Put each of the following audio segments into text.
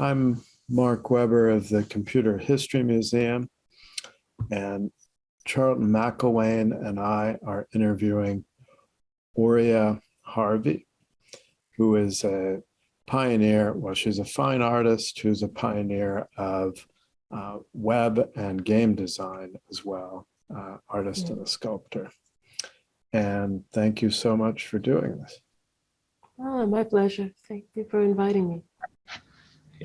I'm Marc Weber of the Computer History Museum, and Charlton McIlwain and I are interviewing Auriea Harvey, who is a pioneer. Well, she's a fine artist who's a pioneer of web and game design as well, artist and a sculptor. And thank you so much for doing this. Oh, my pleasure. Thank you for inviting me.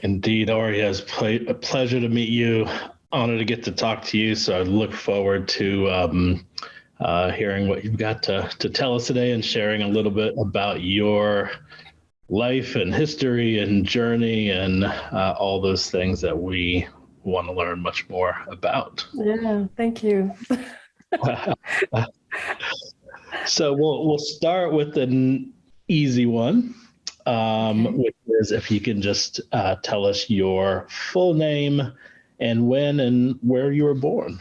Indeed, Auriea, it's a pleasure to meet you. Honored to get to talk to you. So I look forward to hearing what you've got to tell us today and sharing a little bit about your life and history and journey and all those things that we want to learn much more about. Yeah, thank you. So we'll start with an easy one. Which is if you can just tell us your full name and when and where you were born.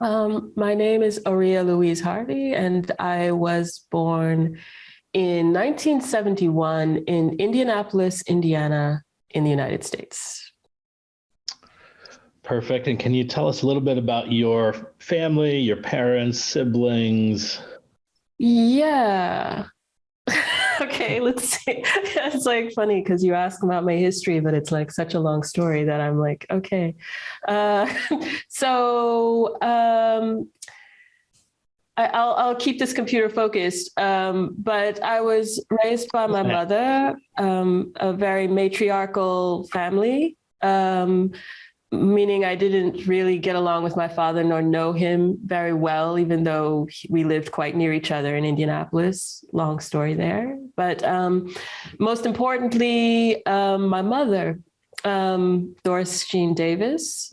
My name is Auriea Louise Harvey, and I was born in 1971 in Indianapolis, Indiana, in the United States. Perfect. And can you tell us a little bit about your family, your parents, siblings? Yeah. Okay, let's see. It's like funny because you ask about my history, but it's like such a long story that I'm like, okay. I'll keep this computer focused. But I was raised by my mother, a very matriarchal family. Meaning I didn't really get along with my father nor know him very well, even though we lived quite near each other in Indianapolis. Long story there. But most importantly, my mother, Doris Jean Davis,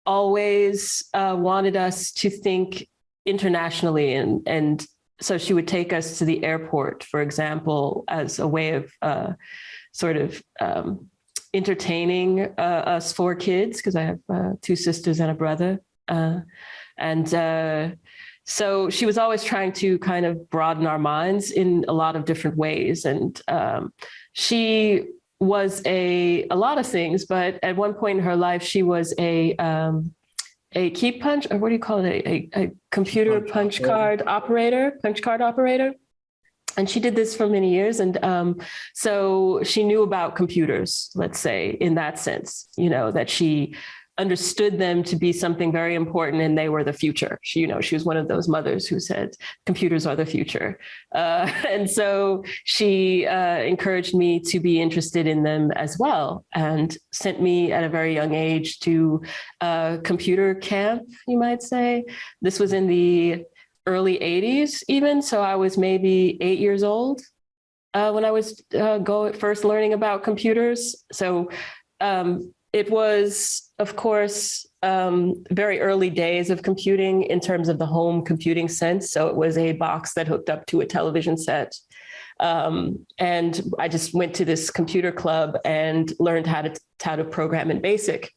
always wanted us to think internationally. And so she would take us to the airport, for example, as a way of entertaining us four kids, because I have two sisters and a brother. So she was always trying to kind of broaden our minds in a lot of different ways. And she was a lot of things, but at one point in her life, she was a key punch, or what do you call it? A computer punch card operator. And she did this for many years. And so she knew about computers, let's say, in that sense, that she understood them to be something very important and they were the future. She was one of those mothers who said, computers are the future. And so she encouraged me to be interested in them as well and sent me at a very young age to computer camp, you might say. This was in the early 80s even. So I was maybe 8 years old when I was first learning about computers. So it was, of course, very early days of computing in terms of the home computing sense. So it was a box that hooked up to a television set. And I just went to this computer club and learned how to program in BASIC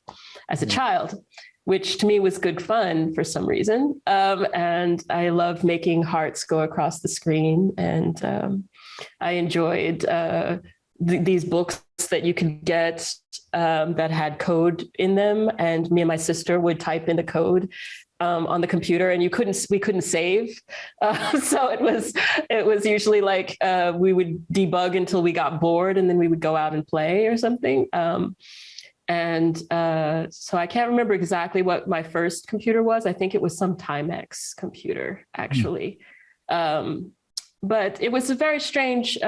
as a child, which to me was good fun for some reason. And I loved making hearts go across the screen. And I enjoyed these books that you could get that had code in them. And me and my sister would type in the code on the computer, and we couldn't save. So it was usually like we would debug until we got bored, and then we would go out and play or something. So I can't remember exactly what my first computer was. I think it was some Timex computer, actually. But it was a very strange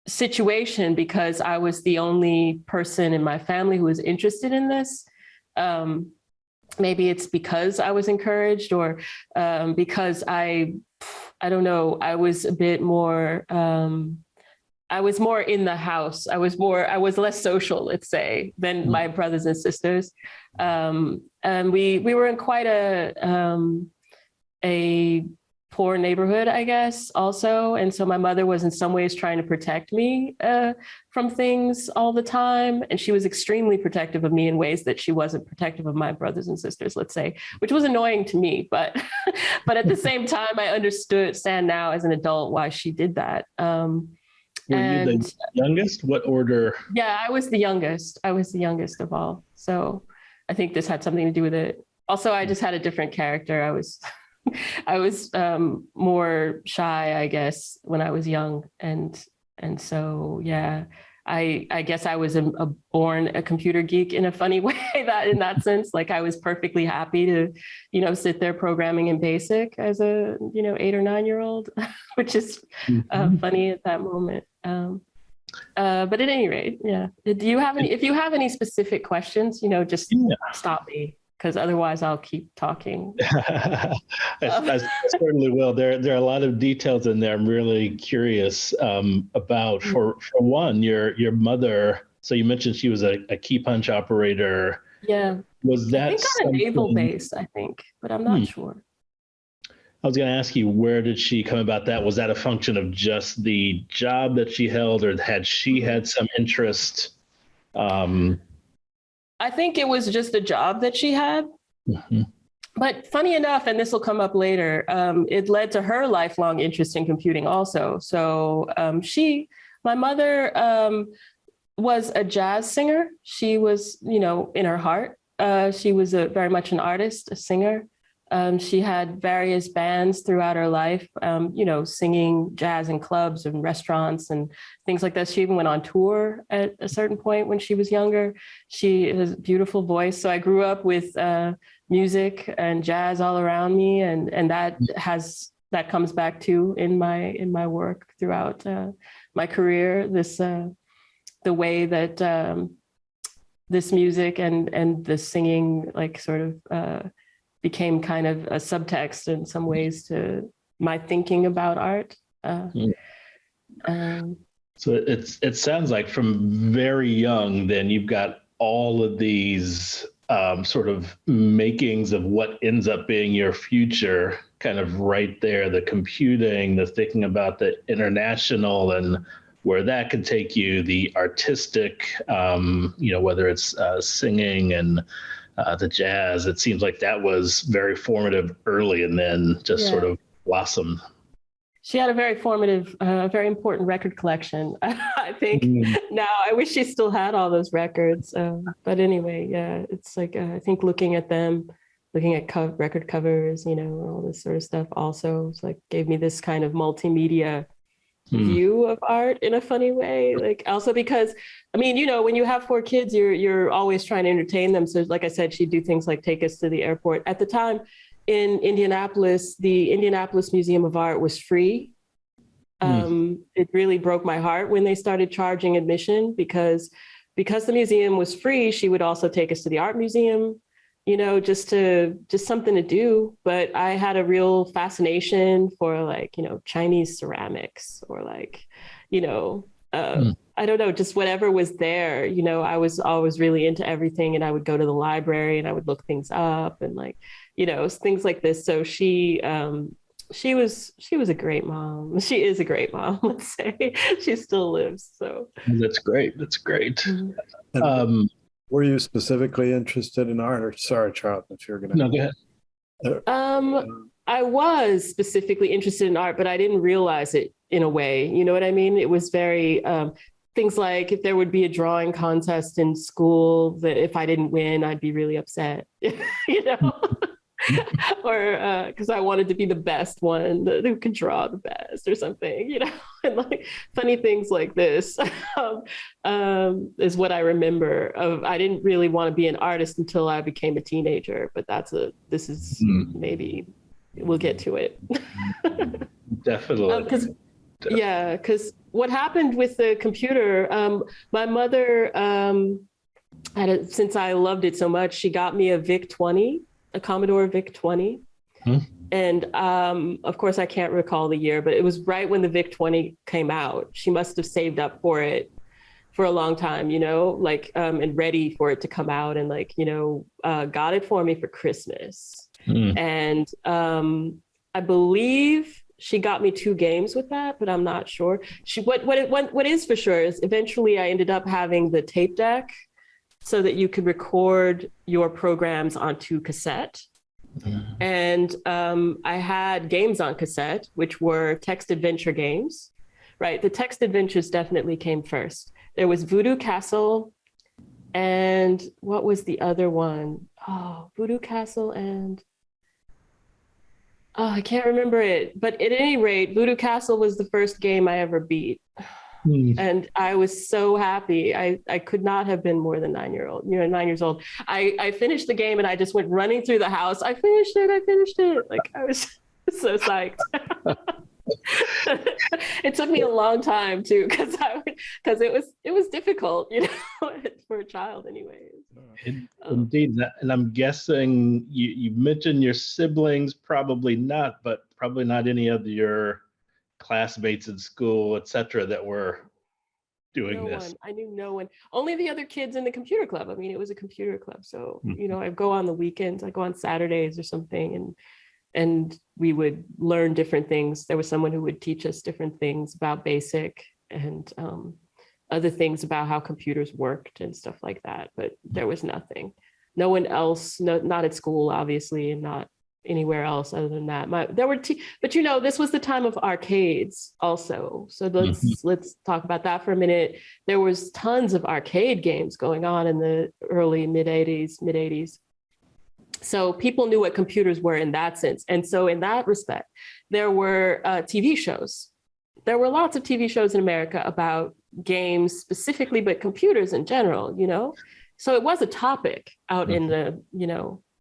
situation because I was the only person in my family who was interested in this. Maybe it's because I was encouraged, or because I don't know, I was a bit more, I was more in the house. I was less social, let's say, than my brothers and sisters. And we were in quite a poor neighborhood, I guess, also. And so my mother was in some ways trying to protect me from things all the time. And she was extremely protective of me in ways that she wasn't protective of my brothers and sisters, let's say, which was annoying to me. But but at the same time, I understand now as an adult why she did that. Were you the youngest? What order? Yeah, I was the youngest. I was the youngest of all. So I think this had something to do with it. Also, I just had a different character. I was more shy, I guess, when I was young. And so, yeah, I guess I was born a computer geek in a funny way, that in that sense. Like, I was perfectly happy to, sit there programming in BASIC as a, 8 or 9-year-old, which is funny at that moment. But at any rate, yeah. Do you have if you have any specific questions, just stop me, because otherwise I'll keep talking. I certainly will. There are a lot of details in there I'm really curious about. For one, your mother, so you mentioned she was a key punch operator. Yeah. Was that I think on a naval base, I think, but I'm not sure. I was going to ask you, where did she come about that? Was that a function of just the job that she held, or had she had some interest? I think it was just a job that she had. Mm-hmm. But funny enough, and this will come up later, it led to her lifelong interest in computing also. So my mother was a jazz singer. She was, in her heart, she was very much an artist, a singer. She had various bands throughout her life, singing jazz in clubs and restaurants and things like that. She even went on tour at a certain point when she was younger. She has a beautiful voice. So I grew up with music and jazz all around me, and that comes back too in my work throughout my career. The way that this music and the singing, like, sort of became kind of a subtext in some ways to my thinking about art. So it sounds like from very young, then you've got all of these sort of makings of what ends up being your future, kind of right there, the computing, the thinking about the international and where that could take you, the artistic, whether it's singing and the jazz. It seems like that was very formative early, and then just sort of blossomed. She had a very formative, very important record collection. I think now I wish she still had all those records. But anyway, yeah, it's like, I think looking at them, looking at record covers, all this sort of stuff also, it's like gave me this kind of multimedia view of art in a funny way. Like, also because, when you have 4 kids, you're always trying to entertain them. So like I said, she'd do things like take us to the airport. At the time in Indianapolis, the Indianapolis Museum of Art was free. It really broke my heart when they started charging admission, because the museum was free, she would also take us to the art museum, just something to do. But I had a real fascination for, like, Chinese ceramics, or like, I don't know, just whatever was there. I was always really into everything, and I would go to the library and I would look things up and, like, things like this. So she was a great mom. She is a great mom, let's say. She still lives. So that's great. That's great. Were you specifically interested in art? Or, sorry, Charlton, if you're going to. No, go ahead. I was specifically interested in art, but I didn't realize it in a way. You know what I mean? It was very things like, if there would be a drawing contest in school, that if I didn't win, I'd be really upset. Or because I wanted to be the best one who could draw the best or something, and like funny things like this is what I remember of. I didn't really want to be an artist until I became a teenager, but this is maybe we'll get to it. Definitely. Because what happened with the computer, my mother, since I loved it so much, she got me a VIC-20. A Commodore VIC-20. And of course, I can't recall the year, but it was right when the VIC-20 came out. She must have saved up for it for a long time, and ready for it to come out, and got it for me for Christmas. And I believe she got me 2 games with that, but I'm not sure. What is for sure is eventually I ended up having the tape deck, so that you could record your programs onto cassette. And I had games on cassette, which were text adventure games, right. The text adventures definitely came first. There was Voodoo Castle, and what was the other one? Oh, Voodoo Castle and oh, I can't remember it. But at any rate, Voodoo Castle was the first game I ever beat. And I was so happy. I could not have been more than 9 years old. I finished the game and I just went running through the house. I finished it. Like I was so psyched. It took me a long time too, because it was difficult, for a child anyways. Indeed. And I'm guessing you mentioned your siblings, probably not any of your classmates in school, etc., that were doing this. I knew no one. Only the other kids in the computer club. I mean, it was a computer club. So, I'd go on the weekends, I'd go on Saturdays or something, and we would learn different things. There was someone who would teach us different things about BASIC and other things about how computers worked and stuff like that. But there was nothing. No one else, not at school, obviously, and not anywhere else other than that. But this was the time of arcades also. So let's talk about that for a minute. There was tons of arcade games going on in the early mid 80s. So people knew what computers were in that sense. And so in that respect, there were TV shows. There were lots of TV shows in America about games specifically, but computers in general, So it was a topic out in the,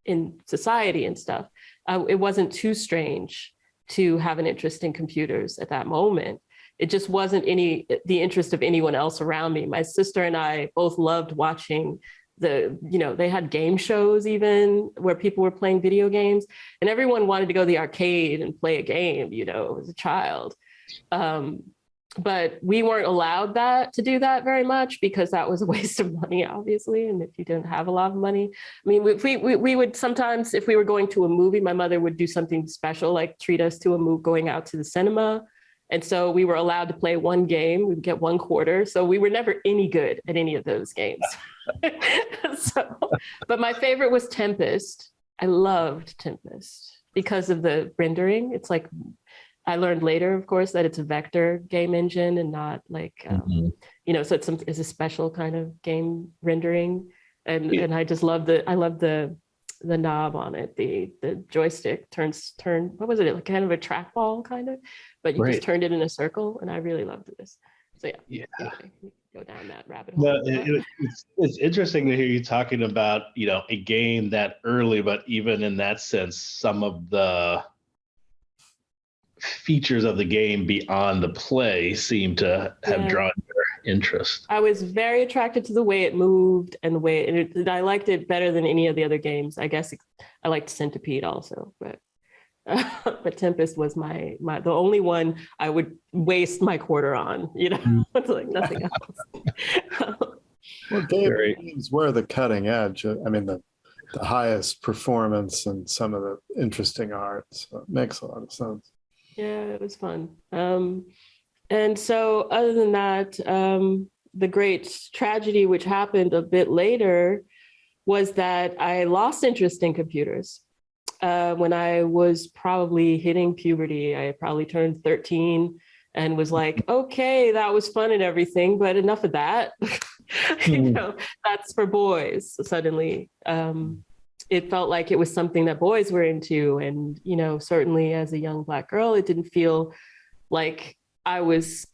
in society and stuff. It wasn't too strange to have an interest in computers at that moment. It just wasn't the interest of anyone else around me. My sister and I both loved watching they had game shows even where people were playing video games, and everyone wanted to go to the arcade and play a game, as a child. But we weren't allowed to do that very much because that was a waste of money, obviously. And if you didn't have a lot of money, I mean, we would sometimes, if we were going to a movie, my mother would do something special, like treat us to a movie, going out to the cinema. And so we were allowed to play one game, we'd get one quarter. So we were never any good at any of those games. But my favorite was Tempest. I loved Tempest because of the rendering. It's like, I learned later, of course, that it's a vector game engine and not like, so it's a special kind of game rendering. And I just love the knob on it. The joystick turn, what was it? Like kind of a trackball kind of, but you just turned it in a circle, and I really loved this. So yeah. Anyway, go down that rabbit hole. Well, it's interesting to hear you talking about, a game that early, but even in that sense, some of the features of the game beyond the play seem to have drawn your interest. I was very attracted to the way it moved and I liked it better than any of the other games. I guess I liked Centipede also, but Tempest was the only one I would waste my quarter on, it's like nothing else. Well, games were the cutting edge. I mean, the highest performance and some of the interesting art. So it makes a lot of sense. Yeah, it was fun. And so other than that, the great tragedy which happened a bit later was that I lost interest in computers. When I was probably hitting puberty, I probably turned 13 and was like, okay, that was fun and everything, but enough of that. That's for boys. Suddenly, it felt like it was something that boys were into. And, certainly as a young Black girl, it didn't feel like I was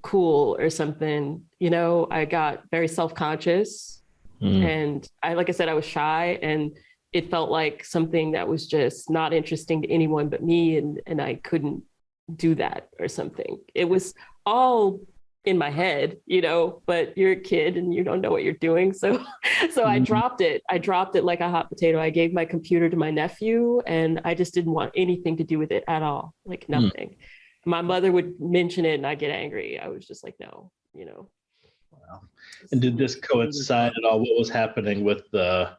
cool or something. I got very self-conscious and like I said, I was shy, and it felt like something that was just not interesting to anyone but me. And I couldn't do that or something. It was all in my head, but you're a kid and you don't know what you're doing. So I dropped it. I dropped it like a hot potato. I gave my computer to my nephew, and I just didn't want anything to do with it at all. Like nothing. My mother would mention it and I get angry. I was just like, no, Wow. And did this coincide at all? What was happening with the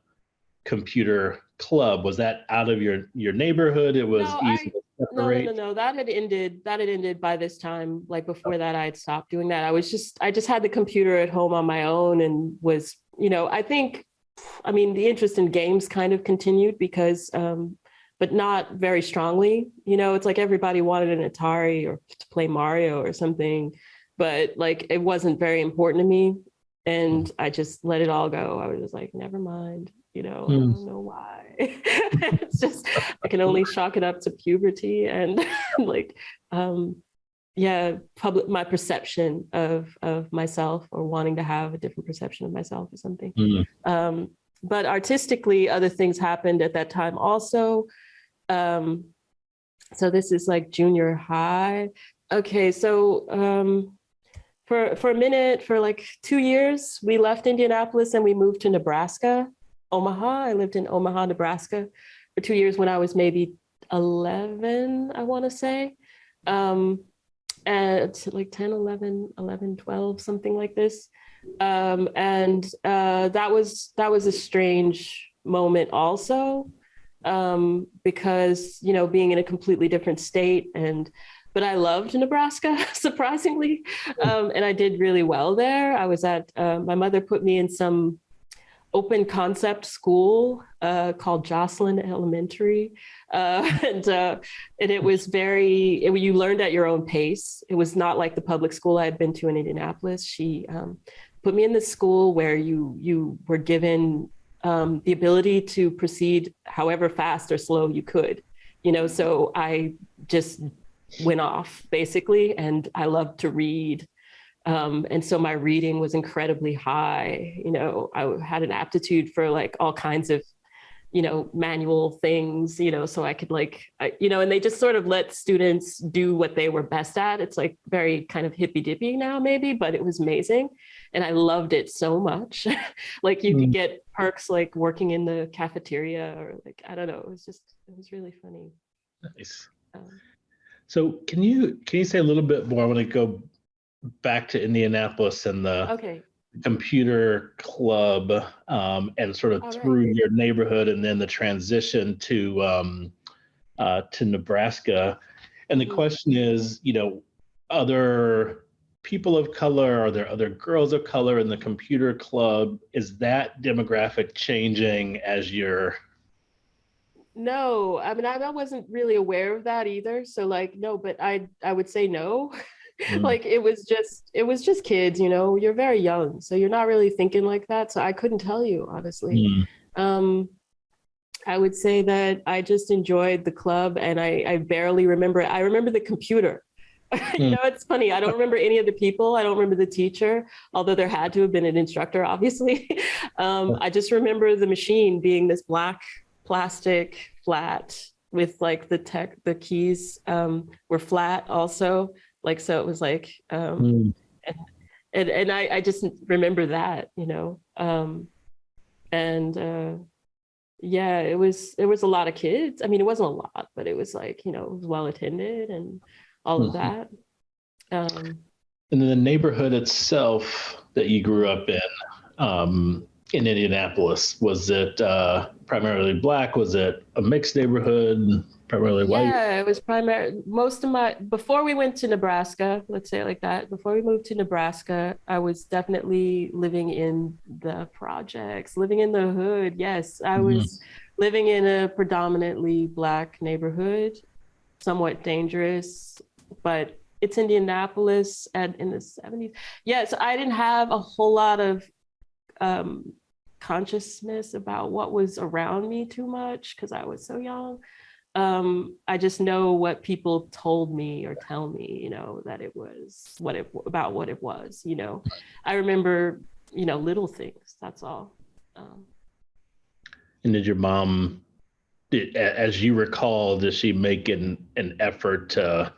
computer club? Was that out of your neighborhood? It was easy to separate? No. That had ended by this time. Like before that, I had stopped doing that. I just had the computer at home on my own and was, the interest in games kind of continued because but not very strongly. It's like everybody wanted an Atari or to play Mario or something, but like it wasn't very important to me. And I just let it all go. I was just like, never mind, I don't know why. It's just, I can only chalk it up to puberty and like, my perception of myself, or wanting to have a different perception of myself or something. But artistically, other things happened at that time also. So this is like junior high. Okay, so for a minute, for like 2 years, we left Indianapolis and we moved to Nebraska, Omaha. I lived in Omaha, Nebraska for 2 years when I was maybe 11, I want to say. And like 10, 11, 12, something like this. And that was a strange moment also, because, being in a completely different state, but I loved Nebraska, surprisingly. And I did really well there. I was at, my mother put me in some open concept school called Jocelyn Elementary. And it was you learned at your own pace. It was not like the public school I had been to in Indianapolis. She put me in this school where you were given the ability to proceed however fast or slow you could, so I just went off basically, and I loved to read. And so my reading was incredibly high. I had an aptitude for like all kinds of, manual things, so I could and they just sort of let students do what they were best at. It's like very kind of hippy dippy now maybe, but it was amazing. And I loved it so much. Like you could get perks like working in the cafeteria, or like, I don't know, it was really funny. Nice. So can you say a little bit more? I want to go back to Indianapolis and the computer club, and sort of through your neighborhood, and then the transition to Nebraska. And the question is, other people of color, are there other girls of color in the computer club? Is that demographic changing as you're... No, I mean, I wasn't really aware of that either. So like, no, but I would say no. Like it was just kids, you're very young, so you're not really thinking like that. So I couldn't tell you, honestly. I would say that I just enjoyed the club, and I barely remember it. I remember the computer. It's funny. I don't remember any of the people. I don't remember the teacher, although there had to have been an instructor, obviously. I just remember the machine being this black plastic flat with like the keys were flat also. Like, so it was like, and I just remember that, it was a lot of kids. I mean, it wasn't a lot, but it was like, it was well attended and all of that. And then the neighborhood itself that you grew up in Indianapolis, was it primarily Black? Was it a mixed neighborhood, primarily white? Yeah, it was before we went to Nebraska, let's say it like that, before we moved to Nebraska, I was definitely living in the projects, living in the hood. Yes, I was living in a predominantly Black neighborhood, somewhat dangerous, but it's Indianapolis in the 70s. Yeah, so I didn't have a whole lot of consciousness about what was around me too much because I was so young. I just know what people told me or tell me, that it was what it was, I remember, little things, that's all. And did your mom, as you recall, did she make an effort to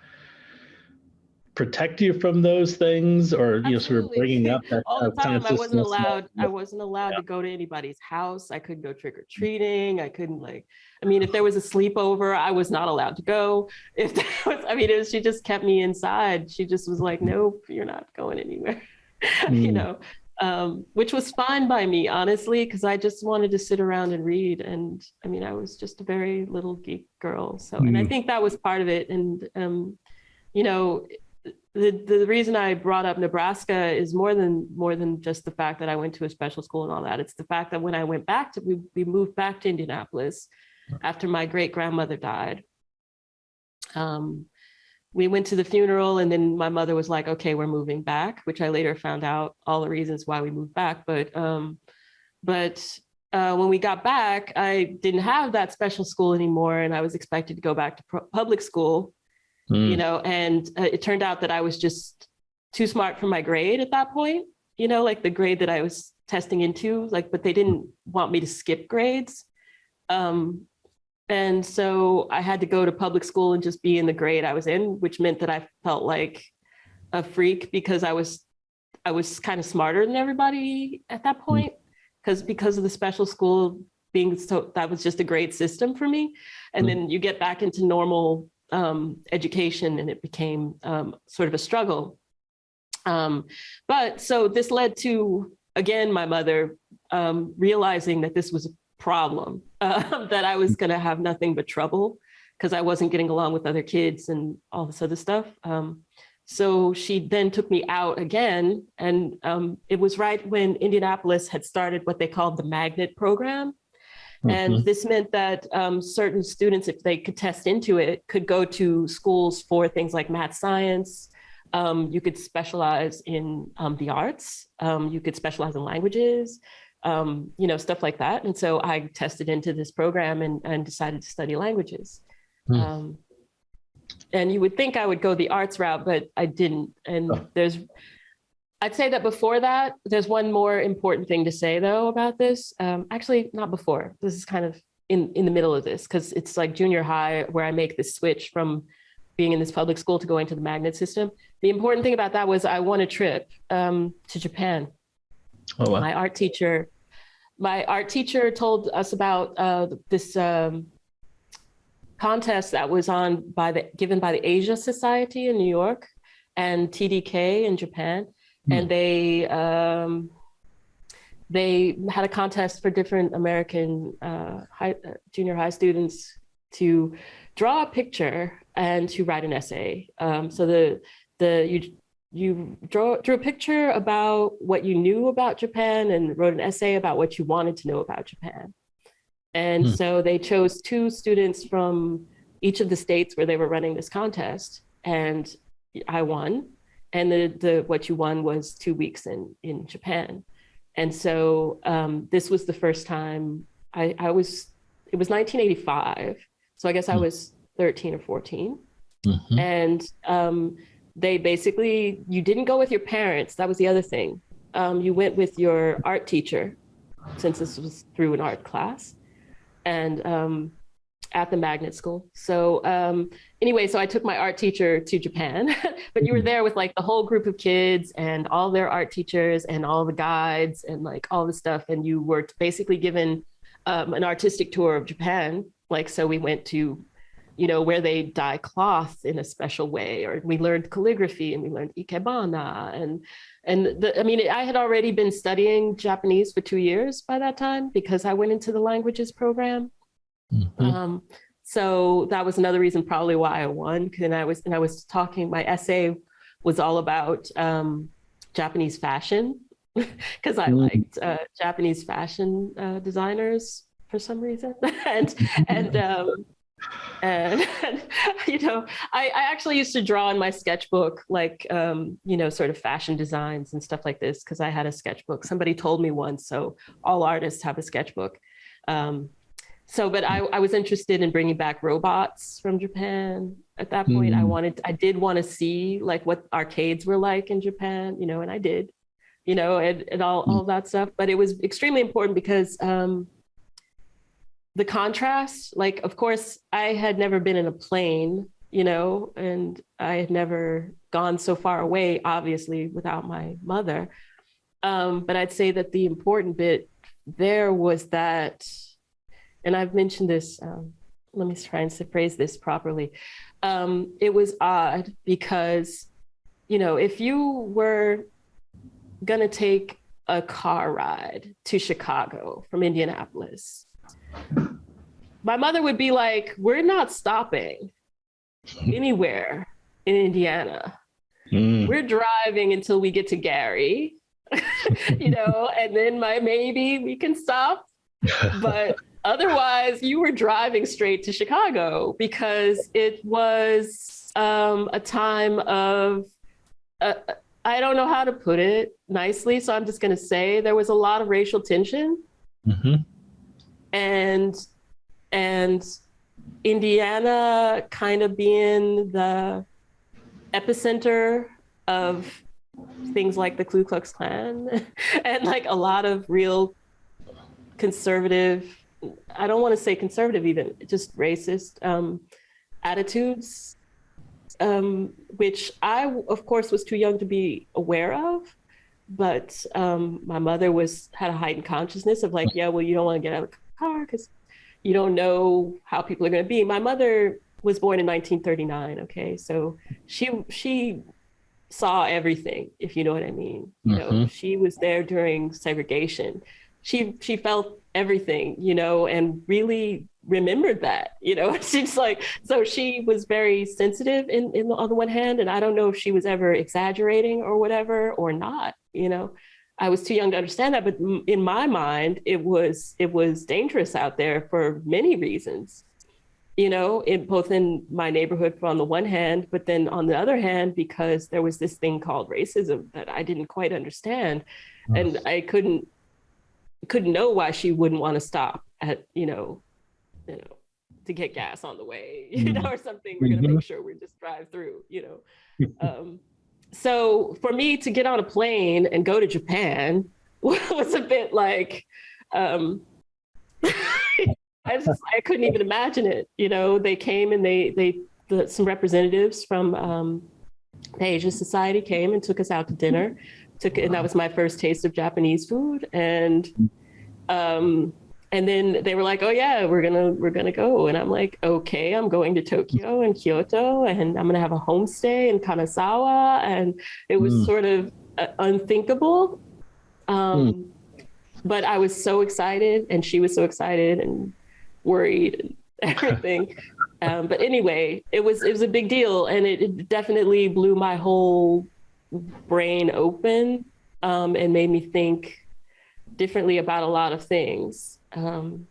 protect you from those things, or sort of bringing up that all the time? I wasn't allowed Yeah. to go to anybody's house. I couldn't go trick-or-treating. I couldn't if there was a sleepover, I was not allowed to go. If there was, she just kept me inside. She just was like, nope, you're not going anywhere. Which was fine by me, honestly, because I just wanted to sit around and read. And I was just a very little geek girl. So, and I think that was part of it. And, the reason I brought up Nebraska is more than just the fact that I went to a special school and all that. It's the fact that when I went back we moved back to Indianapolis. after my great-grandmother died. We went to the funeral, and then my mother was like, okay, we're moving back, which I later found out all the reasons why we moved back. But when we got back, I didn't have that special school anymore, and I was expected to go back to public school, and it turned out that I was just too smart for my grade at that point, like the grade that I was testing into, but they didn't want me to skip grades. And so I had to go to public school and just be in the grade I was in, which meant that I felt like a freak because I was kind of smarter than everybody at that point, because of the special school being so, that was just a grade system for me. And then you get back into normal education, and it became sort of a struggle. But so this led to, again, my mother realizing that this was a problem, that I was going to have nothing but trouble because I wasn't getting along with other kids and all this other stuff. So she then took me out again. And it was right when Indianapolis had started what they called the magnet program. And this meant that certain students, if they could test into it, could go to schools for things like math, science. You could specialize in the arts. You could specialize in languages, stuff like that. And so I tested into this program and decided to study languages. And you would think I would go the arts route, but I didn't. And I'd say that before that, there's one more important thing to say, though, about this. Actually, not before. This is kind of in the middle of this, because it's like junior high where I make this switch from being in this public school to going to the magnet system. The important thing about that was I won a trip to Japan. Oh, wow. My art teacher told us about this contest that was given by the Asia Society in New York and TDK in Japan. And they had a contest for different American junior high students to draw a picture and to write an essay. So you drew a picture about what you knew about Japan and wrote an essay about what you wanted to know about Japan. And so they chose 2 students from each of the states where they were running this contest, and I won. And what you won was 2 weeks in Japan. And so this was the first time it was 1985. So I guess I was 13 or 14. And they basically, you didn't go with your parents. That was the other thing. You went with your art teacher, since this was through an art class, and at the magnet school. So anyway, so I took my art teacher to Japan, but you were there with like the whole group of kids and all their art teachers and all the guides and like all the stuff. And you were basically given an artistic tour of Japan. Like, so we went to, where they dye cloth in a special way, or we learned calligraphy and we learned ikebana. I had already been studying Japanese for 2 years by that time because I went into the languages program. So that was another reason probably why I won. And I was talking, my essay was all about Japanese fashion because I liked Japanese fashion designers for some reason. I actually used to draw in my sketchbook, like, sort of fashion designs and stuff like this, because I had a sketchbook. Somebody told me once, so all artists have a sketchbook. But I was interested in bringing back robots from Japan at that point. I did want to see like what arcades were like in Japan, and I did, and all that stuff. But it was extremely important because the contrast, like, of course, I had never been in a plane, and I had never gone so far away, obviously, without my mother. But I'd say that the important bit there was that, and I've mentioned this, let me try and phrase this properly. It was odd because, if you were going to take a car ride to Chicago from Indianapolis, my mother would be like, we're not stopping anywhere in Indiana. We're driving until we get to Gary, and then maybe we can stop. But Otherwise, you were driving straight to Chicago because it was a time of, I don't know how to put it nicely, so I'm just going to say there was a lot of racial tension. Mm-hmm. And Indiana kind of being the epicenter of things like the Ku Klux Klan and like a lot of real conservative, I don't want to say conservative even, just racist attitudes, which I, of course, was too young to be aware of. But my mother had a heightened consciousness of like, yeah, well, you don't want to get out of the car because you don't know how people are going to be. My mother was born in 1939. Okay, so she saw everything, if you know what I mean. You know, she was there during segregation. She felt everything, you know, and really remembered that, you know. She's like, so she was very sensitive on the one hand, and I don't know if she was ever exaggerating or whatever or not, you know. I was too young to understand that, but in my mind, it was dangerous out there for many reasons, you know, both in my neighborhood on the one hand, but then on the other hand, because there was this thing called racism that I didn't quite understand, and I couldn't know why she wouldn't want to stop at, you know, to get gas on the way, you know, or something. We're going to make sure we just drive through, you know. So for me to get on a plane and go to Japan was a bit like, I couldn't even imagine it. You know, they came and some representatives from the Asia Society came and took us out to dinner. And that was my first taste of Japanese food. And then they were like, oh yeah, we're gonna go. And I'm like, okay, I'm going to Tokyo and Kyoto, and I'm gonna have a homestay in Kanazawa. And it was sort of unthinkable. But I was so excited, and she was so excited and worried and everything. But anyway, it was a big deal, and it definitely blew my whole brain open, and made me think differently about a lot of things. And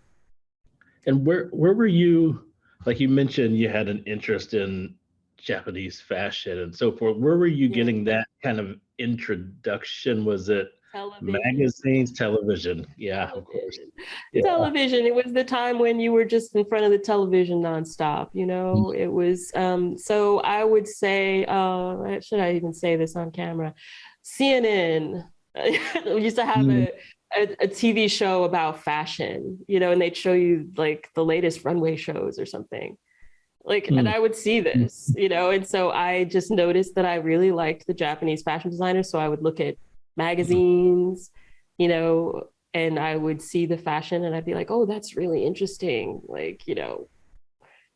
where were you, like you mentioned, you had an interest in Japanese fashion and so forth. Where were you getting that kind of introduction? Was it Television. Magazines, television? Yeah, of course. Yeah. Television. It was the time when you were just in front of the television nonstop, you know. It was, so I would say, should I even say this on camera? CNN we used to have a TV show about fashion, you know, and they'd show you like the latest runway shows or something. Like, and I would see this, you know, and so I just noticed that I really liked the Japanese fashion designers. So I would look at magazines, you know, and I would see the fashion and I'd be like, oh, that's really interesting. Like, you know,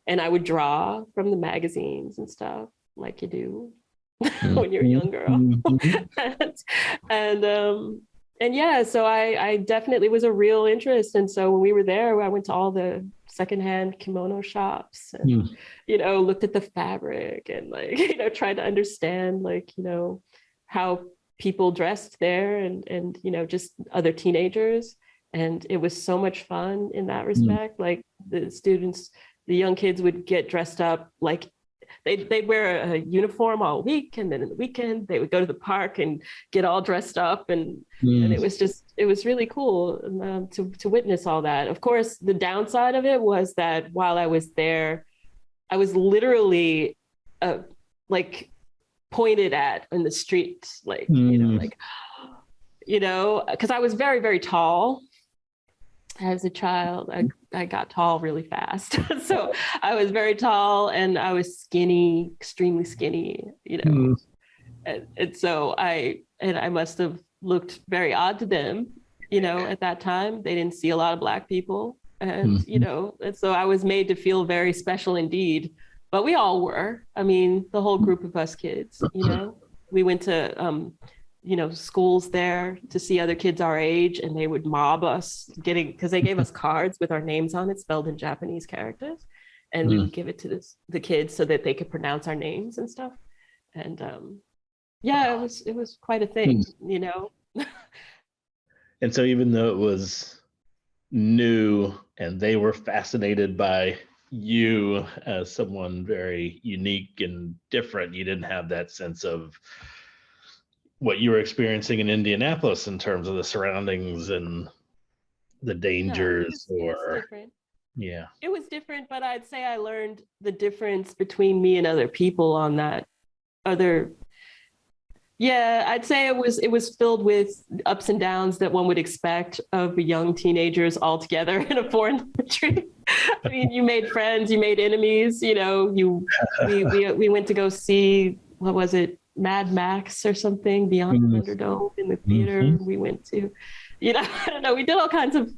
and I would draw from the magazines and stuff like you do when you're a young girl. And yeah, so I definitely was a real interest. And so when we were there, I went to all the secondhand kimono shops and, you know, looked at the fabric and like, you know, tried to understand like, you know, how people dressed there and, you know, just other teenagers. And it was so much fun in that respect. Like the students, the young kids would get dressed up like they'd wear a uniform all week, and then in the weekend they would go to the park and get all dressed up, and it was really cool to witness all that. Of course, the downside of it was that while I was there, I was literally like pointed at in the street, like you know, like you know, because I was very, very tall. As a child, I got tall really fast. So I was very tall and I was skinny, extremely skinny, you know. And so I must have looked very odd to them, you know, at that time. They didn't see a lot of Black people. And, you know, and so I was made to feel very special indeed. But we all were. I mean, the whole group of us kids, you know. We went to you know, schools there to see other kids our age, and they would mob us because they gave us cards with our names on it, spelled in Japanese characters, and we would give it to the kids so that they could pronounce our names and stuff. And yeah, it was quite a thing, you know. And so even though it was new and they were fascinated by you as someone very unique and different. You didn't have that sense of what you were experiencing in Indianapolis in terms of the surroundings and the dangers. It was different. Yeah. It was different, but I'd say I learned the difference between me and other people on that other. Yeah, I'd say it was filled with ups and downs that one would expect of young teenagers all together in a foreign country. I mean, you made friends, you made enemies, we went to go see, what was it, Mad Max or something, Beyond Thunderdome in the theater. We went to, I don't know, we did all kinds of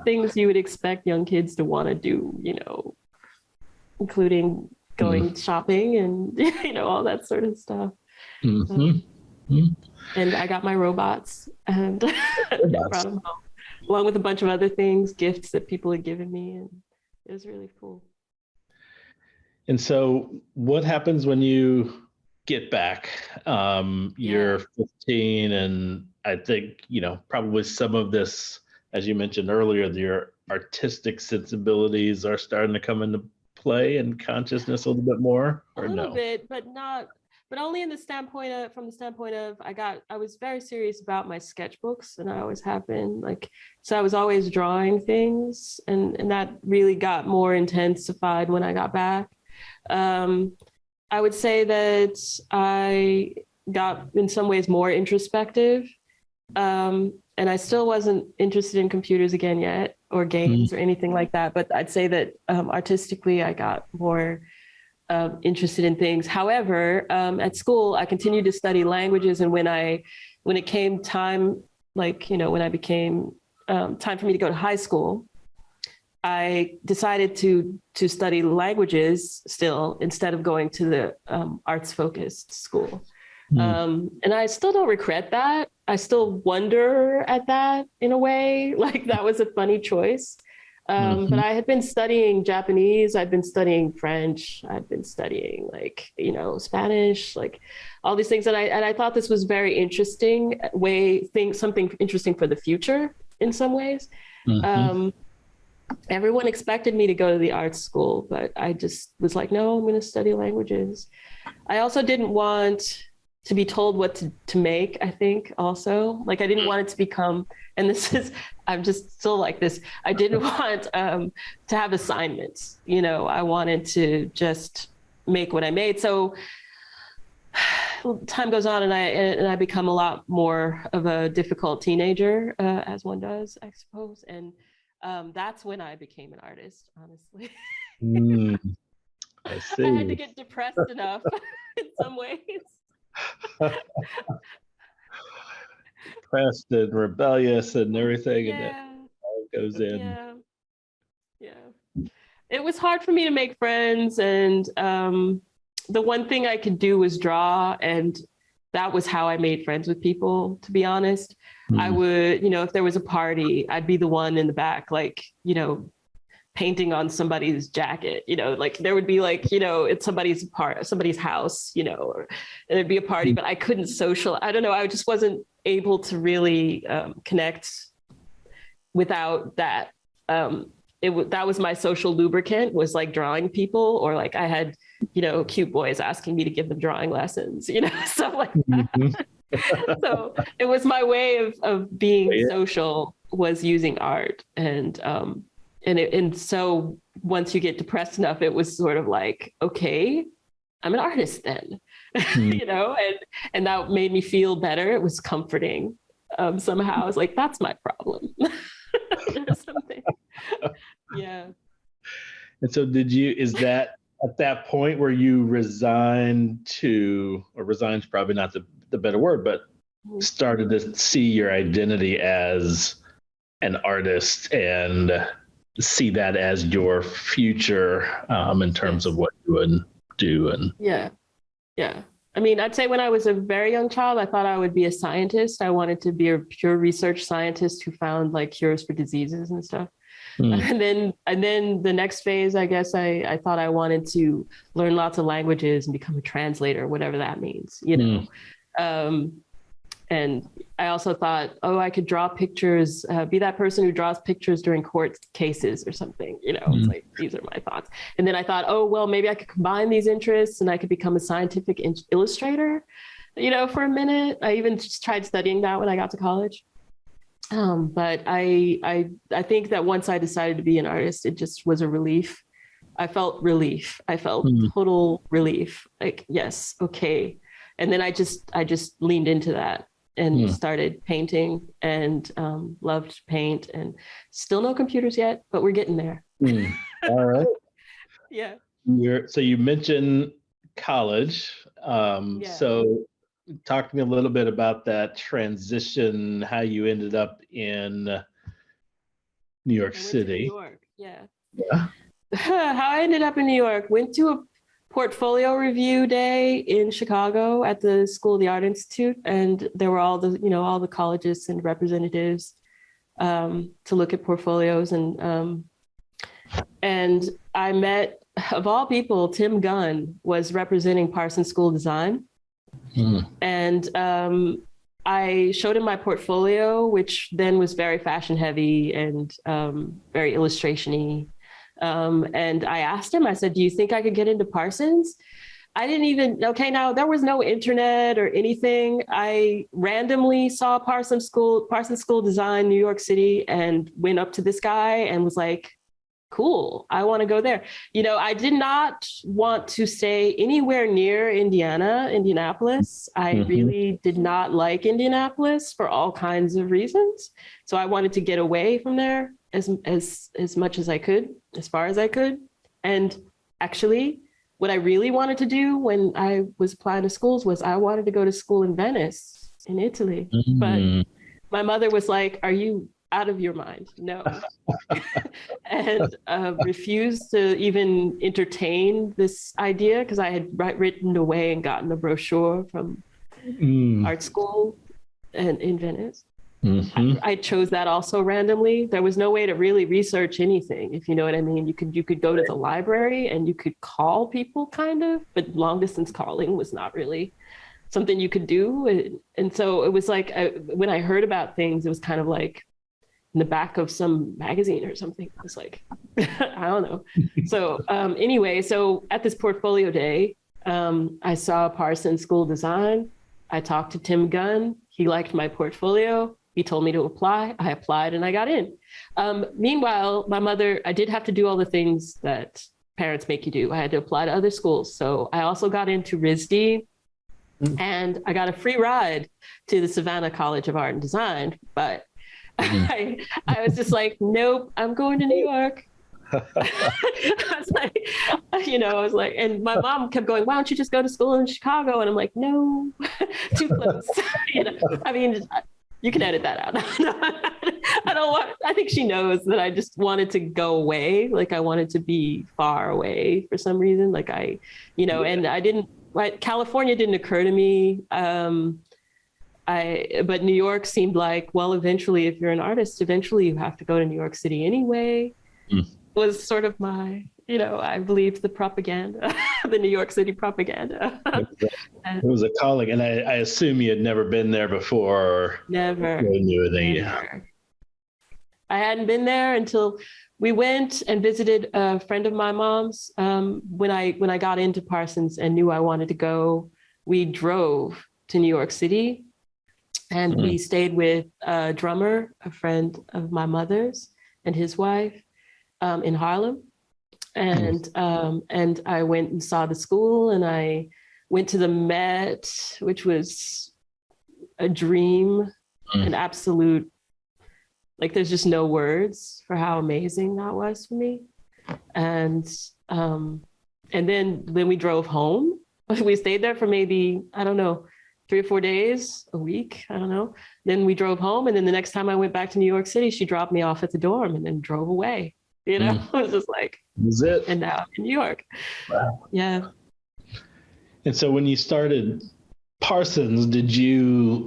things you would expect young kids to want to do, including going shopping and, all that sort of stuff. And I got my robots and brought them home, along with a bunch of other things, gifts that people had given me. And it was really cool. And so what happens when you get back? You're 15, and I think, probably some of this, as you mentioned earlier, your artistic sensibilities are starting to come into play and consciousness a little bit more, or no? A little bit, but only in the standpoint of I was very serious about my sketchbooks, and I always have been, so I was always drawing things, and that really got more intensified when I got back. I would say that I got in some ways more introspective, and I still wasn't interested in computers again yet, or games or anything like that. But I'd say that artistically, I got more interested in things. However, at school, I continued to study languages, and when it came time, when I became time for me to go to high school, I decided to study languages still instead of going to the arts-focused school. And I still don't regret that. I still wonder at that in a way, that was a funny choice. But I had been studying Japanese, I'd been studying French, I'd been studying Spanish, all these things. And I thought this was very interesting something interesting for the future in some ways. Everyone expected me to go to the art school, but I just was like, no, I'm going to study languages. I also didn't want to be told what to make, I think also. I didn't want it to become, and I'm just still like this. I didn't want to have assignments. I wanted to just make what I made. So time goes on, and I become a lot more of a difficult teenager, as one does, I suppose. And that's when I became an artist, honestly. I see. I had to get depressed enough in some ways. Depressed and rebellious and everything, and that all goes in. Yeah. It was hard for me to make friends, and the one thing I could do was draw, and that was how I made friends with people, to be honest. I would, if there was a party, I'd be the one in the back, painting on somebody's jacket, there would be it's somebody's house, or there'd be a party, but I couldn't I don't know, I just wasn't able to really connect without that. That was my social lubricant, was drawing people, or I had, cute boys asking me to give them drawing lessons, stuff like that. So it was my way of being social, was using art. And so once you get depressed enough, it was sort of okay, I'm an artist then, and that made me feel better. It was comforting somehow. I was like, that's my problem. Or something. Yeah. And so is that at that point where you resigned resign's probably not the better word, but started to see your identity as an artist and see that as your future in terms of what you would do? And yeah. I mean, I'd say when I was a very young child, I thought I would be a scientist. I wanted to be a pure research scientist who found cures for diseases and stuff. And then the next phase, I guess I thought I wanted to learn lots of languages and become a translator, whatever that means, And I also thought, oh, I could draw pictures, be that person who draws pictures during court cases or something. It's like, these are my thoughts. And then I thought, oh, well, maybe I could combine these interests and I could become a scientific illustrator, for a minute. I even just tried studying that when I got to college. But I think that once I decided to be an artist, it just was a relief. I felt relief. I felt total relief. Like, yes, okay. And then I just leaned into that and started painting and loved paint, and still no computers yet, but we're getting there. All right. Yeah. So you mentioned college. So talk to me a little bit about that transition, how you ended up in New York City. New York. Yeah. How I ended up in New York, went to a portfolio review day in Chicago at the School of the Art Institute, and there were all the colleges and representatives to look at portfolios, and I met, of all people, Tim Gunn was representing Parsons School of Design, and I showed him my portfolio, which then was very fashion heavy and very illustration-y. And I asked him, I said, do you think I could get into Parsons? Now there was no internet or anything. I randomly saw Parsons School of Design, New York City, and went up to this guy and was like, cool, I want to go there. I did not want to stay anywhere near Indianapolis. I really did not like Indianapolis for all kinds of reasons. So I wanted to get away from there as much as I could, as far as I could. And actually, what I really wanted to do when I was applying to schools was I wanted to go to school in Venice, in Italy. But my mother was like, are you out of your mind? No. And refused to even entertain this idea because I had written away and gotten a brochure from art school in Venice. I chose that also randomly. There was no way to really research anything, if you know what I mean. You could go to the library and you could call people kind of, but long distance calling was not really something you could do. And so it was like, when I heard about things, it was kind of like in the back of some magazine or something. I was like, I don't know. So anyway, so at this portfolio day, I saw Parsons School of Design. I talked to Tim Gunn. He liked my portfolio. He told me to apply. I applied and I got in. Meanwhile, my mother, I did have to do all the things that parents make you do. I had to apply to other schools. So I also got into RISD and I got a free ride to the Savannah College of Art and Design. But I was just like, nope, I'm going to New York. I was like, and my mom kept going, why don't you just go to school in Chicago? And I'm like, no, too close. I mean, you can edit that out. I think she knows that I just wanted to go away. Like I wanted to be far away for some reason. Like and California didn't occur to me. But New York seemed like, well, eventually, if you're an artist, eventually you have to go to New York City anyway. Was sort of my, I believed the propaganda, the New York City propaganda. It was a calling, and I assume you had never been there before. Never. Never. I hadn't been there until we went and visited a friend of my mom's. When I got into Parsons and knew I wanted to go, we drove to New York City, and we stayed with a drummer, a friend of my mother's, and his wife. In Harlem, and I went and saw the school, and I went to the Met, which was a dream, an absolute, like there's just no words for how amazing that was for me. And then we drove home. We stayed there for maybe, I don't know, 3 or 4 days, a week, I don't know. Then we drove home, and then the next time I went back to New York City, she dropped me off at the dorm and then drove away. It was just like, was it? And now I'm in New York. Wow. Yeah. And so when you started Parsons, did you,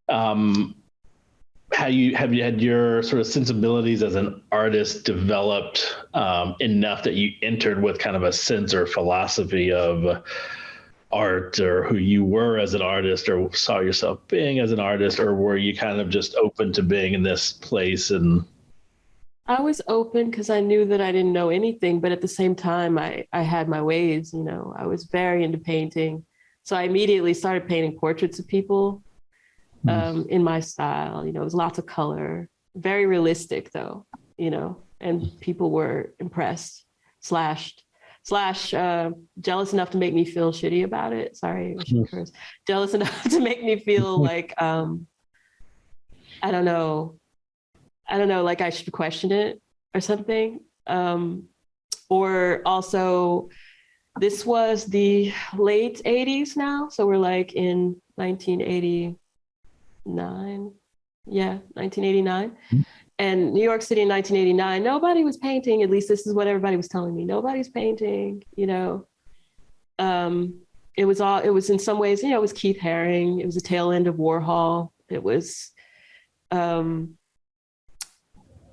have you had your sort of sensibilities as an artist developed enough that you entered with kind of a sense or philosophy of art or who you were as an artist or saw yourself being as an artist, or were you kind of just open to being in this place? And I was open because I knew that I didn't know anything, but at the same time, I had my ways, you know. I was very into painting. So I immediately started painting portraits of people in my style. You know, it was lots of color, very realistic though, you know, and people were impressed, slash jealous enough to make me feel shitty about it. Sorry, I should curse. Jealous enough to make me feel like, I don't know, like I should question it or something. Or also, this was the late 80s now. So we're like in 1989. Yeah, 1989. And New York City in 1989, nobody was painting. At least this is what everybody was telling me. Nobody's painting, you know. It was in some ways, you know, it was Keith Haring. It was the tail end of Warhol. It was, I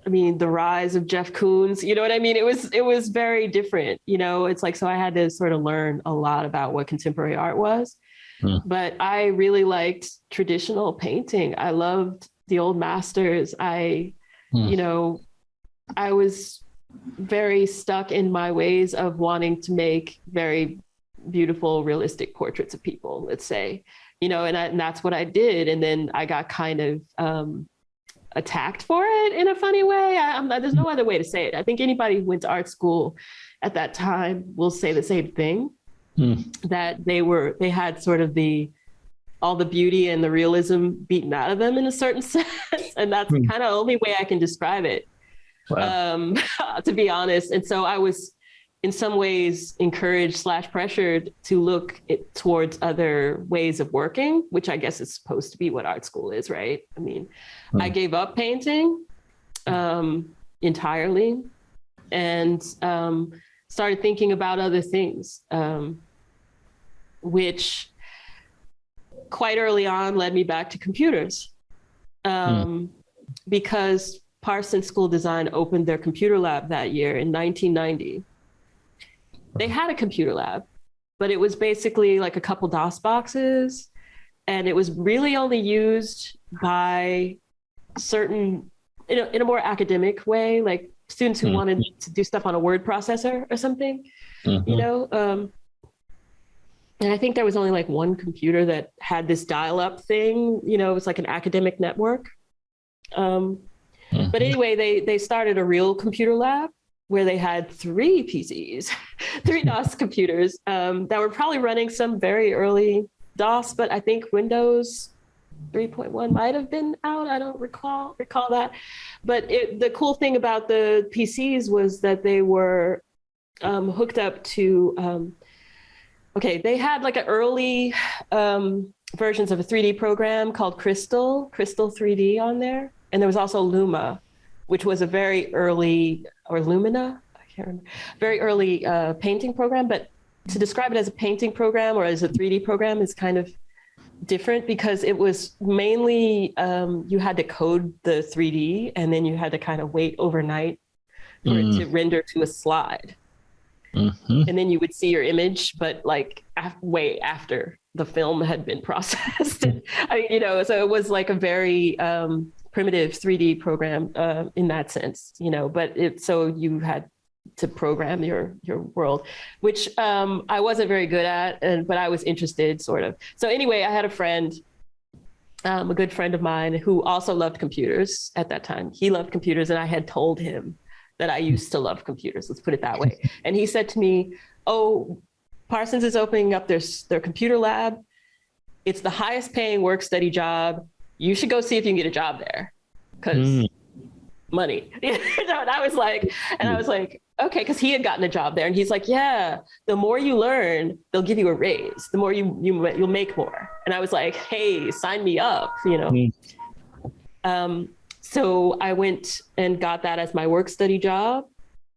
mean, the rise of Jeff Koons, you know what I mean? It was very different, you know. It's like, so I had to sort of learn a lot about what contemporary art was. But I really liked traditional painting. I loved the old masters. You know, I was very stuck in my ways of wanting to make very beautiful, realistic portraits of people, let's say, you know, and that's what I did. And then I got kind of attacked for it in a funny way. There's no other way to say it. I think anybody who went to art school at that time will say the same thing, that they had sort of all the beauty and the realism beaten out of them in a certain sense. And that's kind of the only way I can describe it, to be honest. And so I was in some ways encouraged / pressured to look towards other ways of working, which I guess is supposed to be what art school is, right? I mean, I gave up painting entirely and started thinking about other things, which quite early on led me back to computers, because Parsons School of Design opened their computer lab that year in 1990. They had a computer lab, but it was basically like a couple DOS boxes, and it was really only used by certain, in a more academic way, like students who wanted to do stuff on a word processor or something, you know. And I think there was only like one computer that had this dial-up thing, you know, it was like an academic network. But anyway, they started a real computer lab where they had 3 PCs, 3 DOS computers that were probably running some very early DOS, but I think Windows 3.1 might have been out. I don't recall that. But the cool thing about the PCs was that they were hooked up to, they had like an early versions of a 3D program called Crystal 3D on there. And there was also Luma, which was a very early, or Lumina, I can't remember, very early painting program. But to describe it as a painting program or as a 3D program is kind of different, because it was mainly, you had to code the 3D and then you had to kind of wait overnight for it to render to a slide. And then you would see your image, but like way after the film had been processed. You know, so it was like a very primitive 3D program in that sense, you know, but so you had to program your world, which I wasn't very good at, but I was interested sort of. So anyway, I had a friend, a good friend of mine who also loved computers at that time. He loved computers, and I had told him that I used to love computers, let's put it that way. And he said to me, oh, Parsons is opening up their computer lab. It's the highest paying work study job. You should go see if you can get a job there, because money. And I was like, okay, because he had gotten a job there. And he's like, yeah, the more you learn, they'll give you a raise. The more you'll make more. And I was like, hey, sign me up, you know. So I went and got that as my work study job,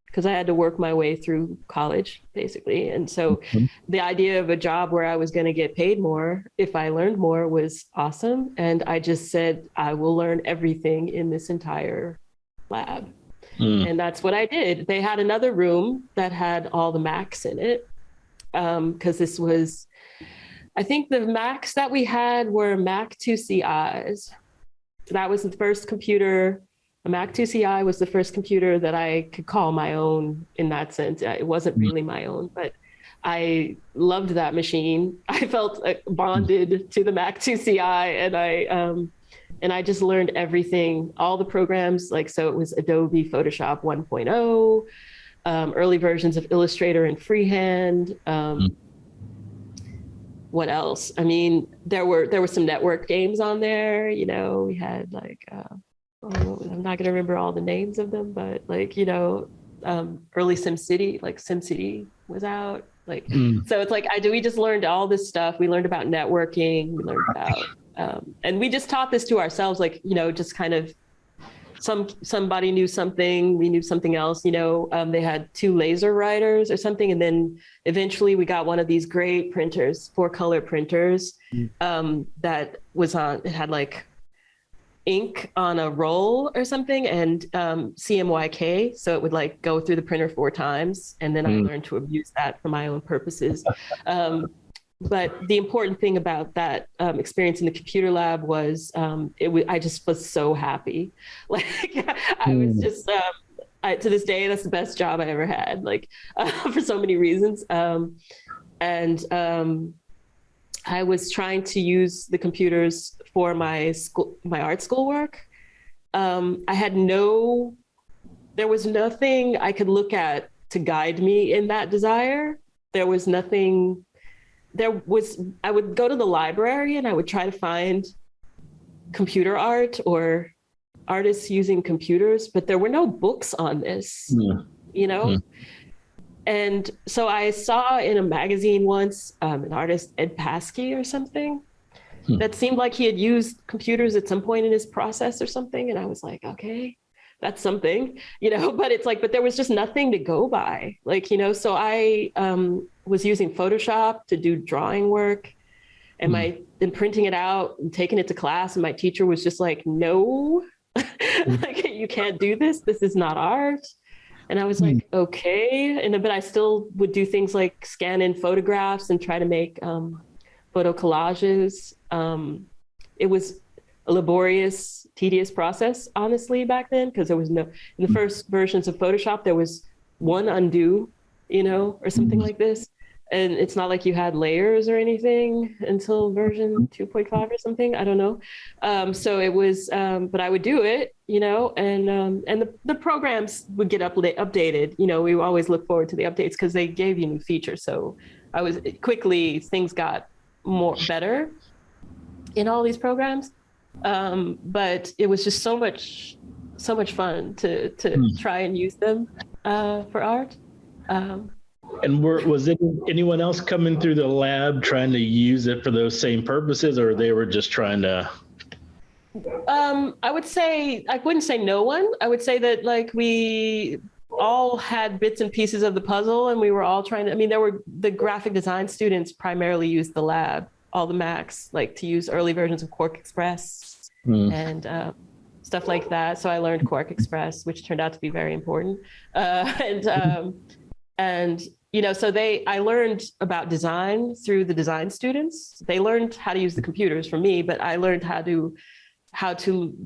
because I had to work my way through college, basically. And so the idea of a job where I was going to get paid more if I learned more was awesome. And I just said, I will learn everything in this entire lab. And that's what I did. They had another room that had all the Macs in it. because this was, I think the Macs that we had were Mac 2CIs. That was the first computer. A Mac 2CI was the first computer that I could call my own in that sense. It wasn't really my own, but I loved that machine. I felt bonded to the Mac 2CI, and I just learned everything, all the programs. Like, so it was Adobe Photoshop 1.0, early versions of Illustrator and Freehand. What else? I mean, there were some network games on there. You know, we had like, I'm not gonna remember all the names of them, but like, you know, early SimCity, like SimCity was out. Like, so it's like we just learned all this stuff. We learned about networking. We learned about, and we just taught this to ourselves. Like, you know, just kind of somebody knew something, we knew something else. You know, they had 2 laser writers or something, and then eventually we got one of these great printers, 4-color printers, that was on. It had like ink on a roll or something, and CMYK, so it would like go through the printer 4 times, and then I learned to abuse that for my own purposes. But the important thing about that experience in the computer lab was I just was so happy. Like, I was just to this day, that's the best job I ever had, like for so many reasons. I was trying to use the computers for my art school work. There was nothing I could look at to guide me in that desire. There was nothing, I would go to the library and I would try to find computer art or artists using computers, but there were no books on this, you know? And so I saw in a magazine once, an artist, Ed Paskey or something, that seemed like he had used computers at some point in his process or something. And I was like, okay, that's something, you know, but it's like, but there was just nothing to go by. Like, you know, so I was using Photoshop to do drawing work and then printing it out and taking it to class. And my teacher was just like, no, like, you can't do this. This is not art. And I was like, okay. But I still would do things like scan in photographs and try to make photo collages. It was a laborious, tedious process, honestly, back then, because there was in the first versions of Photoshop, there was one undo, you know, or something like this. And it's not like you had layers or anything until version 2.5 or something. I don't know. So it was, but I would do it, you know, and the programs would get updated. You know, we always look forward to the updates because they gave you new features. So things got better in all these programs. But it was just so much fun to try and use them for art. And was anyone else coming through the lab trying to use it for those same purposes, or they were just trying to? I wouldn't say no one. I would say that like we all had bits and pieces of the puzzle, and we were all trying to. I mean, the graphic design students primarily used the lab, all the Macs, like to use early versions of Quark Express and stuff like that. So I learned Quark Express, which turned out to be very important, and you know, so I learned about design through the design students. They learned how to use the computers from me, but I learned how to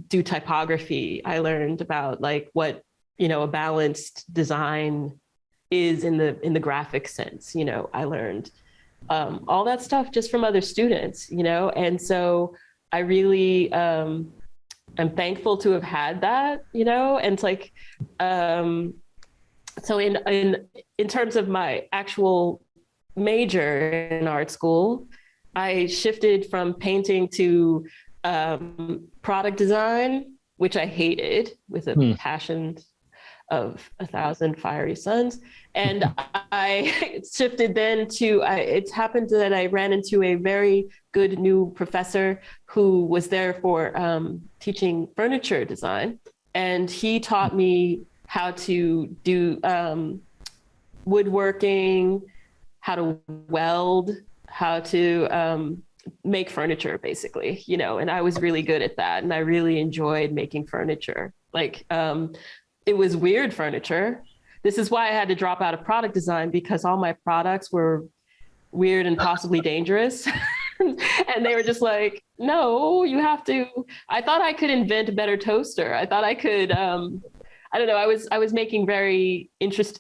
do typography. I learned about like what, you know, a balanced design is in the graphic sense. You know, I learned all that stuff just from other students, you know, and so I really am thankful to have had that, you know, and it's like, so in terms of my actual major in art school, I shifted from painting to product design, which I hated with a passion of 1,000 fiery suns. And I shifted then it happened that I ran into a very good new professor who was there for teaching furniture design. And he taught me how to do woodworking, how to weld, how to make furniture, basically, you know, and I was really good at that. And I really enjoyed making furniture. Like, it was weird furniture. This is why I had to drop out of product design, because all my products were weird and possibly dangerous. And they were just like, no, you have to. I thought I could invent a better toaster. I thought I could, I don't know. I was making very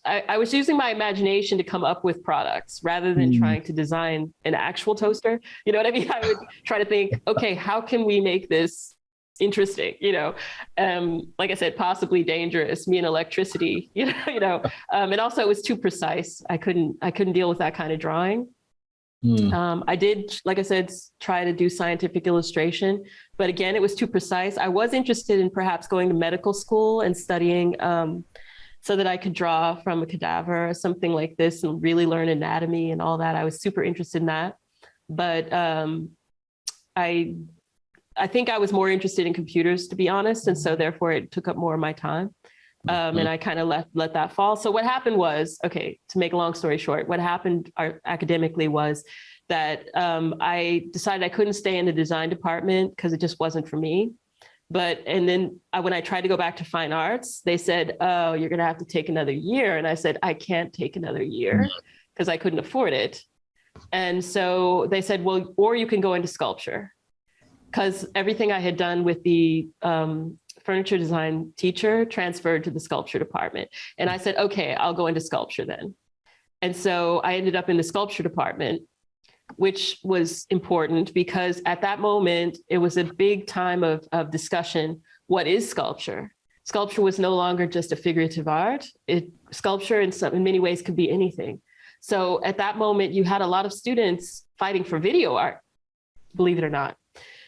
I was using my imagination to come up with products rather than trying to design an actual toaster. You know what I mean? I would try to think, okay, how can we make this interesting? Like I said, possibly dangerous, me and electricity, and also it was too precise. I couldn't deal with that kind of drawing. I did, like I said, try to do scientific illustration, but again, it was too precise. I was interested in perhaps going to medical school and studying so that I could draw from a cadaver or something like this and really learn anatomy and all that. I was super interested in that. But I think I was more interested in computers, to be honest. And so therefore it took up more of my time. And I kind of let that fall. So what happened was, okay, to make a long story short, what happened academically was that I decided I couldn't stay in the design department because it just wasn't for me. And then when I tried to go back to fine arts, they said, oh, you're going to have to take another year. And I said, I can't take another year because I couldn't afford it. And so they said, well, or you can go into sculpture, because everything I had done with the furniture design teacher transferred to the sculpture department. And I said, okay, I'll go into sculpture then. And so I ended up in the sculpture department, which was important because at that moment, it was a big time of discussion. What is sculpture? Sculpture was no longer just a figurative art. Sculpture in many ways could be anything. So at that moment, you had a lot of students fighting for video art, believe it or not.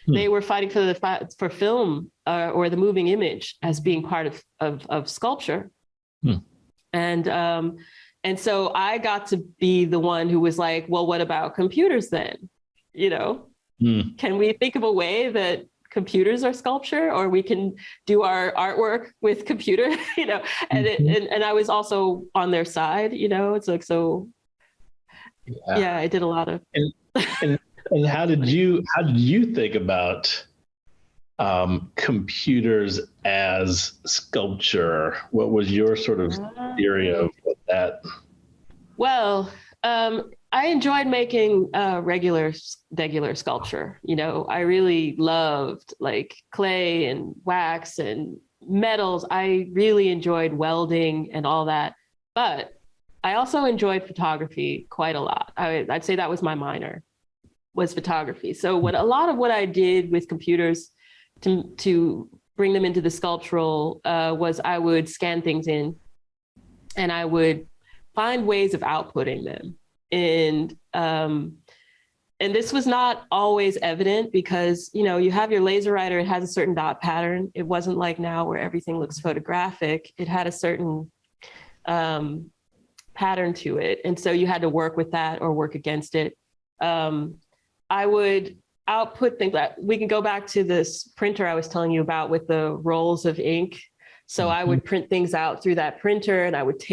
They were fighting for film or the moving image as being part of sculpture. And so I got to be the one who was like, well, what about computers then? Can we think of a way that computers are sculpture, or we can do our artwork with computer, and I was also on their side, it's like, so yeah, I did a lot of. And how did you think about computers as sculpture? What was your sort of theory of that? Well, I enjoyed making regular sculpture. I really loved like clay and wax and metals. I really enjoyed welding and all that. But I also enjoyed photography quite a lot. I'd say that was my minor, was photography. So a lot of what I did with computers to bring them into the sculptural was I would scan things in and I would find ways of outputting them. And this was not always evident because, you have your laser writer, it has a certain dot pattern. It wasn't like now where everything looks photographic. It had a certain pattern to it. And so you had to work with that or work against it. I would output things that we can go back to this printer I was telling you about with the rolls of ink. So I would print things out through that printer and I would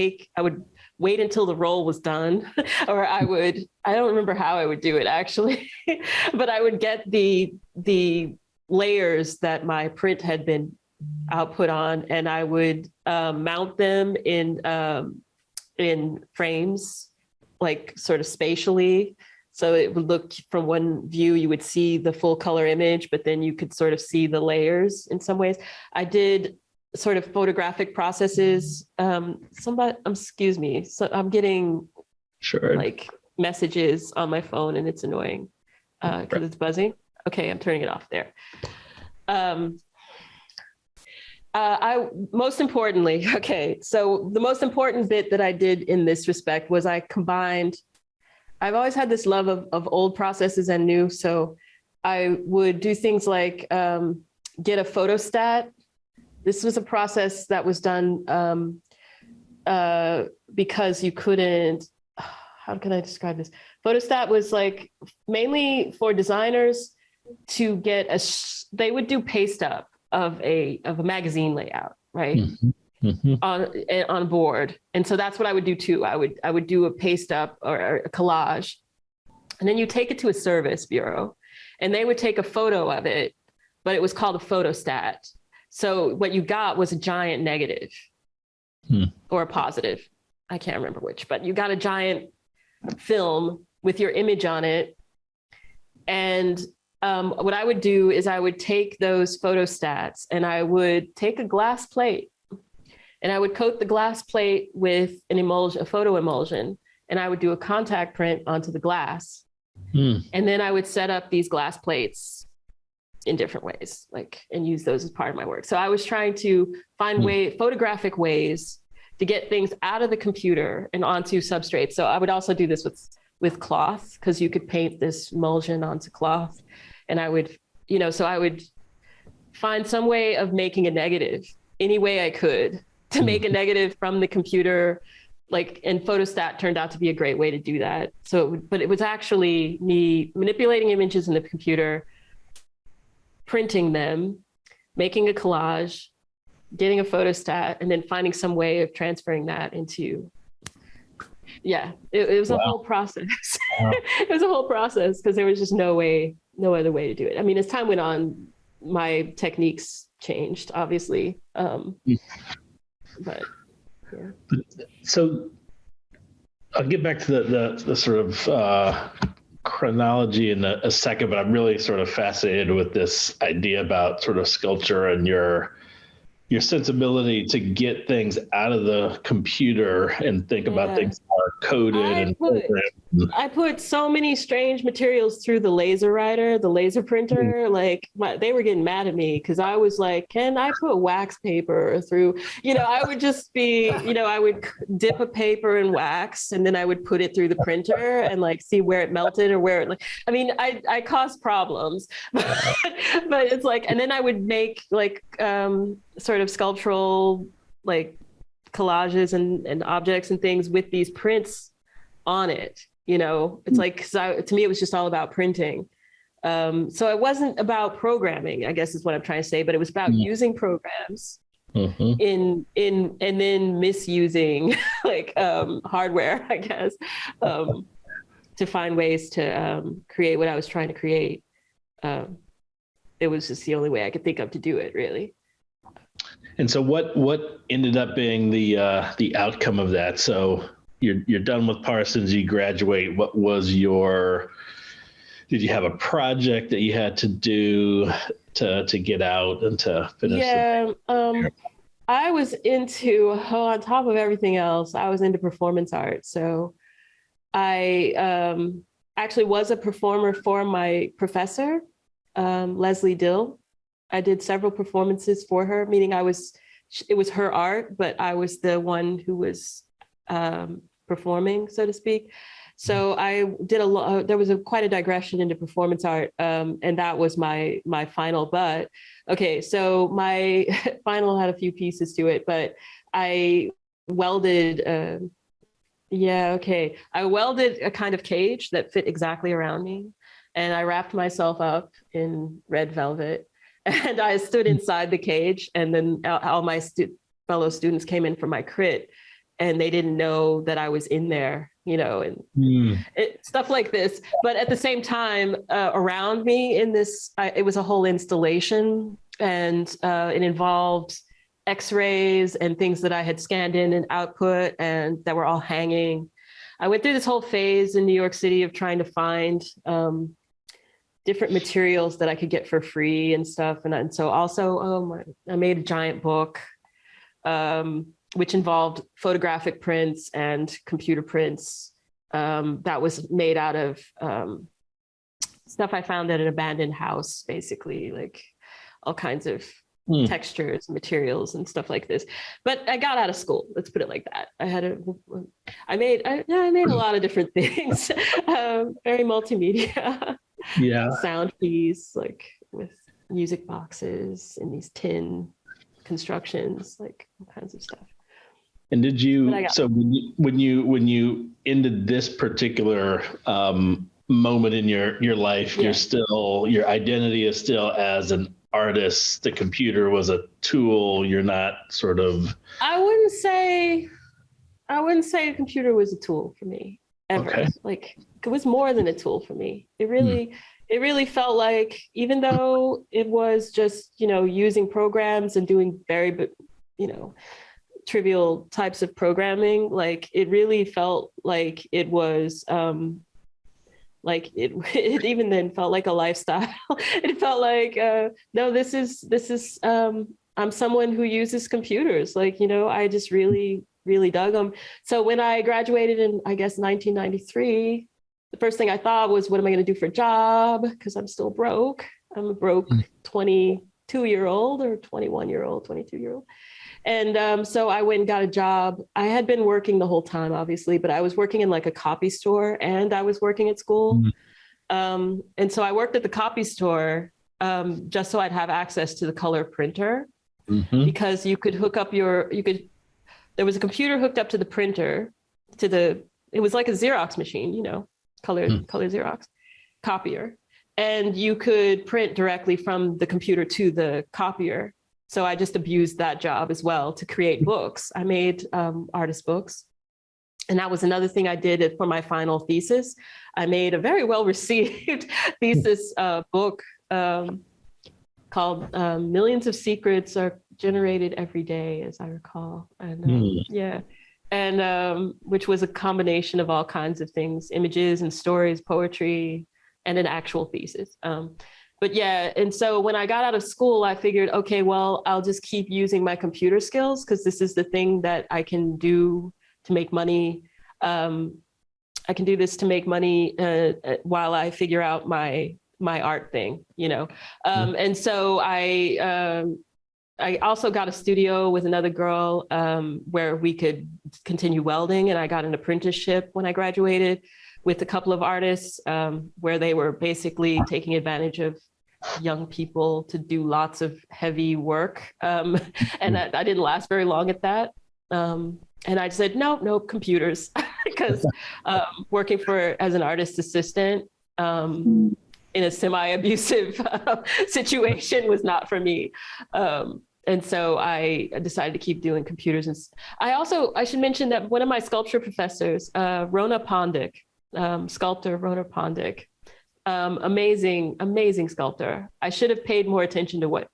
wait until the roll was done, or I don't remember how I would do it actually, but I would get the layers that my print had been output on and I would mount them in frames, like sort of spatially. So it would look from one view, you would see the full color image, but then you could sort of see the layers in some ways. I did sort of photographic processes. Excuse me. So I'm getting like messages on my phone and it's annoying because it's buzzing. Okay, I'm turning it off there. Most importantly, so the most important bit that I did in this respect was I've always had this love of old processes and new. So I would do things like get a photostat. This was a process that was done because you couldn't, how can I describe this? Photostat was like mainly for designers to get they would do paste up of a magazine layout, right? On board. And so that's what I would do too. I would do a paste up or a collage. And then you take it to a service bureau and they would take a photo of it, but it was called a photostat. So what you got was a giant negative or a positive. I can't remember which, but you got a giant film with your image on it. And what I would do is I would take those photostats and I would take a glass plate and I would coat the glass plate with an emulsion, a photo emulsion, and I would do a contact print onto the glass. And then I would set up these glass plates in different ways, and use those as part of my work. So I was trying to find photographic ways to get things out of the computer and onto substrates. So I would also do this with cloth, because you could paint this emulsion onto cloth. And I would, so I would find some way of making a negative any way I could to make a negative from the computer. And photostat turned out to be a great way to do that. But it was actually me manipulating images in the computer, printing them, making a collage, getting a photostat, and then finding some way of transferring that into, it was a whole process. It was a whole process because there was just no other way to do it. I mean, as time went on, my techniques changed, obviously. But yeah. So I'll get back to the sort of chronology in a second, but I'm really sort of fascinated with this idea about sort of sculpture and your sensibility to get things out of the computer and think about things that are coded I put so many strange materials through the laser writer, the laser printer. They were getting mad at me because I was like, can I put wax paper through? I would just be, I would dip a paper in wax and then I would put it through the printer and see where it melted or where it, I caused problems, but it's and then I would make sort of sculptural collages and objects and things with these prints on it. It's to me it was just all about printing. So it wasn't about programming, I guess is what I'm trying to say, but it was about using programs in and then misusing hardware, I guess, to find ways to create what I was trying to create. It was just the only way I could think of to do it, really. And so what ended up being the outcome of that? So you're done with Parsons, you graduate. What was did you have a project that you had to do to get out and to finish? Yeah, I was on top of everything else, I was into performance art. So I actually was a performer for my professor, Leslie Dill. I did several performances for her, meaning it was her art, but I was the one who was performing, so to speak. So I did there was quite a digression into performance art, and that was my final. But okay, so my final had a few pieces to it, but I welded, I welded a kind of cage that fit exactly around me, and I wrapped myself up in red velvet, and I stood inside the cage, and then all my fellow students came in for my crit, and they didn't know that I was in there, stuff like this. But at the same time, around me in this, it was a whole installation, and it involved X-rays and things that I had scanned in and output and that were all hanging. I went through this whole phase in New York City of trying to find different materials that I could get for free and stuff. And so also, I made a giant book, which involved photographic prints and computer prints that was made out of stuff I found at an abandoned house, basically, all kinds of textures, materials, and stuff like this. But I got out of school. Let's put it like that. I made a lot of different things. Very multimedia. Yeah. Sound piece, with music boxes and these tin constructions, all kinds of stuff. And did you? So when you ended this particular moment in your life, your identity is still as an artist. The computer was a tool. You're not sort of. I wouldn't say a computer was a tool for me ever. Okay. It was more than a tool for me. It really felt like, even though it was just using programs and doing very trivial types of programming, it really felt like it was Like it even then felt like a lifestyle. It felt like, no, this is, I'm someone who uses computers. Like, I just really, really dug them. So when I graduated in, I guess, 1993, the first thing I thought was, what am I going to do for a job? Because I'm still broke. I'm a broke 22-year-old or 21-year-old, 22-year-old. And so I went and got a job. I had been working the whole time, obviously, but I was working in like a copy store and I was working at school. And so I worked at the copy store just so I'd have access to the color printer, because you could hook up there was a computer hooked up to the printer, it was like a Xerox machine, color Xerox copier. And you could print directly from the computer to the copier. So I just abused that job as well to create books. I made artist books. And that was another thing I did for my final thesis. I made a very well-received thesis book called Millions of Secrets Are Generated Every Day, as I recall. And and which was a combination of all kinds of things, images and stories, poetry, and an actual thesis. But yeah, and so when I got out of school, I figured, okay, well, I'll just keep using my computer skills because this is the thing that I can do to make money. I can do this to make money while I figure out my art thing, And so I also got a studio with another girl where we could continue welding, and I got an apprenticeship when I graduated with a couple of artists where they were basically taking advantage of young people to do lots of heavy work. And I didn't last very long at that. And I said, no, computers, because working as an artist assistant in a semi-abusive situation was not for me. And so I decided to keep doing computers. And I should mention that one of my sculpture professors, Rona Pondick, sculptor Rona Pondick, amazing sculptor. I should have paid more attention to what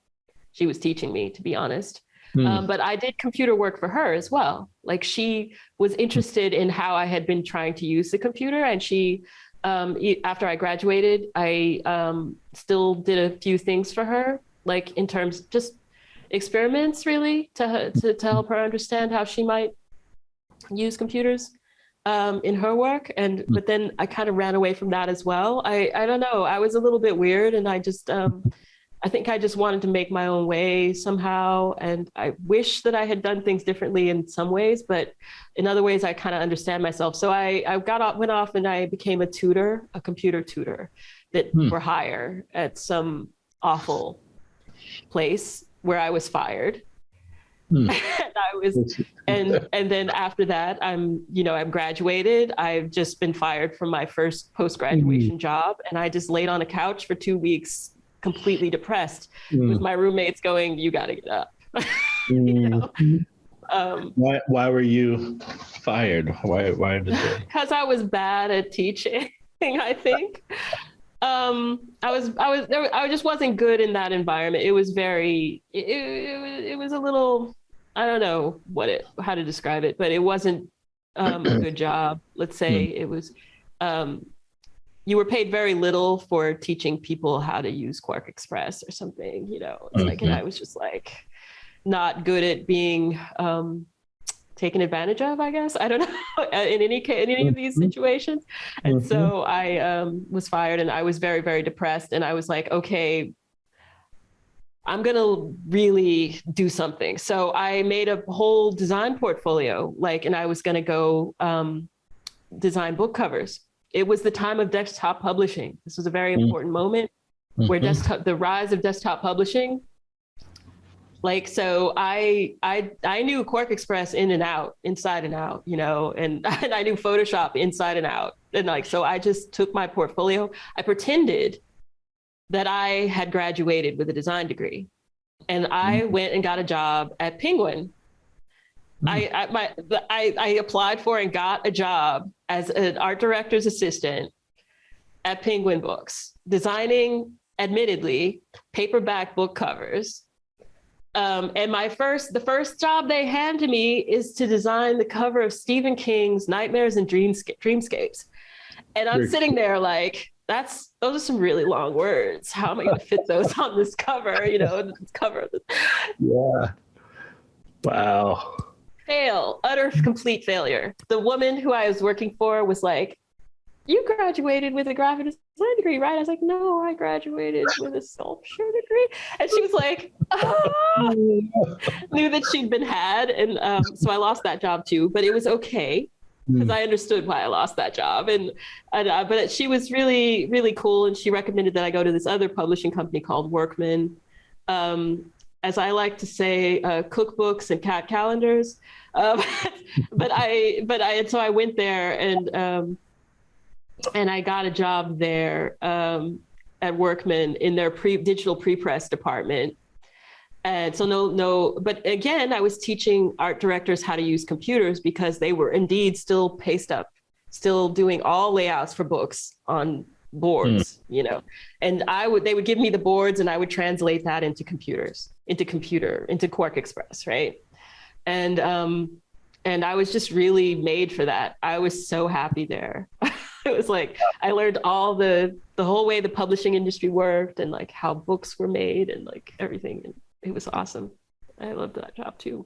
she was teaching me, to be honest. But I did computer work for her as well. Like, she was interested in how I had been trying to use the computer. And she, after I graduated, I still did a few things for her, like in terms just experiments, really, to help her understand how she might use computers in her work. But then I kind of ran away from that as well. I don't know. I was a little bit weird, and I just I think I just wanted to make my own way somehow. And I wish that I had done things differently in some ways, but in other ways I kind of understand myself. So I went off and I became a computer tutor that for hire at some awful place where I was fired. And then after that, I'm graduated. I've just been fired from my first post-graduation job. And I just laid on a couch for 2 weeks, completely depressed, with my roommates going, "You got to get up." Why were you fired? Why did they? Because I was bad at teaching, I think. I just wasn't good in that environment. It was it was a little, I don't know how to describe it, but it wasn't a good job. Let's say it was, you were paid very little for teaching people how to use Quark Express or something, it's like, and I was just like not good at being taken advantage of, I guess. I don't know, in any of these situations. And so I was fired, and I was very, very depressed. And I was like, okay, I'm going to really do something. So I made a whole design portfolio, and I was going to go design book covers. It was the time of desktop publishing. This was a very important moment where the rise of desktop publishing. So I knew Quark Express inside and out, and I knew Photoshop inside and out. And so I just took my portfolio. I pretended that I had graduated with a design degree, and I went and got a job at Penguin. I applied for and got a job as an art director's assistant at Penguin Books, designing, admittedly, paperback book covers. And the first job they hand to me is to design the cover of Stephen King's Nightmares and Dreamscapes. And I'm sitting there like, those are some really long words. How am I going to fit those on this cover? This cover. Yeah. Wow. Utter complete failure. The woman who I was working for was like, you graduated with a graphic design degree, right? I was like, no, I graduated with a sculpture degree. And she was like, knew that she'd been had. And so I lost that job too, but it was okay because I understood why I lost that job. But she was really, really cool. And she recommended that I go to this other publishing company called Workman. As I like to say, cookbooks and cat calendars. So I went there and I got a job there at Workman in their digital pre-press department. And so but again, I was teaching art directors how to use computers because they were indeed still paced up, still doing all layouts for books on boards, and they would give me the boards and I would translate that into into Quark Express, right? And I was just really made for that. I was so happy there. It was like, I learned all the whole way the publishing industry worked and like how books were made and like everything. And it was awesome. I loved that job too.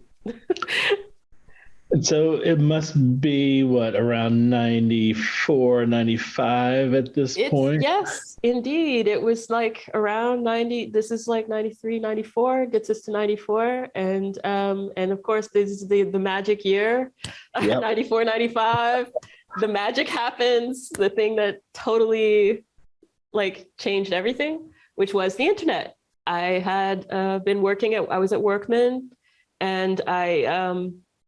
And so it must be around 94, 95 at this point? Yes, indeed. It was like around 90. This is like 93, 94, gets us to 94. And of course, this is the magic year, yep. 94, 95. The magic happens, the thing that totally like changed everything, which was the internet. I had been I was at Workman, and I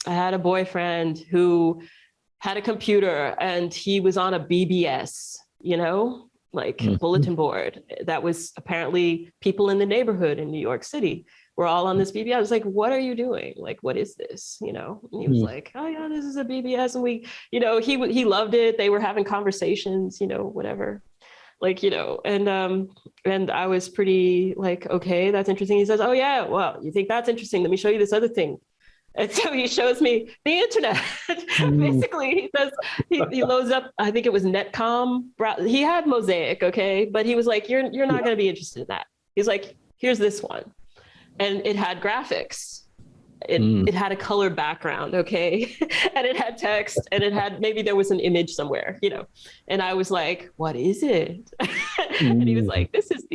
had a boyfriend who had a computer and he was on a BBS, bulletin board. That was apparently people in the neighborhood in New York City were all on this BBS. I was like, what are you doing? Like, what is this? And he was like, oh yeah, this is a BBS. And we, he loved it. They were having conversations, whatever. And I was pretty like, okay, that's interesting. He says, oh yeah, well, you think that's interesting? Let me show you this other thing. And so he shows me the internet. Basically, he says, he loads up, I think it was Netcom. He had Mosaic, okay? But he was like, you're not going to be interested in that. He's like, here's this one. And it had graphics. It had a color background, okay? And it had text, and maybe there was an image somewhere, And I was like, what is it? And he was like, this is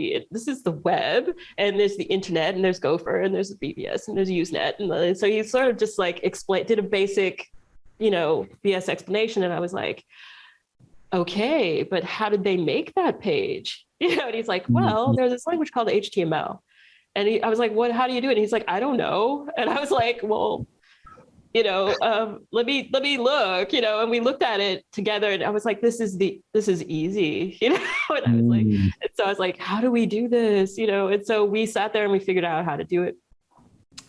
the web, and there's the internet, and there's Gopher, and there's BBS, and there's Usenet. And so he sort of just like did a basic, BS explanation. And I was like, okay, but how did they make that page? And he's like, well, there's this language called HTML. And I was like, how do you do it? And he's like, I don't know. And I was like, well, let me look, and we looked at it together, and I was like, this is easy, And I was like, and so I was like, how do we do this? And so we sat there and we figured out how to do it.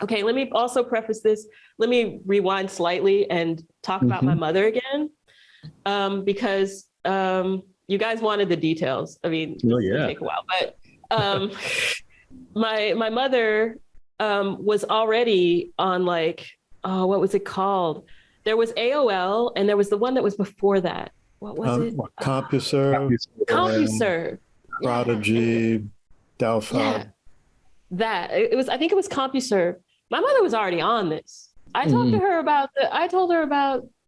Okay, let me also preface this. Let me rewind slightly and talk about my mother again, because you guys wanted the details. I mean, it's gonna take a while, but my mother was already on like, what was it called? There was AOL, and there was the one that was before that. What was it? CompuServe. CompuServe. Prodigy, Delphi. Yeah. I think it was CompuServe. My mother was already on this. I told her about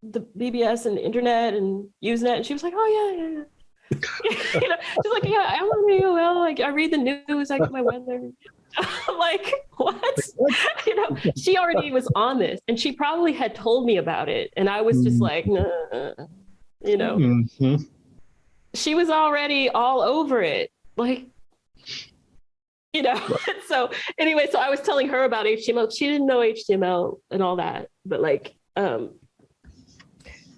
the BBS and the internet and Usenet, and she was like, oh yeah. She's like, yeah, I'm on AOL. Like, I read the news. I get my weather. I'm like, what? She already was on this, and she probably had told me about it, and I was just like, nah, She was already all over it, like, So anyway, so I was telling her about HTML. She didn't know HTML and all that, but like,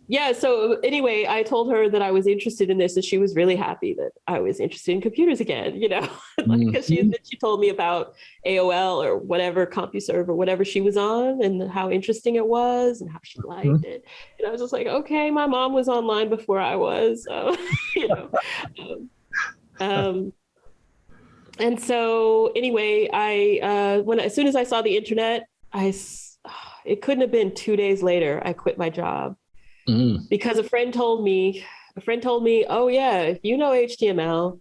yeah. So anyway, I told her that I was interested in this, and she was really happy that I was interested in computers again, because she told me about AOL or whatever, CompuServe or whatever she was on, and how interesting it was and how she liked it. And I was just like, okay, my mom was online before I was, and so anyway, as soon as I saw the internet, it couldn't have been 2 days later, I quit my job. Because a friend told me, a friend told me, oh yeah, if you know HTML,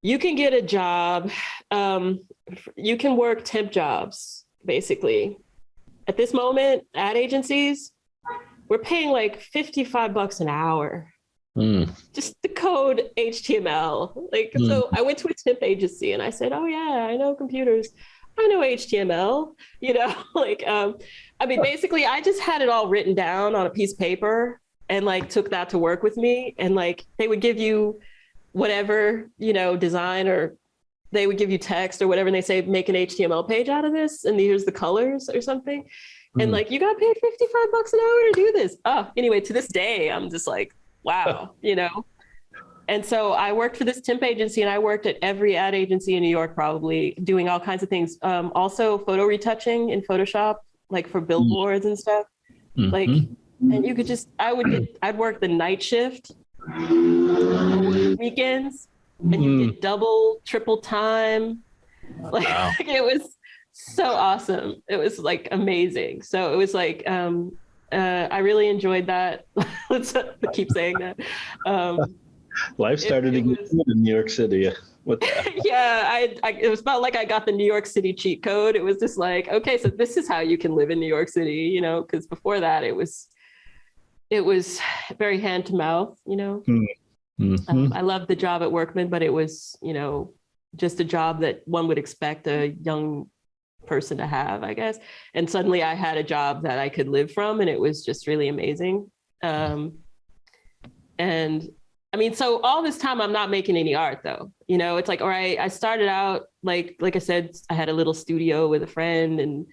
you can get a job. You can work temp jobs, basically. At this moment, ad agencies, we're paying like $55 an hour. Just to code HTML. Like, so I went to a temp agency and I said, oh yeah, I know computers. I know HTML, like, I mean, basically I just had it all written down on a piece of paper and like took that to work with me. And like, they would give you whatever, design, or they would give you text or whatever. And they say, make an HTML page out of this. And here's the colors or something. And like, you got paid $55 an hour to do this. Oh, anyway, to this day, I'm just like, wow, And so I worked for this temp agency, and I worked at every ad agency in New York, probably doing all kinds of things. Also photo retouching in Photoshop, like for billboards and stuff. Like, and you could just, I'd work the night shift, weekends, and you get double, triple time. Like, wow. It was so awesome. It was like amazing. So it was like, I really enjoyed that. Let's keep saying that. Life started again in New York City. What the? Yeah, it was about like I got the New York City cheat code. It was just like, okay, so this is how you can live in New York City, because before that it was very hand to mouth, I loved the job at Workman, but it was, just a job that one would expect a young person to have, I guess. And suddenly I had a job that I could live from, and it was just really amazing. And I mean, so all this time I'm not making any art though. It's like, all right, I started out like I said, I had a little studio with a friend,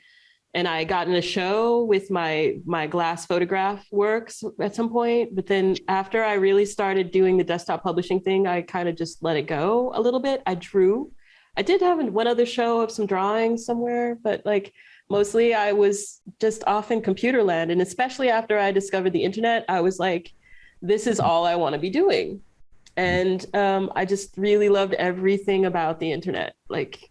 and I got in a show with my glass photograph works at some point. But then after I really started doing the desktop publishing thing, I kind of just let it go a little bit. I drew. I did have one other show of some drawings somewhere, but like mostly I was just off in computer land. And especially after I discovered the internet, I was like, this is all I want to be doing. And I just really loved everything about the internet. Like,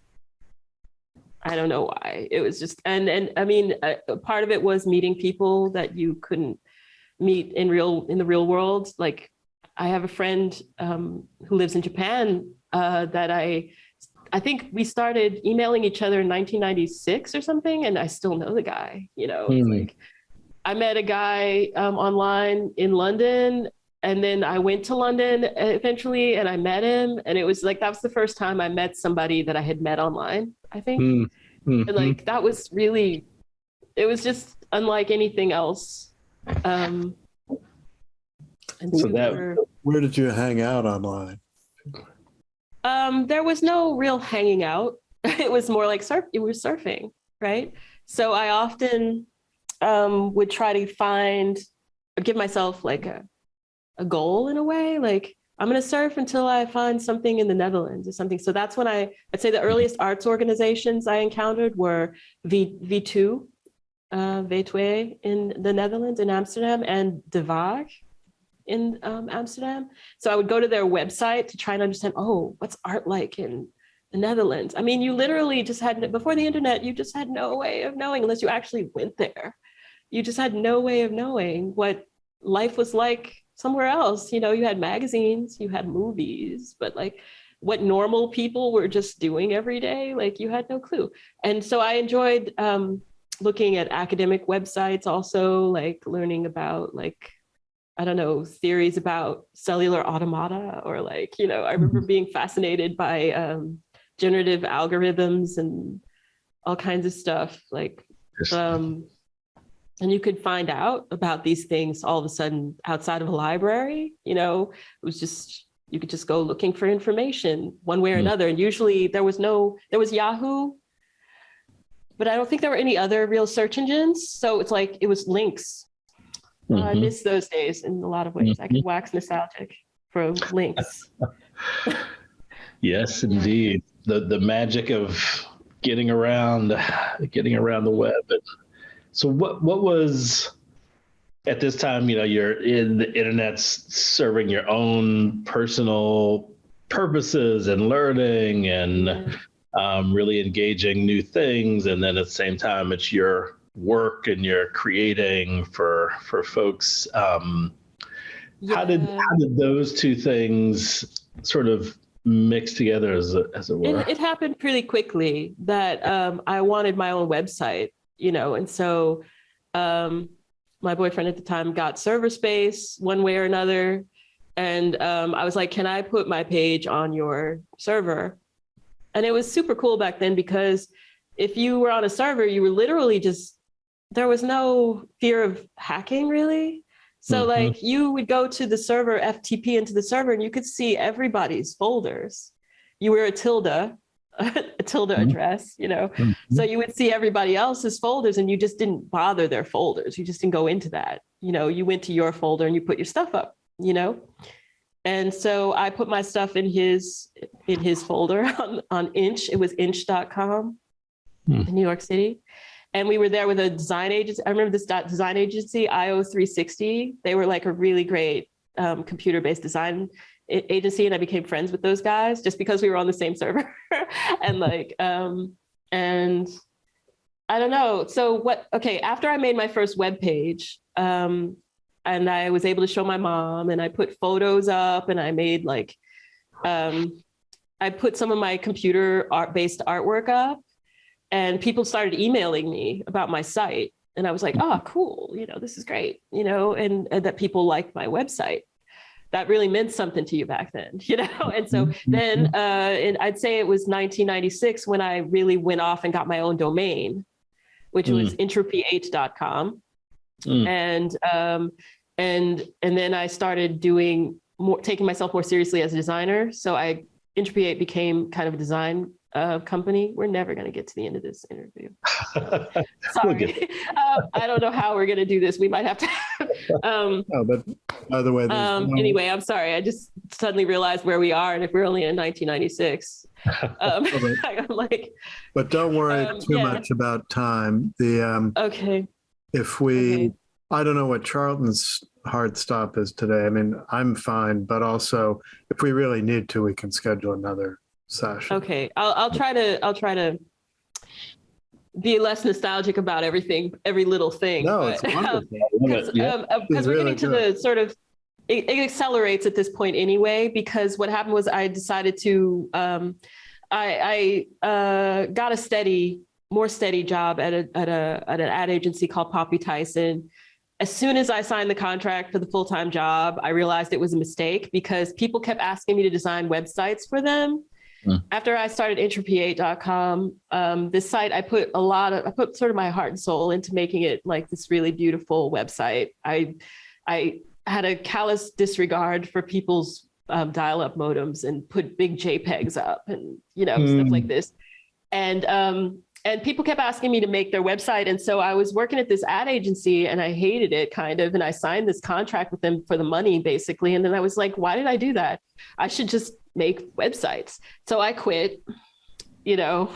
I don't know why. It was just, and I mean, part of it was meeting people that you couldn't meet in the real world. Like, I have a friend who lives in Japan that I think we started emailing each other in 1996 or something, and I still know the guy. It's like, I met a guy online in London, and then I went to London eventually, and I met him, and it was like, that was the first time I met somebody that I had met online, I think. And like, that was really, it was just unlike anything else. And so where did you hang out online? There was no real hanging out. It was more like it was surfing, right? So I often would try to give myself like a goal in a way, like I'm going to surf until I find something in the Netherlands or something. So that's when I'd say the earliest arts organizations I encountered were V2, V2 in the Netherlands, in Amsterdam, and De Waag in Amsterdam. So I would go to their website to try and understand, what's art like in the Netherlands? I mean, you literally just before the internet, you just had no way of knowing unless you actually went there. You just had no way of knowing what life was like somewhere else. You had magazines, you had movies, but like what normal people were just doing every day, like you had no clue. And so I enjoyed looking at academic websites, also like learning about like, I don't know, theories about cellular automata, or like, I remember being fascinated by generative algorithms and all kinds of stuff. Like, and you could find out about these things all of a sudden outside of a library. It was just, you could just go looking for information one way or another. And usually there was Yahoo, but I don't think there were any other real search engines. So it's like, it was links. I miss those days in a lot of ways. I could wax nostalgic for links. Yes, indeed. The magic of getting around the web. So what was, at this time, you're in the internet's serving your own personal purposes and learning and really engaging new things. And then at the same time, it's your work and you're creating for folks. How did those two things sort of mix together, as it were? It happened pretty quickly that I wanted my own website, and so my boyfriend at the time got server space one way or another. And I was like, can I put my page on your server? And it was super cool back then, because if you were on a server, you were literally there was no fear of hacking, really. So like you would go to the server, FTP into the server, and you could see everybody's folders. You were a tilde address, So you would see everybody else's folders, and you just didn't bother their folders. You just didn't go into that. You went to your folder and you put your stuff up, And so I put my stuff in his folder on Inch. It was inch.com in New York City. And we were there with a design agency. I remember this design agency, IO360. They were like a really great computer-based design agency. And I became friends with those guys just because we were on the same server. And and I don't know. So after I made my first web page, and I was able to show my mom, and I put photos up, and I made I put some of my computer based artwork up. And people started emailing me about my site. And I was like, oh, cool. This is great, and that people liked my website. That really meant something to you back then, And so then and I'd say it was 1996 when I really went off and got my own domain, which was entropyh.com. And then I started taking myself more seriously as a designer. So Entropy 8 became kind of a design company. We're never going to get to the end of this interview. Sorry. I don't know how we're going to do this. We might have to. But by the way, anyway, I'm sorry. I just suddenly realized where we are, and if we're only in 1996, I'm like. But don't worry too much about time. Okay. I don't know what Charlton's hard stop is today. I mean, I'm fine, but also if we really need to, we can schedule another session. Okay, I'll try to be less nostalgic about every little thing. No, it's wonderful. Because we're getting to the sort of it accelerates at this point anyway. Because what happened was I decided to I got a more steady job at an ad agency called Poppy Tyson. As soon as I signed the contract for the full-time job, I realized it was a mistake because people kept asking me to design websites for them. After I started entropy8.com, this site, I put sort of my heart and soul into making it like this really beautiful website. I had a callous disregard for people's dial-up modems and put big JPEGs up and, stuff like this. And people kept asking me to make their website. And so I was working at this ad agency and I hated it kind of. And I signed this contract with them for the money, basically. And then I was like, why did I do that? I should just make websites. So I quit, I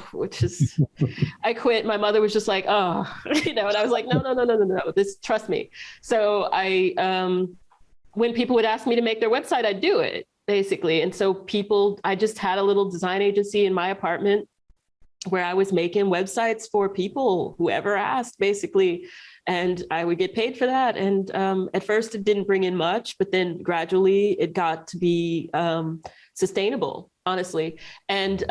quit. My mother was just like, oh, and I was like, no, trust me. So when people would ask me to make their website, I'd do it basically. And so I just had a little design agency in my apartment where I was making websites for people, whoever asked, basically, and I would get paid for that. And at first it didn't bring in much, but then gradually it got to be sustainable, honestly. And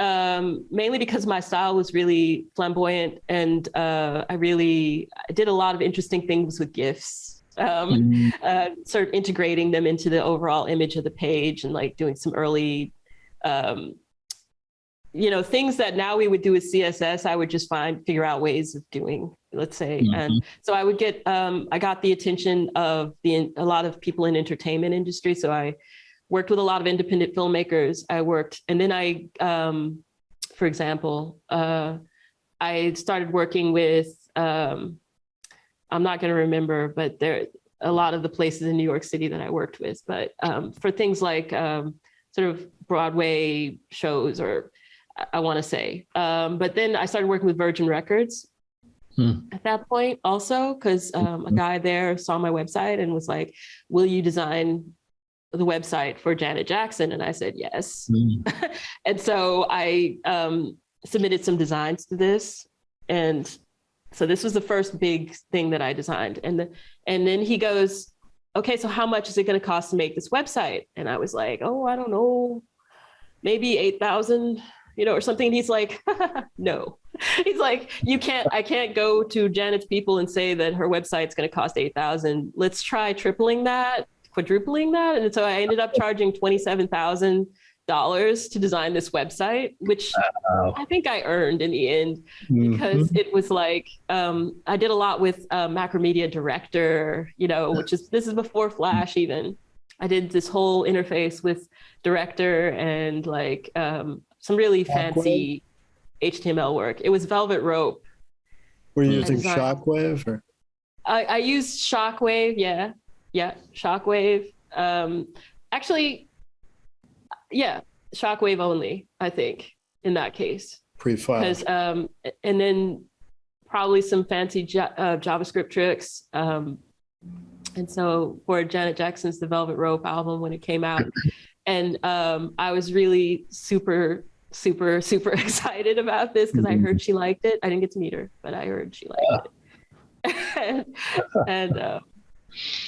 mainly because my style was really flamboyant and I did a lot of interesting things with GIFs, sort of integrating them into the overall image of the page and like doing some early things that now we would do with CSS, I would just figure out ways of doing, let's say. And so I would I got the attention of a lot of people in entertainment industry. So I worked with a lot of independent filmmakers. And then for example, I started working with, I'm not going to remember, but there are a lot of the places in New York City that I worked with, but for things like sort of Broadway shows or I want to say. But then I started working with Virgin Records at that point also, because a guy there saw my website and was like, will you design the website for Janet Jackson? And I said, yes. And so I submitted some designs to this. And so this was the first big thing that I designed. And then he goes, okay, so how much is it going to cost to make this website? And I was like, oh, I don't know, maybe 8,000, or something. And he's like, no. He's like, I can't go to Janet's people and say that her website's going to cost 8,000. Let's try tripling that, quadrupling that. And so I ended up charging $27,000 to design this website, which I think I earned in the end, because it was like, I did a lot with Macromedia Director, this is before Flash even. I did this whole interface with Director and like some really fancy HTML work. It was Velvet Rope. Were you using Shockwave? Or? I used Shockwave, yeah, Shockwave. Actually, yeah, Shockwave only, I think, in that case. Pre-Flash. And then probably some fancy JavaScript tricks. And so for Janet Jackson's The Velvet Rope album, when it came out, and I was really super excited about this because I heard she liked it. I didn't get to meet her, but I heard she liked it.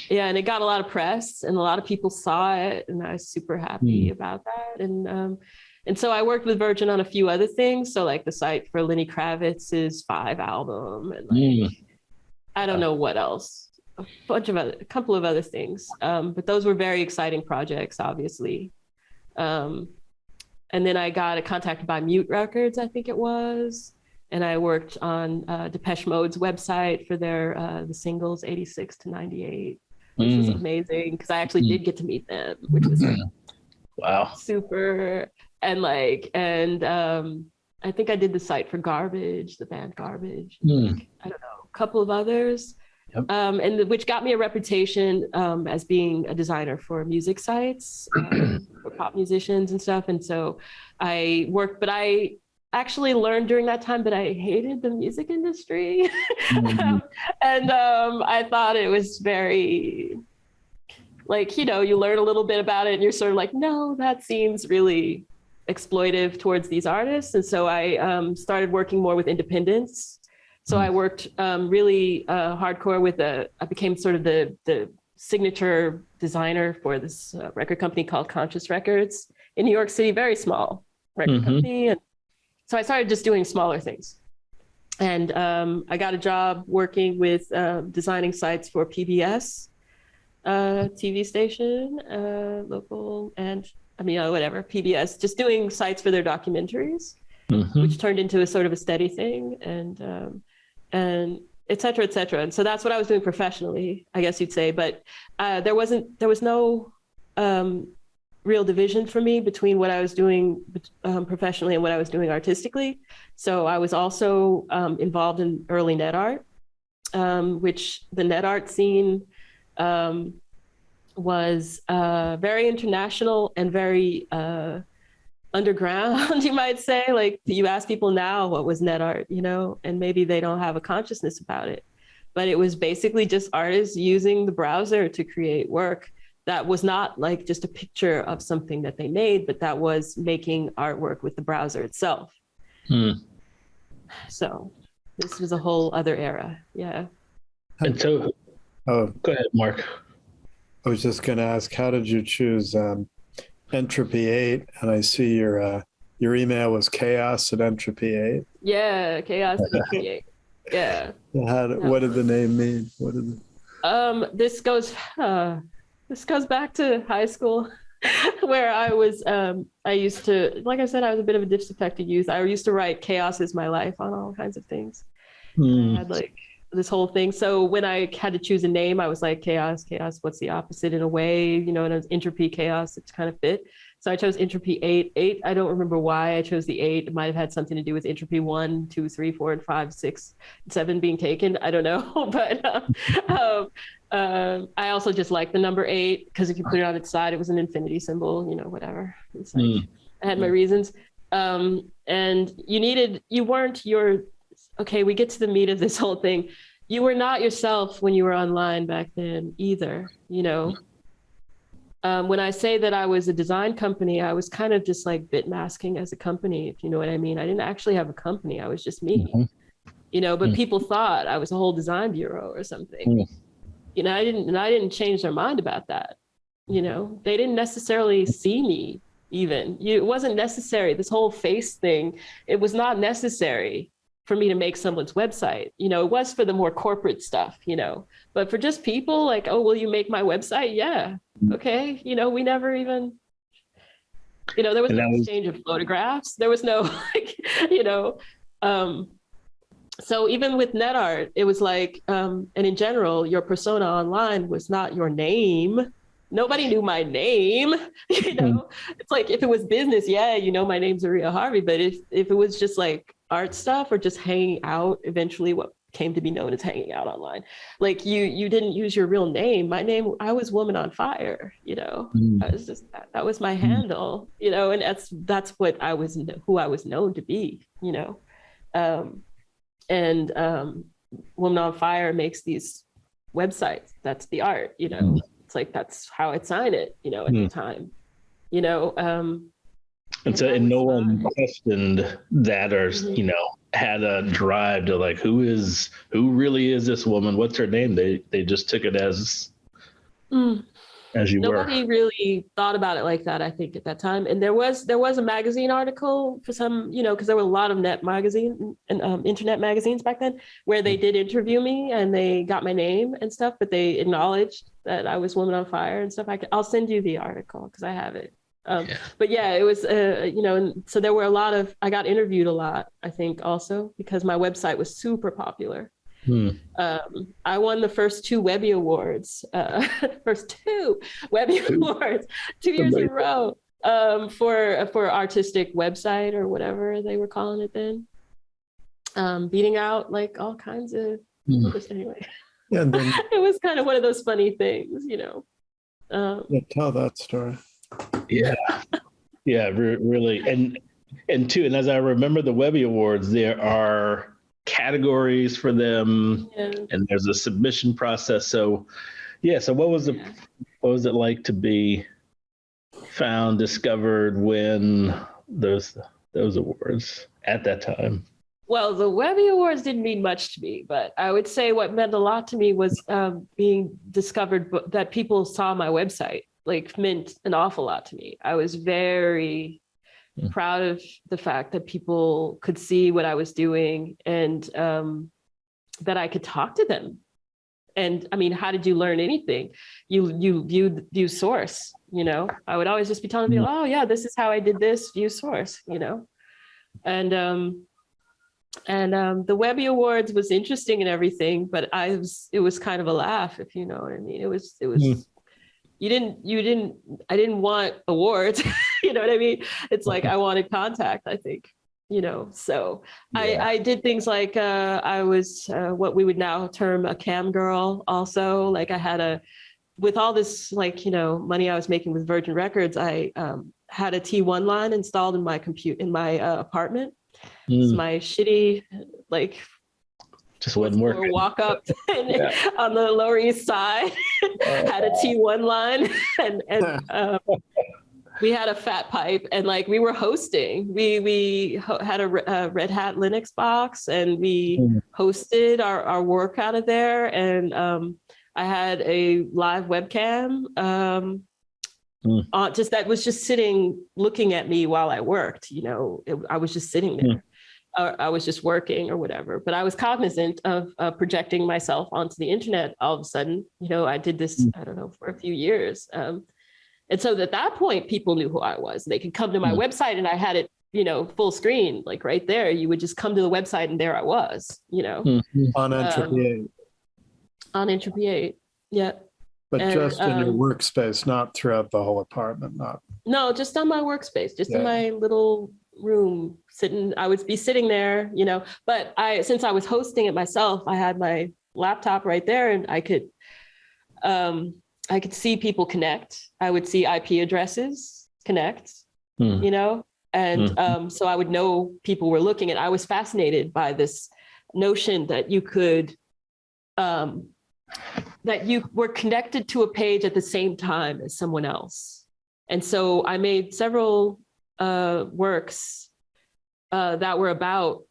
and it got a lot of press and a lot of people saw it, and I was super happy about that. And so I worked with Virgin on a few other things. So like the site for Lenny Kravitz's 5 album, and like, I don't know what else, a couple of other things. But those were very exciting projects, obviously. And then I got contacted by Mute Records, I think it was. And I worked on Depeche Mode's website for their the singles 86 to 98, which was amazing because I actually did get to meet them, which was wow, super. And I think I did the site for Garbage, the band Garbage. Like, I don't know, a couple of others. Yep. And which got me a reputation as being a designer for music sites for pop musicians and stuff. And so I worked, but I actually learned during that time that I hated the music industry. And I thought it was very, like, you learn a little bit about it and you're sort of like, no, that seems really exploitive towards these artists. And so I started working more with independents. So I worked really hardcore with I became sort of the signature designer for this record company called Conscious Records in New York City, very small record company. And so I started just doing smaller things. And I got a job working with designing sites for PBS TV station, local, and whatever, PBS, just doing sites for their documentaries, which turned into a sort of a steady thing. And et cetera, et cetera. And so that's what I was doing professionally, I guess you'd say. But there was no real division for me between what I was doing professionally and what I was doing artistically. So I was also involved in early net art, which the net art scene was very international and very underground, you might say. Like, you ask people now what was net art, and maybe they don't have a consciousness about it, but it was basically just artists using the browser to create work that was not like just a picture of something that they made, but that was making artwork with the browser itself. So this was a whole other era. Yeah. And so, go ahead, Marc. I was just going to ask, how did you choose Entropy 8? And I see your email was chaos@Entropy 8. Yeah, chaos@Entropy 8. Yeah. What did the name mean? This goes back to high school where I was, I used to, like I said, I was a bit of a disaffected youth. I used to write "Chaos is my life" on all kinds of things. I had like this whole thing. So when I had to choose a name, I was like, chaos, what's the opposite in a way, and it was entropy, chaos, it's kind of fit. So I chose Entropy 8. I don't remember why I chose the 8. It might have had something to do with Entropy 1, 2, 3, 4, and 5, 6, 7 being taken. I don't know. But I also just like the number 8 because if you put it on its side, it was an infinity symbol, whatever. It's like, I had my reasons. And okay, we get to the meat of this whole thing. You were not yourself when you were online back then either, When I say that I was a design company, I was kind of just like bit masking as a company, if you know what I mean. I didn't actually have a company. I was just me, but people thought I was a whole design bureau or something. I didn't change their mind about that. They didn't necessarily see me even. It wasn't necessary. This whole face thing, it was not necessary for me to make someone's website. It was for the more corporate stuff, but for just people like, oh, will you make my website? Yeah. Okay. We never even, there was no exchange of photographs. There was no, so even with net art, it was like, and in general, your persona online was not your name. Nobody knew my name, It's like, if it was business, yeah, my name's Auriea Harvey. But if it was just like art stuff or just hanging out, eventually what came to be known as hanging out online, like you didn't use your real name. My name, I was Woman on Fire, I was just, that was my handle, and that's what who I was known to be, and Woman on Fire makes these websites. That's the art, It's like, that's how I'd sign it, at the time, And so, and no one questioned that, or had a drive to like, who really is this woman? What's her name? They just took it as you were. Nobody really thought about it like that, I think, at that time. And there was a magazine article for some, because there were a lot of internet magazines back then, where they did interview me and they got my name and stuff, but they acknowledged that I was Woman on Fire and stuff. I'll send you the article because I have it. But yeah, it was, and so there were I got interviewed a lot, I think, also because my website was super popular. I won the first 2 Webby Awards, awards 2 years in a row, for artistic website or whatever they were calling it then, beating out like all kinds of anyway. Yeah, and then, it was kind of one of those funny things, tell that story. Yeah, really, and as I remember the Webby Awards, there are categories for them, and there's a submission process. So what was it like to be found, discovered, win those awards at that time? Well, the Webby Awards didn't mean much to me, but I would say what meant a lot to me was being discovered, that people saw my website, like, meant an awful lot to me. I was very proud of the fact that people could see what I was doing, and that I could talk to them. And I mean, how did you learn anything? You view source, I would always just be telling people, oh yeah, this is how I did this, view source, and the Webby Awards was interesting and everything, but it was kind of a laugh, if you know what I mean. It was I didn't want awards, you know what I mean? It's like, I wanted contact, I think, so I did things like, I was what we would now term a cam girl also. Like, I had with all this, like, money I was making with Virgin Records, I had a T1 line installed in my apartment. It's my shitty, like, just wouldn't work. Walk up on the Lower East Side, had a T1 line, and we had a fat pipe, and like, we were hosting. We had a Red Hat Linux box, and we hosted our work out of there. And I had a live webcam that was just sitting, looking at me while I worked. I was just sitting there. I was just working or whatever, but I was cognizant of projecting myself onto the internet all of a sudden. I did this, I don't know, for a few years. And so at that point, people knew who I was. They could come to my website, and I had it, full screen, like right there. You would just come to the website and there I was, On Entropa 8. On Entropa 8, yeah. But just in your workspace, not throughout the whole apartment, No, just on my workspace, just in my little room sitting. I would be sitting there, but since I was hosting it myself, I had my laptop right there, and I could see people connect. I would see IP addresses connect, and so I would know people were looking. And I was fascinated by this notion that you could that you were connected to a page at the same time as someone else. And so I made several works that were about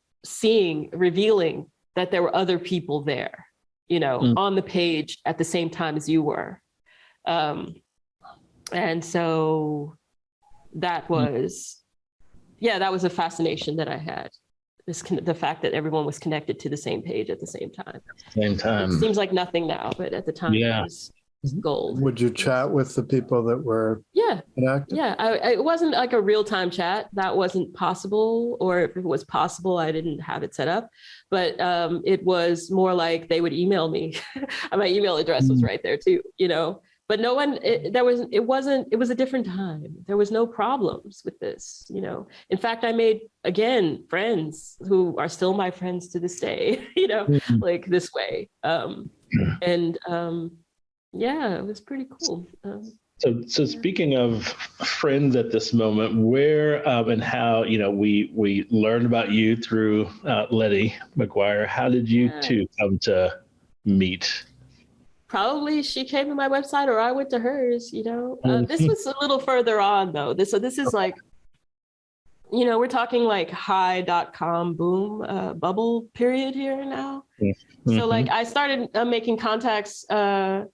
revealing that there were other people there, on the page at the same time as you were. And so that was, that was a fascination that I had. The fact that everyone was connected to the same page at the same time. It seems like nothing now, but at the time it was gold. Would you chat with the people that were connected? Yeah, it wasn't like a real-time chat. That wasn't possible, or if it was possible, I didn't have it set up. But it was more like they would email me. My email address was right there too, But no one, it was a different time. There was no problems with this, In fact, I made, again, friends who are still my friends to this day, like this way. It was pretty cool. So speaking of friends at this moment, where and how, we learned about you through Letty McGuire. How did you two come to meet? Probably she came to my website or I went to hers, This was a little further on though. This is like, we're talking like high.com boom bubble period here now. Mm-hmm. So like I started making contacts, I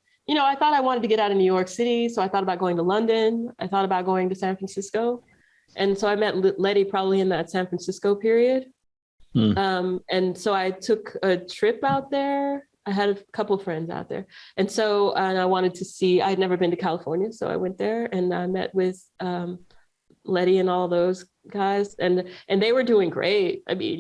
thought I wanted to get out of New York City. So I thought about going to London. I thought about going to San Francisco. And so I met Letty probably in that San Francisco period. And so I took a trip out there. I had a couple of friends out there. And so I wanted to see, I'd never been to California. So I went there and I met with Letty and all those guys. And they were doing great. I mean,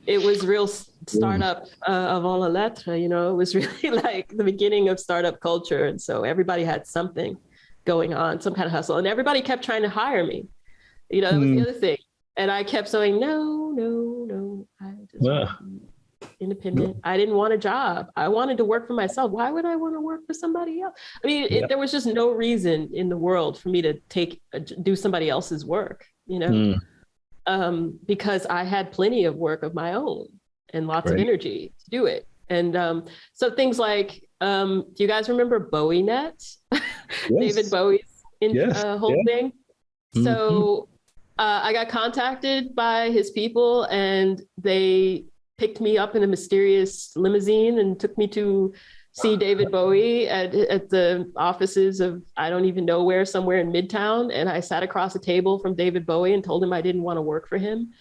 it was real startup avant la lettre, it was really like the beginning of startup culture. And so everybody had something going on, some kind of hustle. And everybody kept trying to hire me. That was the other thing. And I kept saying, no. I just independent. I didn't want a job. I wanted to work for myself. Why would I want to work for somebody else? I mean, there was just no reason in the world for me to do somebody else's work, because I had plenty of work of my own and lots of energy to do it. And so things like, do you guys remember BowieNet? Yes. David Bowie's whole thing. So I got contacted by his people and they picked me up in a mysterious limousine and took me to see David Bowie at the offices of, I don't even know where, somewhere in Midtown. And I sat across a table from David Bowie and told him I didn't want to work for him,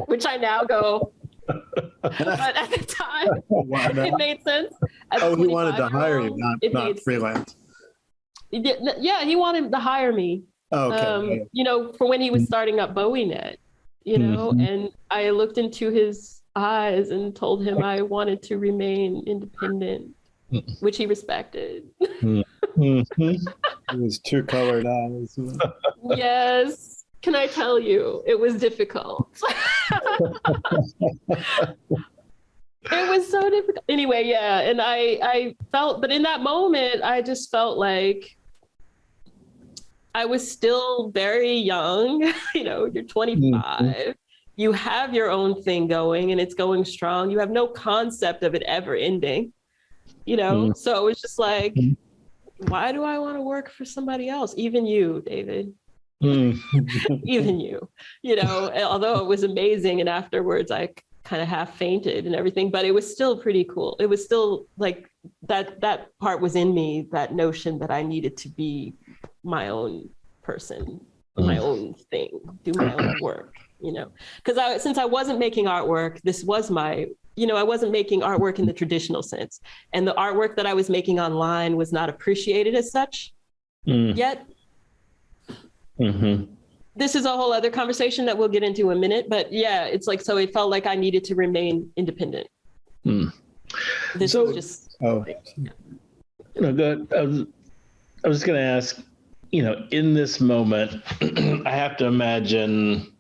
which I now go, but at the time, it made sense. He wanted to hire you, not freelance. Yeah, he wanted to hire me. Oh, okay. For when he was starting up BowieNet, and I looked into his eyes and told him I wanted to remain independent, which he respected. It was two colored eyes. Yes. Can I tell you, it was difficult. It was so difficult. Anyway, yeah. And I felt, but in that moment, I just felt like I was still very young. You're 25. You have your own thing going and it's going strong. You have no concept of it ever ending, So it was just like, why do I want to work for somebody else? Even you, David. Even you, although it was amazing. And afterwards I kind of half fainted and everything, but it was still pretty cool. It was still like that part was in me, that notion that I needed to be my own person, my own thing, do my own work, because since I wasn't making artwork, this was my, I wasn't making artwork in the traditional sense. And the artwork that I was making online was not appreciated as such yet. This is a whole other conversation that we'll get into in a minute, but yeah, it's like, so it felt like I needed to remain independent. This was just, good. I was going to ask, in this moment, I have to imagine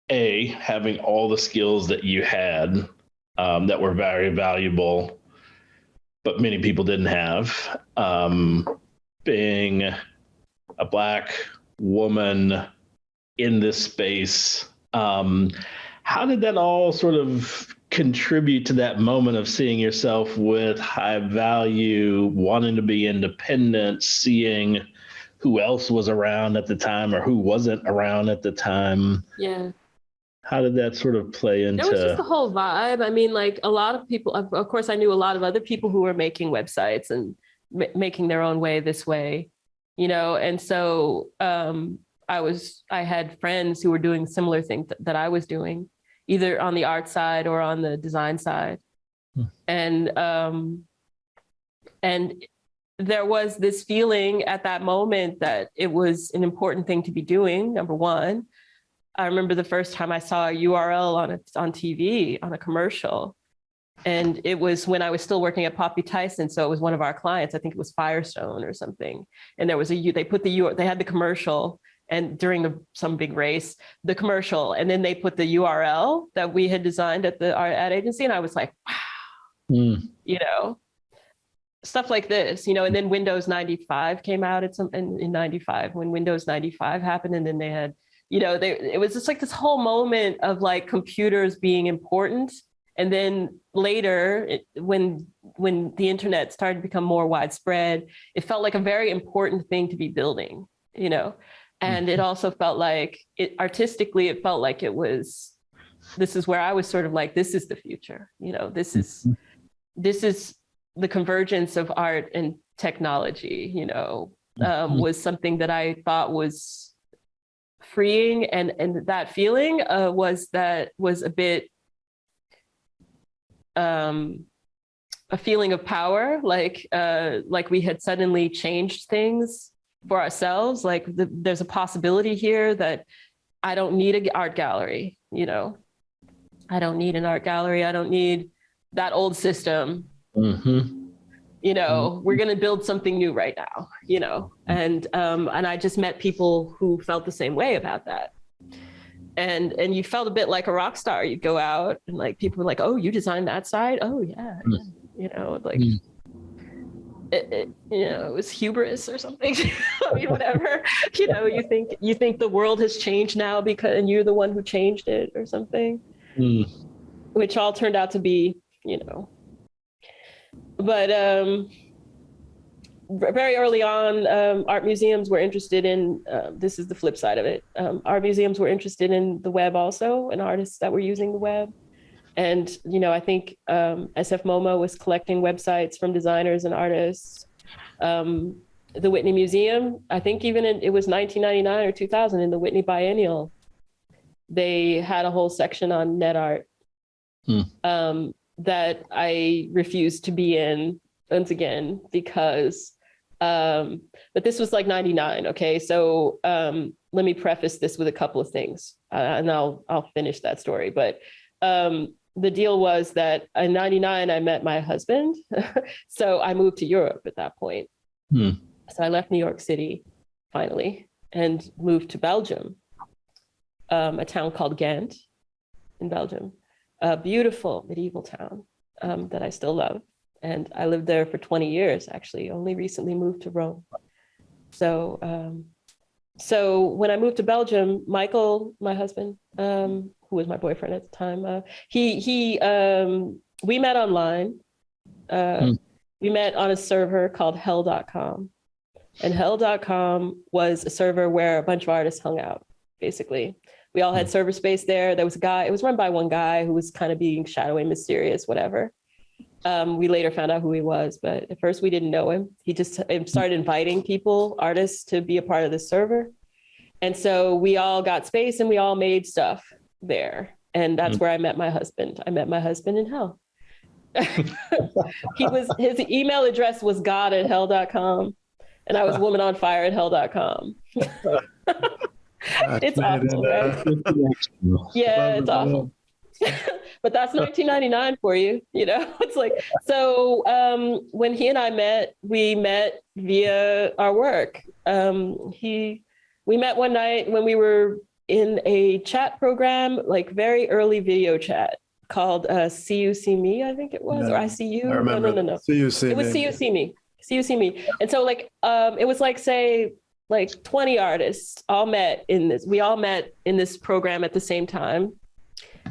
having all the skills that you had that were very valuable, but many people didn't have, being a Black woman in this space. How did that all sort of contribute to that moment of seeing yourself with high value, wanting to be independent, seeing who else was around at the time or who wasn't around at the time? Yeah. how did that sort of play into? It was just the whole vibe. I mean, like a lot of people, of course, I knew a lot of other people who were making websites and making their own way this way, and so I had friends who were doing similar things that I was doing, either on the art side or on the design side. And there was this feeling at that moment that it was an important thing to be doing, number one. I remember the first time I saw a URL on TV, on a commercial. And it was when I was still working at Poppy Tyson. So it was one of our clients. I think it was Firestone or something. And there was they had the commercial, and during some big race, the commercial, and then they put the URL that we had designed at the art ad agency. And I was like, wow, stuff like this, and then Windows 95 came out in 95 when Windows 95 happened. And then they had, it was just like this whole moment of like computers being important. And then later, when the internet started to become more widespread, it felt like a very important thing to be building, and it also felt like artistically, it felt like this is where I was sort of like, this is the future, this is the convergence of art and technology, was something that I thought was freeing. And that feeling was a bit, a feeling of power, like we had suddenly changed things for ourselves. Like there's a possibility here that I don't need an art gallery, I don't need an art gallery. I don't need that old system. We're going to build something new right now, and I just met people who felt the same way about that. And you felt a bit like a rock star. You'd go out and like people were like, oh, you designed that side? Oh yeah. It was hubris or something. I mean, whatever, you think the world has changed now and you're the one who changed it or something, which all turned out to be, but very early on, art museums were interested in, this is the flip side of it. Art museums were interested in the web also, and artists that were using the web. And, I think SF MoMA was collecting websites from designers and artists. The Whitney Museum, I think it was 1999 or 2000 in the Whitney Biennial, they had a whole section on net art that I refused to be in once again, because, but this was like 99. Okay. So let me preface this with a couple of things and I'll finish that story. But the deal was that in 99, I met my husband. So I moved to Europe at that point. So I left New York City finally and moved to Belgium, a town called Ghent in Belgium, a beautiful medieval town that I still love. And I lived there for 20 years, actually, only recently moved to Rome. So so when I moved to Belgium, Michael, my husband, who was my boyfriend at the time, we met online. We met on a server called hell.com. And hell.com was a server where a bunch of artists hung out, basically. We all had server space there. There was a guy, it was run by one guy who was kind of being shadowy, mysterious, whatever. We later found out who he was, but at first we didn't know him. He just started inviting people, artists, to be a part of the server. And so we all got space and we all made stuff there. And that's where I met my husband. I met my husband in hell. His email address was god@hell.com. And I was woman on fire at hell.com. It's awful, right? Yeah, it's awful. But that's 1999 for you, it's like, so when he and I met, we met via our work. We met one night when we were in a chat program, like very early video chat called See You, See Me, I think it was, or I See You. I remember. No. See You, See Me. It was See You, See Me. See You, See Me. And so like, it was like, say, like 20 artists all met in this. We all met in this program at the same time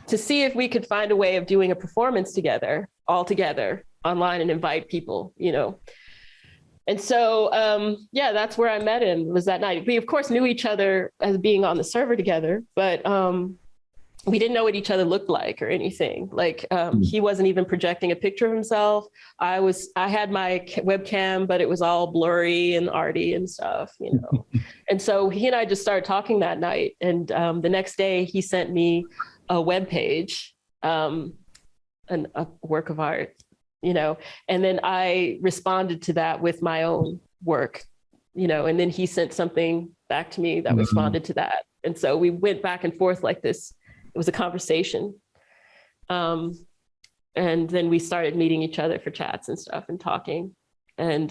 to see if we could find a way of doing a performance together, all together online, and invite people, And so, that's where I met him, was that night. We of course knew each other as being on the server together, but we didn't know what each other looked like or anything. Like he wasn't even projecting a picture of himself. I had my webcam, but it was all blurry and arty and stuff, you know. And so he and I just started talking that night. And the next day he sent me a web page, a work of art, you know, and then I responded to that with my own work, you know, and then he sent something back to me that responded to that. And so we went back and forth like this. It was a conversation. And then we started meeting each other for chats and stuff and talking. And,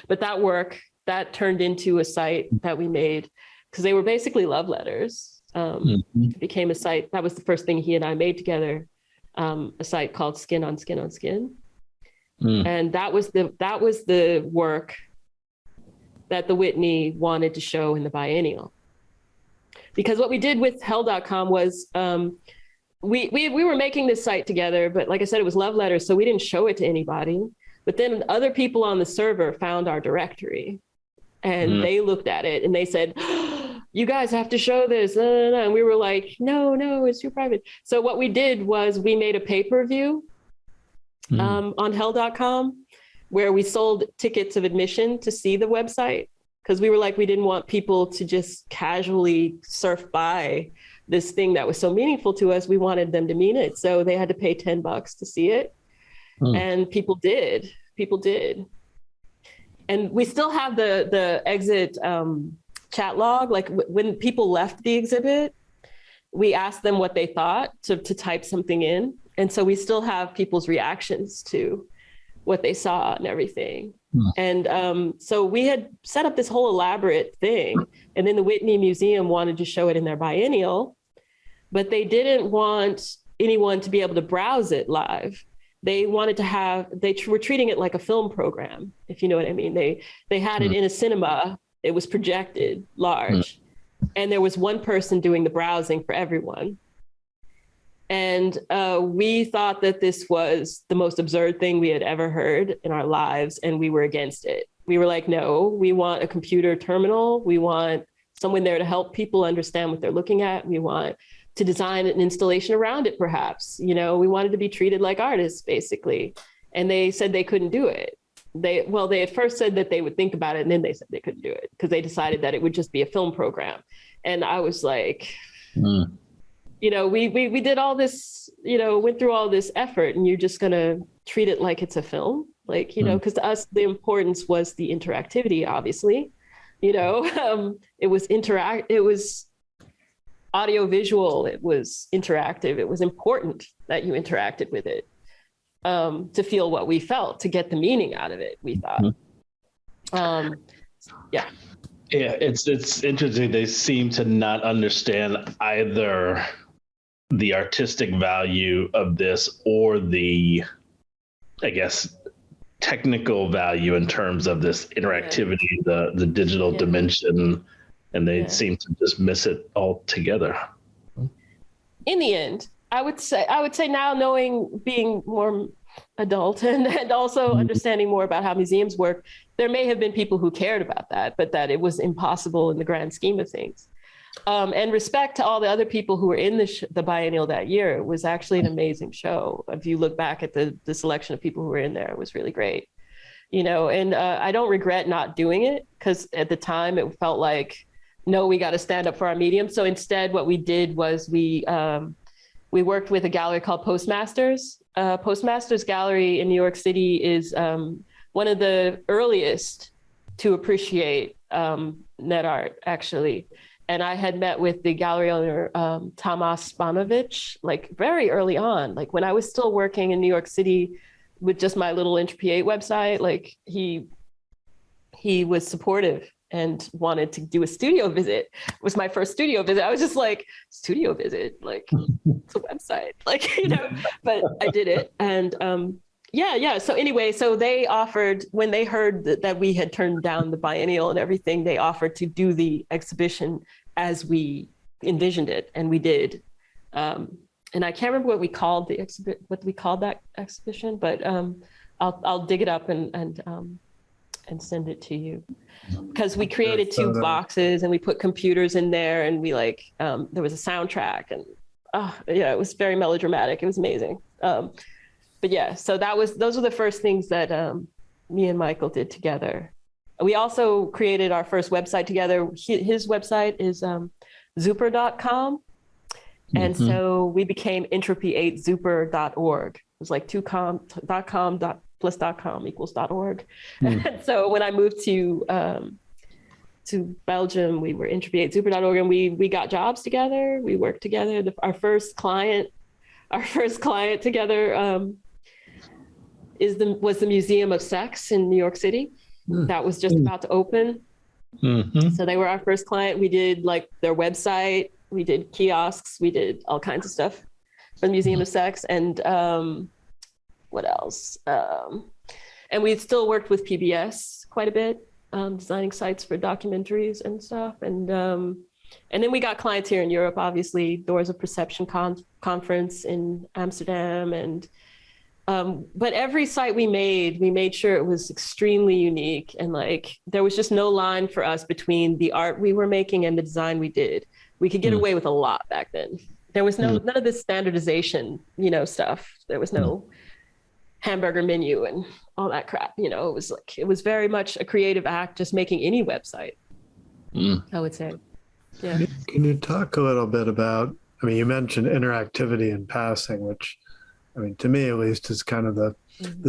but that work, that turned into a site that we made because they were basically love letters. It became a site. That was the first thing he and I made together, a site called Skin on Skin on Skin. And that was the work that the Whitney wanted to show in the biennial. Because what we did with hell.com was we were making this site together, but like I said, it was love letters, so we didn't show it to anybody. But then other people on the server found our directory and they looked at it and they said, you guys have to show this. And we were like, no, it's too private. So what we did was we made a pay-per-view on hell.com where we sold tickets of admission to see the website. Because we were like, we didn't want people to just casually surf by this thing that was so meaningful to us. We wanted them to mean it. So they had to pay $10 to see it. And people did. And we still have the exit chat log. Like when people left the exhibit, we asked them what they thought to type something in. And so we still have people's reactions to what they saw and everything. And so we had set up this whole elaborate thing. And then the Whitney Museum wanted to show it in their biennial, but they didn't want anyone to be able to browse it live. They wanted to were treating it like a film program, if you know what I mean. They had it in a cinema. It was projected large. And there was one person doing the browsing for everyone. And we thought that this was the most absurd thing we had ever heard in our lives, and we were against it. We were like, no, we want a computer terminal. We want someone there to help people understand what they're looking at. We want to design an installation around it, perhaps. You know, we wanted to be treated like artists, basically. And they said they couldn't do it. They at first said that they would think about it, and then they said they couldn't do it because they decided that it would just be a film program. And I was like... You know, we did all this, you know, went through all this effort, and you're just going to treat it like it's a film, like, you know, because to us, the importance was the interactivity, obviously, you know, it was audio visual, it was interactive. It was important that you interacted with it to feel what we felt, to get the meaning out of it, we thought. Yeah, it's interesting. They seem to not understand either the artistic value of this or the, I guess, technical value in terms of this interactivity, the digital dimension, and they seem to just miss it altogether. In the end, I would say now, being more adult and also understanding more about how museums work, there may have been people who cared about that, but that it was impossible in the grand scheme of things. And respect to all the other people who were in the biennial that year. It was actually an amazing show. If you look back at the selection of people who were in there, it was really great. You know, and I don't regret not doing it, because at the time it felt like, no, we got to stand up for our medium. So instead, what we did was we worked with a gallery called Postmasters. Postmasters Gallery in New York City is one of the earliest to appreciate net art, actually. And I had met with the gallery owner, Tomas Spanovich, like very early on, like when I was still working in New York City with just my little Entropa 8 website. Like he was supportive and wanted to do a studio visit. It was my first studio visit. I was just like, studio visit, like it's a website, like, you know, but I did it. And yeah. So anyway, so they offered, when they heard that we had turned down the biennial and everything, they offered to do the exhibition as we envisioned it. And we did. And I can't remember what we called that exhibition, but I'll dig it up and send it to you, because we created two boxes and we put computers in there, and we there was a soundtrack, and yeah, it was very melodramatic. It was amazing. But yeah, so those were the first things that me and Michael did together. We also created our first website together. His website is Zuper.com. And so we became entropy8zuper.org. It was like .com plus .com equals .org. And so when I moved to Belgium, we were entropy8zuper.org, and we got jobs together. We worked together. Our first client together was the Museum of Sex in New York City. That was just about to open. So they were our first client. We did like their website, we did kiosks, we did all kinds of stuff for the Museum of Sex. And what else? And we still worked with PBS quite a bit, designing sites for documentaries and stuff. And then we got clients here in Europe, obviously, Doors of Perception conference in Amsterdam. And but every site we made sure it was extremely unique, and like there was just no line for us between the art we were making and the design we did. We could get away with a lot back then. There was none of this standardization, stuff. There was no hamburger menu and all that crap. It was very much a creative act, just making any website. I would say. Yeah. Can you talk a little bit about, you mentioned interactivity in passing, which, to me at least, is kind of the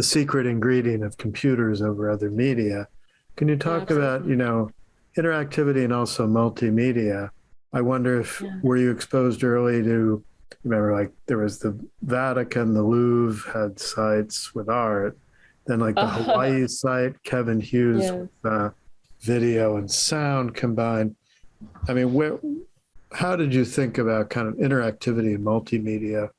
secret ingredient of computers over other media. Can you talk about, interactivity and also multimedia? I wonder if, were you exposed early to, remember, like there was the Vatican, the Louvre had sites with art, then like the Hawaii site, Kevin Hughes, with video and sound combined. How did you think about kind of interactivity and multimedia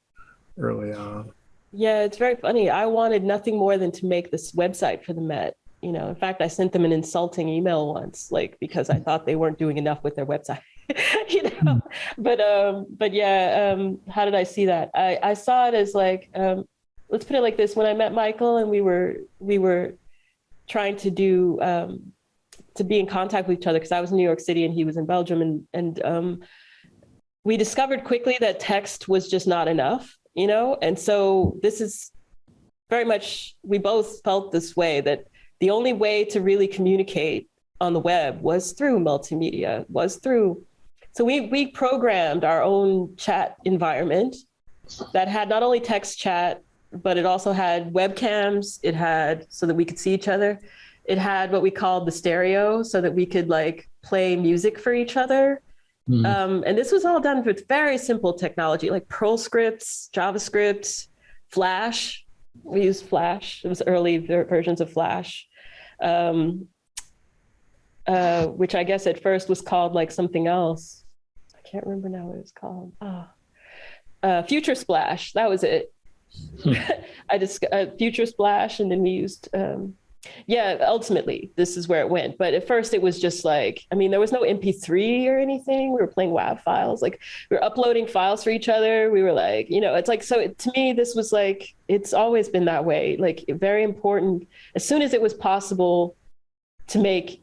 early on? Yeah, it's very funny. I wanted nothing more than to make this website for the Met. In fact, I sent them an insulting email once, because I thought they weren't doing enough with their website. But yeah, how did I see that? I saw it as let's put it like this. When I met Michael and we were trying to to be in contact with each other, because I was in New York City and he was in Belgium, and we discovered quickly that text was just not enough. And so this is very much, we both felt this way, that the only way to really communicate on the web was through multimedia, so we programmed our own chat environment that had not only text chat, but it also had webcams. It had, so that we could see each other. It had what we called the stereo, so that we could play music for each other. And this was all done with very simple technology, like Perl scripts, JavaScript, Flash. We used Flash. It was early versions of Flash, which I guess at first was called something else. I can't remember now what it was called. Future Splash. That was it. I just Future Splash, and then we used. Ultimately, this is where it went. But at first it was just there was no MP3 or anything. We were playing WAV files. We were uploading files for each other. We were to me, this was it's always been that way. Very important. As soon as it was possible to make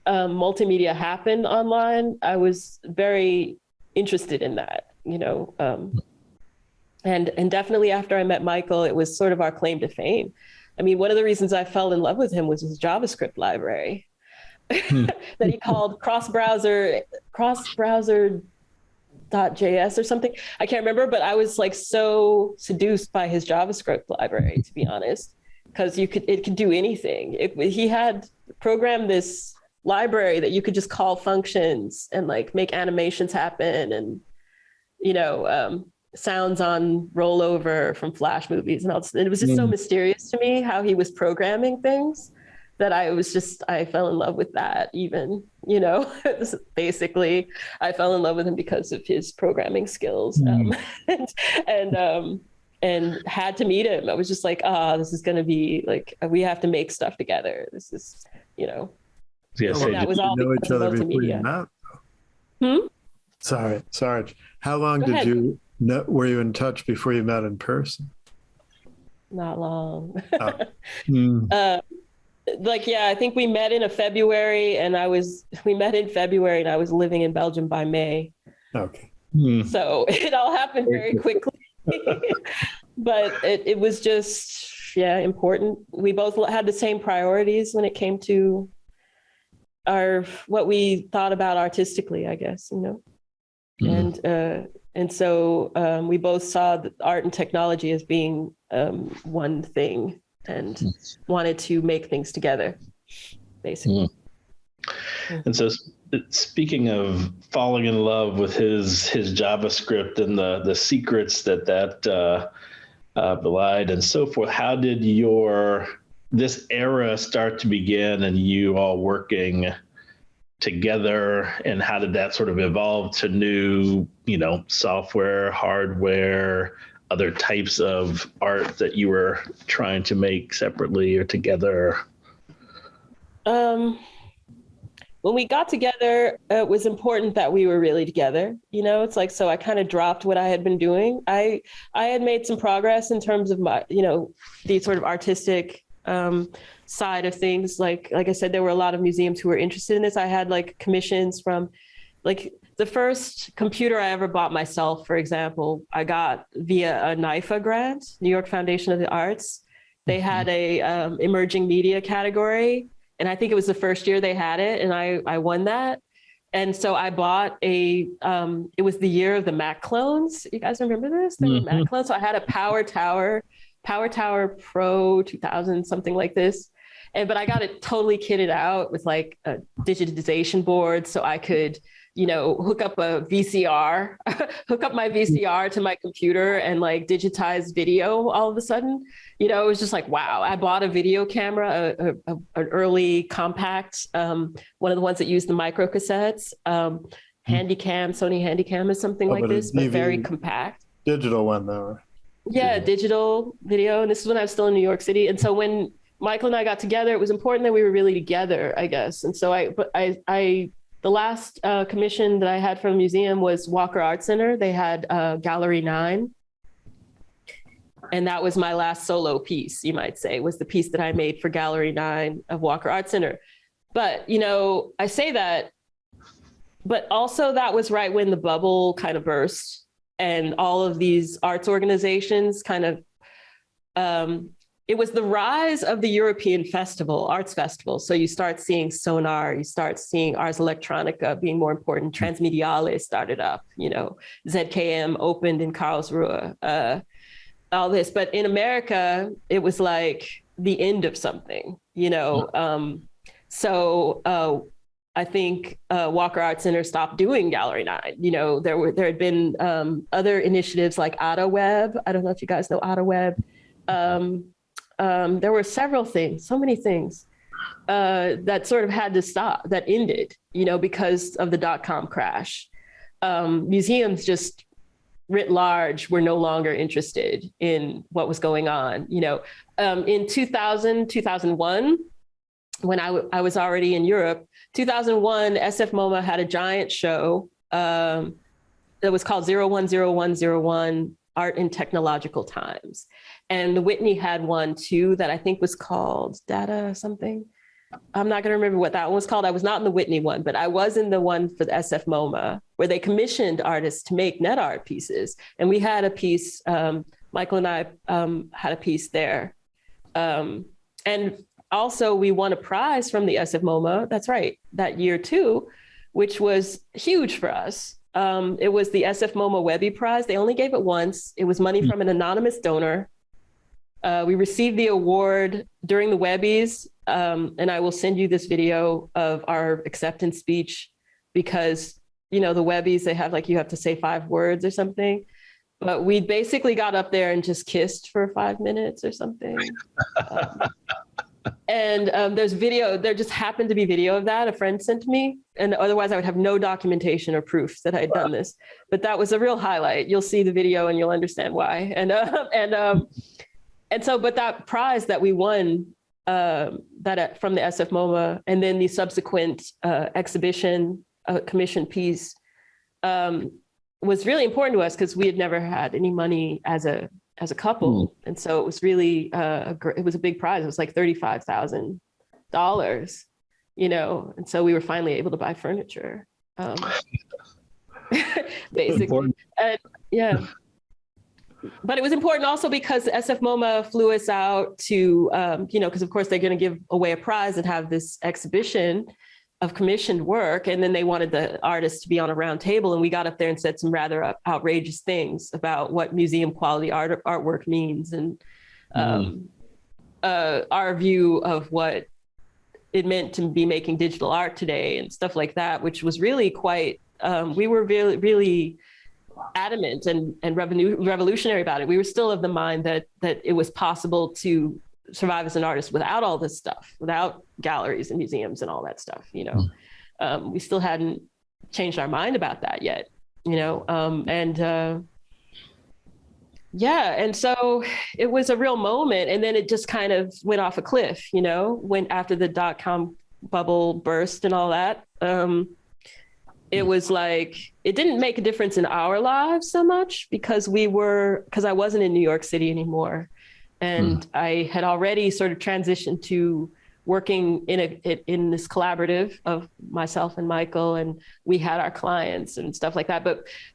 multimedia happen online, I was very interested in that, and definitely after I met Michael, it was sort of our claim to fame. One of the reasons I fell in love with him was his JavaScript library that he called cross-browser.js or something. I can't remember, but I was so seduced by his JavaScript library, to be honest, because it could do anything. He had programmed this library that you could just call functions and make animations happen, and sounds on rollover from Flash movies, and it was just so mysterious to me how he was programming things, that I fell in love with that. Even basically I fell in love with him because of his programming skills, and had to meet him. I was just this is going to be we have to make stuff together. This is that was all because of multimedia. Sorry. How long did you were you in touch before you met in person? Not long. I think we met in February, and I was living in Belgium by May. Okay. So it all happened very quickly. But it was just, important. We both had the same priorities when it came to what we thought about artistically, I guess, And so we both saw art and technology as being one thing and wanted to make things together, basically. And so speaking of falling in love with his JavaScript and the secrets that belied and so forth, how did this era start to begin and you all working together, and how did that sort of evolve to new, software, hardware, other types of art that you were trying to make separately or together? When we got together, it was important that we were really together. It's like, so I kind of dropped what I had been doing. I had made some progress in terms of my, the sort of artistic side of things. Like I said, there were a lot of museums who were interested in this. I had like commissions from, like, the first computer I ever bought myself, for example, I got via a NIFA grant, New York Foundation of the Arts. They had a emerging media category, and I think it was the first year they had it, and I won that. And so I bought it was the year of the Mac clones. You guys remember this? There were Mac clones. So I had a Power Tower Pro 2000, something like this. But I got it totally kitted out with like a digitization board, so I could, hook up my VCR to my computer and like digitize video all of a sudden. It was just like, wow. I bought a video camera, an early compact, one of the ones that used the micro cassettes, Sony Handycam or something like this, but very compact. Digital one though. Yeah, digital video. And this is when I was still in New York City. And so when Michael and I got together, it was important that we were really together, I guess. And so the last commission that I had from the museum was Walker Art Center. They had Gallery 9. And that was my last solo piece, you might say, was the piece that I made for Gallery 9 of Walker Art Center. But, I say that, but also that was right when the bubble kind of burst and all of these arts organizations kind of, it was the rise of the European arts festival. So you start seeing Sonar, you start seeing Ars Electronica being more important. Transmediale started up, ZKM opened in Karlsruhe, all this. But in America, it was like the end of something, So I think Walker Art Center stopped doing Gallery 9. There had been other initiatives like AutoWeb. I don't know if you guys know AutoWeb. There were several things, so many things that sort of had to stop, that ended, because of the .com crash. Museums just writ large were no longer interested in what was going on. In 2001, when I was already in Europe, 2001, SF MoMA had a giant show that was called 010101 Art in Technological Times. And the Whitney had one too that I think was called Data something. I'm not going to remember what that one was called. I was not in the Whitney one, but I was in the one for the SF MoMA where they commissioned artists to make net art pieces. And we had a piece, Michael and I had a piece there. And also we won a prize from the SF MoMA, that's right, that year too, which was huge for us. It was the SF MoMA Webby Prize. They only gave it once. It was money from an anonymous donor. We received the award during the Webbies, and I will send you this video of our acceptance speech because, the Webbies, they have you have to say 5 words or something. But we basically got up there and just kissed for 5 minutes or something. And there's video, there just happened to be video of that a friend sent to me. And otherwise I would have no documentation or proof that I had done this. But that was a real highlight. You'll see the video and you'll understand why. And so, but that prize that we won from the SF MoMA and then the subsequent exhibition commission piece was really important to us because we had never had any money as a couple. And so it was really, it was a big prize. It was like $35,000, and so we were finally able to buy furniture. basically. Important. And yeah. But it was important also because SF MoMA flew us out to, because of course they're going to give away a prize and have this exhibition of commissioned work. And then they wanted the artists to be on a round table. And we got up there and said some rather outrageous things about what museum quality artwork means and our view of what it meant to be making digital art today and stuff like that, which was really quite, we were really, really adamant and revolutionary about it. We were still of the mind that it was possible to survive as an artist without all this stuff, without galleries and museums and all that stuff, we still hadn't changed our mind about that yet, and so it was a real moment. And then it just kind of went off a cliff, when after the .com bubble burst and all that, it was like, it didn't make a difference in our lives so much because I wasn't in New York City anymore. And I had already sort of transitioned to working in this collaborative of myself and Michael, and we had our clients and stuff like that.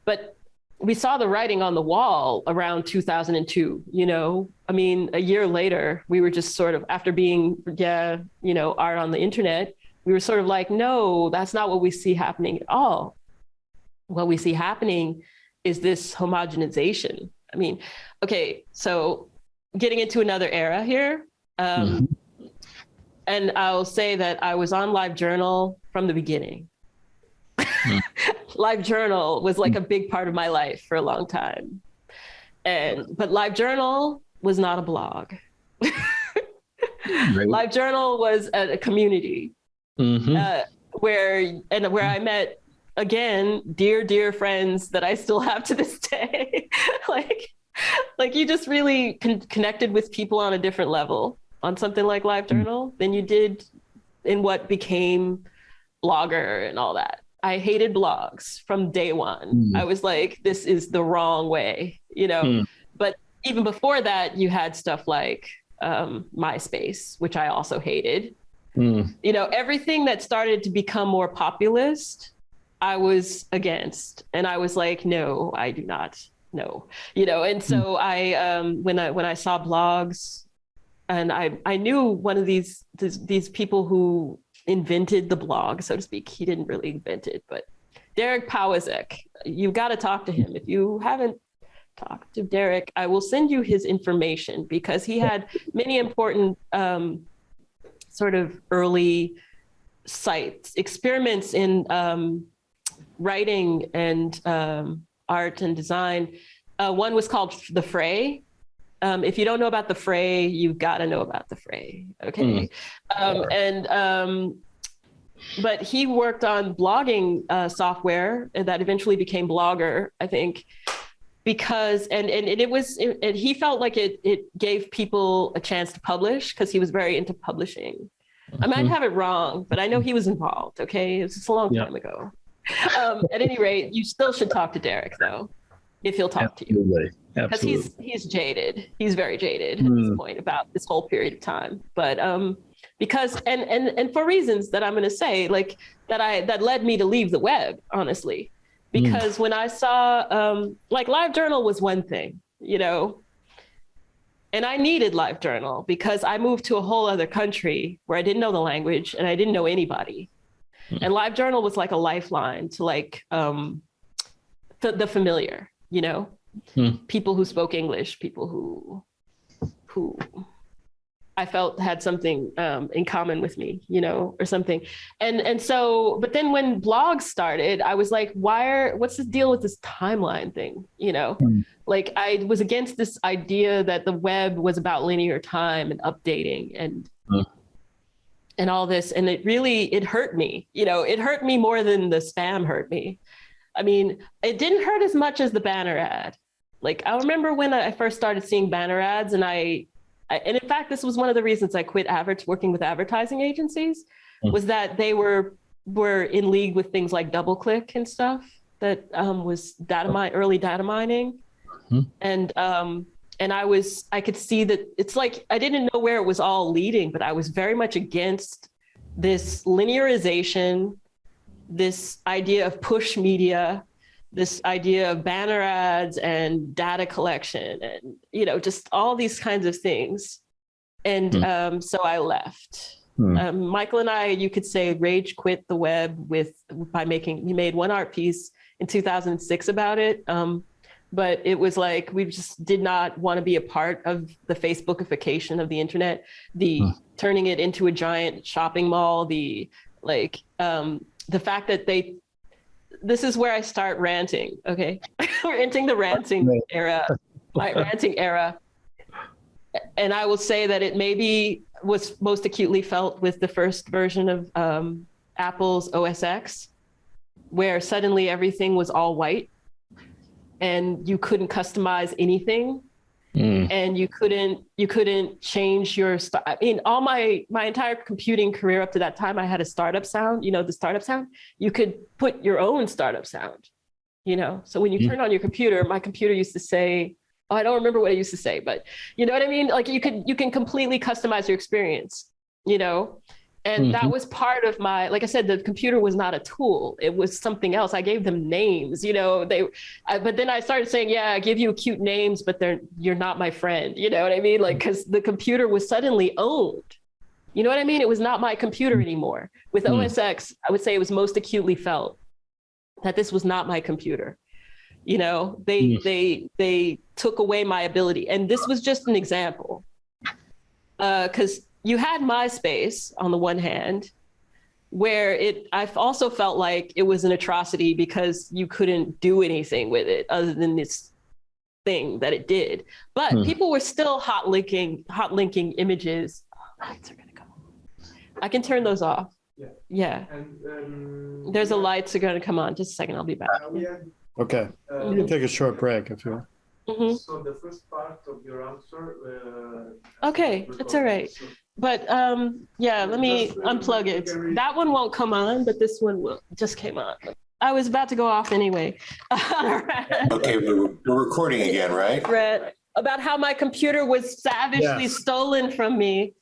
But we saw the writing on the wall around 2002, I mean, a year later, we were just sort of, after being, art on the internet, we were sort of like, no, that's not what we see happening at all. What we see happening is this homogenization. I mean, okay, so getting into another era here. And I'll say that I was on LiveJournal from the beginning. LiveJournal was like a big part of my life for a long time. But LiveJournal was not a blog. LiveJournal was a community where I met, again, dear friends that I still have to this day. Like you just really connected with people on a different level on something like LiveJournal than you did in what became Blogger and all that. I hated blogs from day one. I was like, this is the wrong way, But even before that, you had stuff like MySpace, which I also hated. Everything that started to become more populist, I was against. And I was like, no, I do not. No, and so I, when I saw blogs, and I knew one of these people who invented the blog, so to speak. He didn't really invent it, but Derek Powazek, you've got to talk to him. If you haven't talked to Derek, I will send you his information because he had many important sort of early experiments in writing and art and design. One was called The Fray. If you don't know about The Fray, you've got to know about The Fray. Okay. But he worked on blogging software that eventually became Blogger, I think, because, and he felt like it gave people a chance to publish because he was very into publishing. I might have it wrong, but I know he was involved. Okay. It was just a long time ago. At any rate, you still should talk to Derek though, if he'll talk to you. Because he's jaded. He's very jaded at this point about this whole period of time. But because and for reasons that I'm going to say, like that led me to leave the web, honestly, because when I saw like LiveJournal was one thing, and I needed LiveJournal because I moved to a whole other country where I didn't know the language and I didn't know anybody. And LiveJournal was like a lifeline to like the familiar, people who spoke English, people who I felt had something in common with me, or something. And so, but then when blogs started, I was like, what's the deal with this timeline thing? Like I was against this idea that the web was about linear time and updating and all this. And it hurt me, it hurt me more than the spam hurt me. I mean, it didn't hurt as much as the banner ad. Like I remember when I first started seeing banner ads and and in fact, this was one of the reasons I quit working with advertising agencies was that they were in league with things like DoubleClick and stuff that was early data mining. And I could see that it's like, I didn't know where it was all leading, but I was very much against this linearization, this idea of push media, this idea of banner ads and data collection and, just all these kinds of things. And so I left. Michael and I, you could say, rage quit the web we made one art piece in 2006 about it. But it was like, we just did not want to be a part of the Facebookification of the internet, turning it into a giant shopping mall, the fact that this is where I start ranting, okay? We're entering the ranting era, my ranting era. And I will say that it maybe was most acutely felt with the first version of Apple's OS X, where suddenly everything was all white and you couldn't customize anything. And you couldn't change your I mean, all my entire computing career up to that time, I had a startup sound, the startup sound. You could put your own startup sound, So when you turn on your computer, my computer used to say, oh, I don't remember what it used to say, but you know what I mean? Like you can completely customize your experience, And that was part of like I said, the computer was not a tool. It was something else. I gave them names, but then I started saying, yeah, I give you cute names, but you're not my friend. You know what I mean? Like, because the computer was suddenly owned. You know what I mean? It was not my computer anymore. With OS X, I would say it was most acutely felt that this was not my computer. They took away my ability. And this was just an example. Because you had MySpace on the one hand, where I've also felt like it was an atrocity because you couldn't do anything with it other than this thing that it did. But people were still hot linking images. Oh, lights are gonna come on. I can turn those off. Yeah. And, there's lights are gonna come on. Just a second, I'll be back. Okay, you can take a short break if you want. So the first part of your answer. Okay, that's all right. But let me unplug it. That one won't come on, but this one will. Just came on. I was about to go off anyway. Okay, we're recording again, right? Right. About how my computer was savagely stolen from me.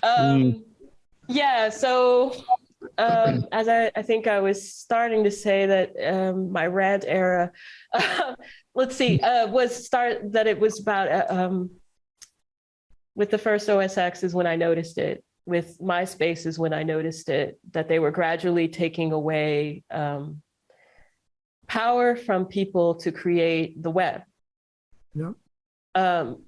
So as I think I was starting to say that my rant era, let's see, it was about with the first OS X is when I noticed it. With MySpace is when I noticed it, that they were gradually taking away power from people to create the web. Yeah.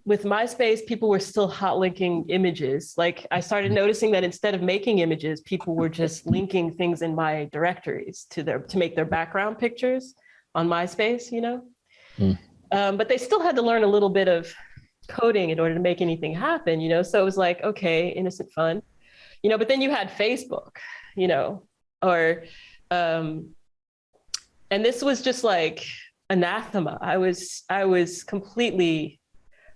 With MySpace, people were still hot linking images. Like I started noticing that instead of making images, people were just linking things in my directories to make their background pictures on MySpace, But they still had to learn a little bit of coding in order to make anything happen, So it was like, okay, innocent fun, but then you had Facebook, and this was just like anathema. I was completely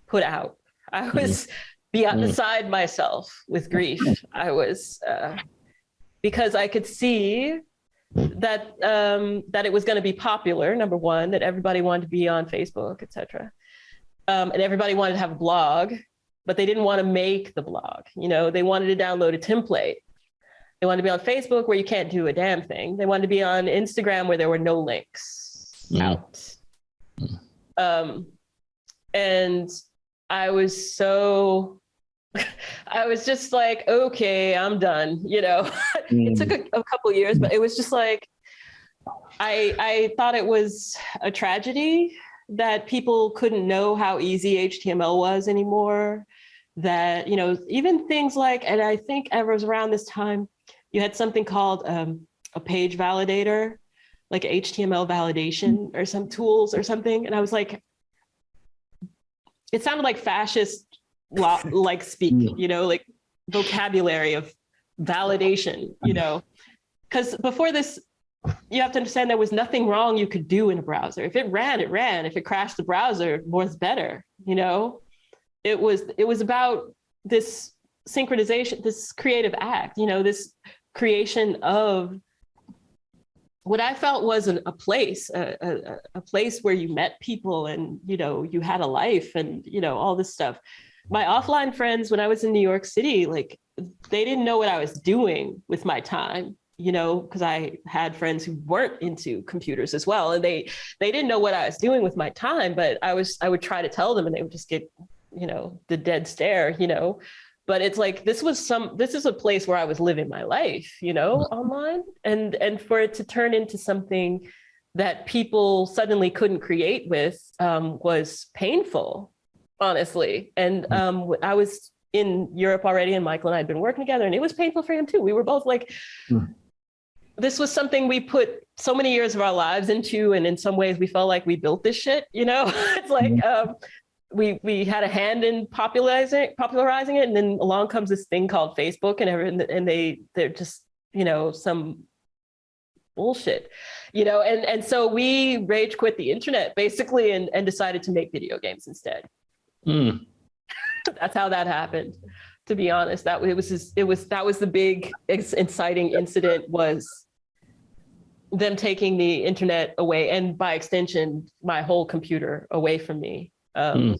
put out. I was beside myself with grief. I was, because I could see that it was going to be popular, number one, that everybody wanted to be on Facebook, etc. And everybody wanted to have a blog, but they didn't want to make the blog. They wanted to download a template. They wanted to be on Facebook where you can't do a damn thing. They wanted to be on Instagram where there were no links out. And I was just like, okay, I'm done. It took a couple of years, but it was just like, I thought it was a tragedy that people couldn't know how easy HTML was anymore. That, even things like, and I think it was around this time, you had something called a page validator, like HTML validation or some tools or something. And I was like, it sounded like fascist like speak, like vocabulary of validation, because before this, you have to understand there was nothing wrong you could do in a browser. If it ran, it ran. If it crashed the browser, more is better, It was about this synchronization, this creative act, this creation of what I felt was a place, a place where you met people and, you had a life and, all this stuff. My offline friends, when I was in New York City, like they didn't know what I was doing with my time. you know, because I had friends who weren't into computers as well. And they didn't know what I was doing with my time, but I would try to tell them and they would just get, you know, the dead stare, you know. But it's like, this is a place where I was living my life, you know, online. And for it to turn into something that people suddenly couldn't create with was painful, honestly. And I was in Europe already, and Michael and I had been working together, and it was painful for him too. We were both like, this was something we put so many years of our lives into, and in some ways we felt like we built this shit, you know. It's like we had a hand in popularizing it, and then along comes this thing called Facebook, and they're just, you know, some bullshit, you know. And so we rage quit the internet basically, and decided to make video games instead. That's how that happened. To be honest, that was the big inciting incident, was them taking the internet away, and by extension, my whole computer away from me. Yeah.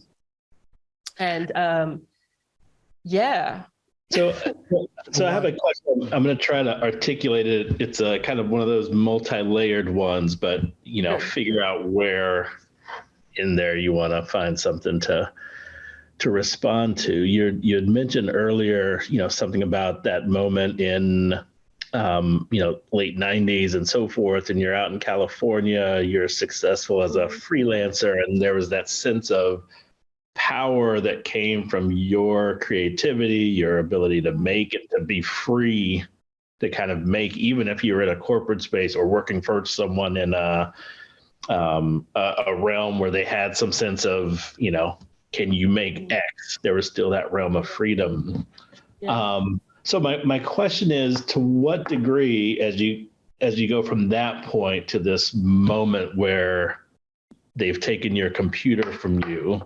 So I have a question. I'm going to try to articulate it. It's a kind of one of those multi-layered ones, but, you know, figure out where in there you want to find something to respond to. You had mentioned earlier, you know, something about that moment in, you know, late 90s and so forth, and you're out in California, you're successful as a freelancer, and there was that sense of power that came from your creativity, your ability to make it, to be free, to kind of make, even if you're in a corporate space or working for someone in a realm where they had some sense of, you know, can you make X? There was still that realm of freedom. Yeah. So my question is, to what degree, as you go from that point to this moment where they've taken your computer from you,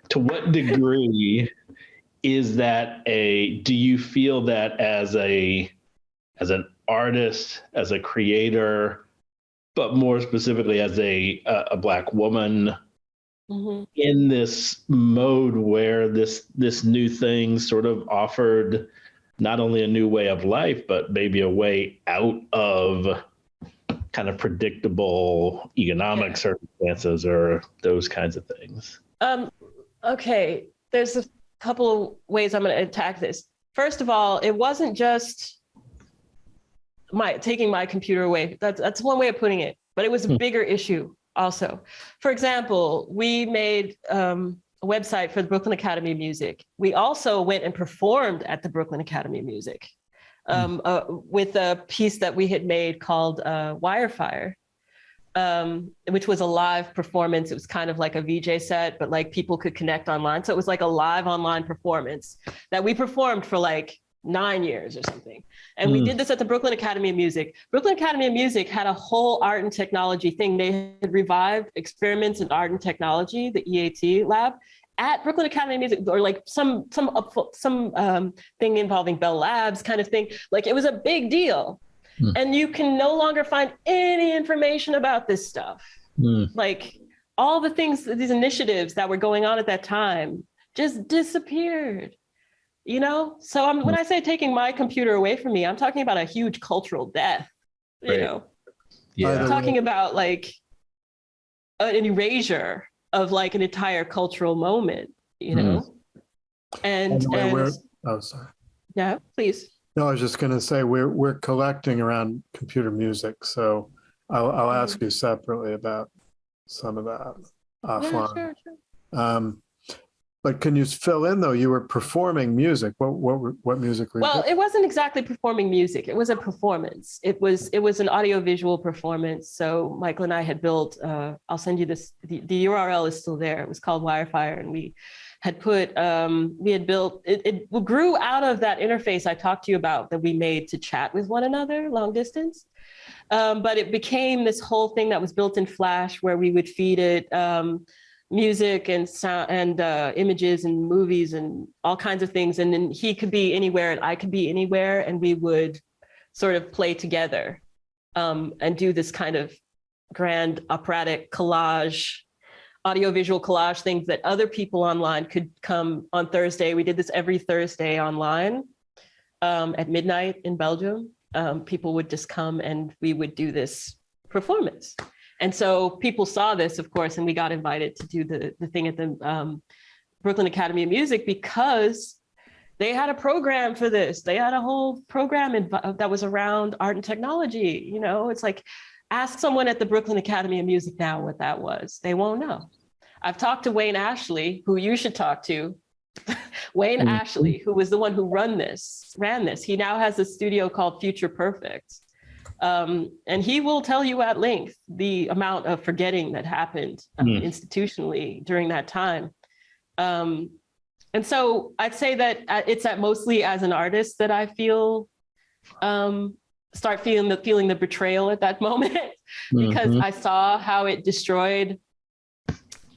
to what degree is that do you feel that as an artist, as a creator, but more specifically as a Black woman, in this mode where this new thing sort of offered not only a new way of life, but maybe a way out of kind of predictable economic circumstances or those kinds of things? Okay, there's a couple of ways I'm going to attack this. First of all, it wasn't just taking my computer away. That's one way of putting it, but it was a bigger issue also. For example, we made a website for the Brooklyn Academy of Music. We also went and performed at the Brooklyn Academy of Music with a piece that we had made called Wirefire, which was a live performance. It was kind of like a VJ set, but like people could connect online. So it was like a live online performance that we performed for like 9 years or something. And we did this at the Brooklyn Academy of Music. Brooklyn Academy of Music had a whole art and technology thing. They had revived experiments in art and technology, the EAT lab, at Brooklyn Academy of Music, or like some thing involving Bell Labs kind of thing. Like, it was a big deal. And you can no longer find any information about this stuff. Like, all the things, these initiatives that were going on at that time just disappeared. You know, so when I say taking my computer away from me, I'm talking about a huge cultural death, you know. I'm talking about like an erasure of like an entire cultural moment, you know. And oh, sorry. Yeah, please. No, I was just going to say we're collecting around computer music, so I'll ask you separately about some of that offline. Yeah, sure. But can you fill in, though? You were performing music. What music were you doing? It wasn't exactly performing music. It was a performance. It was an audiovisual performance. So Michael and I had built, I'll send you this, the URL is still there. It was called Wirefire. And we had built, it grew out of that interface I talked to you about that we made to chat with one another long distance. But it became this whole thing that was built in Flash, where we would feed it music and sound and images and movies and all kinds of things. And then he could be anywhere and I could be anywhere, and we would sort of play together and do this kind of grand operatic collage, audiovisual collage things that other people online could come on Thursday. We did this every Thursday online at midnight in Belgium. people would just come and we would do this performance. And so people saw this, of course, and we got invited to do the thing at the Brooklyn Academy of Music because they had a program for this. They had a whole program that was around art and technology. You know, it's like, ask someone at the Brooklyn Academy of Music now what that was. They won't know. I've talked to Wayne Ashley, who you should talk to. Wayne Ashley, who was the one who ran this. He now has a studio called Future Perfect. And he will tell you at length the amount of forgetting that happened institutionally during that time. And so I'd say that it's mostly as an artist that I feel, start feeling the betrayal at that moment, because I saw how it destroyed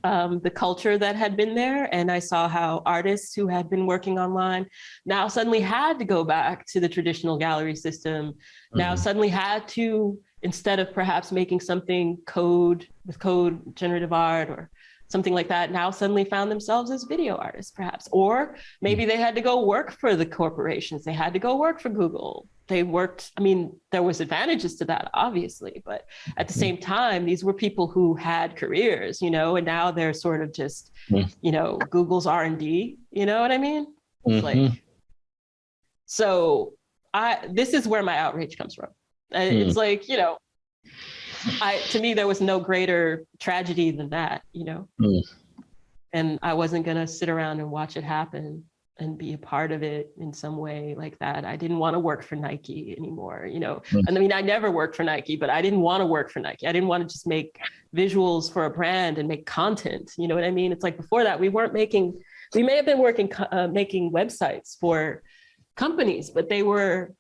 the culture that had been there. And I saw how artists who had been working online now suddenly had to go back to the traditional gallery system, now suddenly had to, instead of perhaps making something with code generative art or something like that, now suddenly found themselves as video artists, perhaps. Or maybe they had to go work for the corporations. They had to go work for Google. They worked, I mean, there was advantages to that, obviously, but at the same time, these were people who had careers, you know, and now they're sort of just, you know, Google's R&D, you know what I mean? It's like, so this is where my outrage comes from. It's like, you know, to me, there was no greater tragedy than that, you know, and I wasn't going to sit around and watch it happen and be a part of it in some way like that. I didn't want to work for Nike anymore, you know. I mean, I never worked for Nike, but I didn't want to work for Nike. I didn't want to just make visuals for a brand and make content, you know what I mean? It's like before that, we may have been making websites for companies, but they were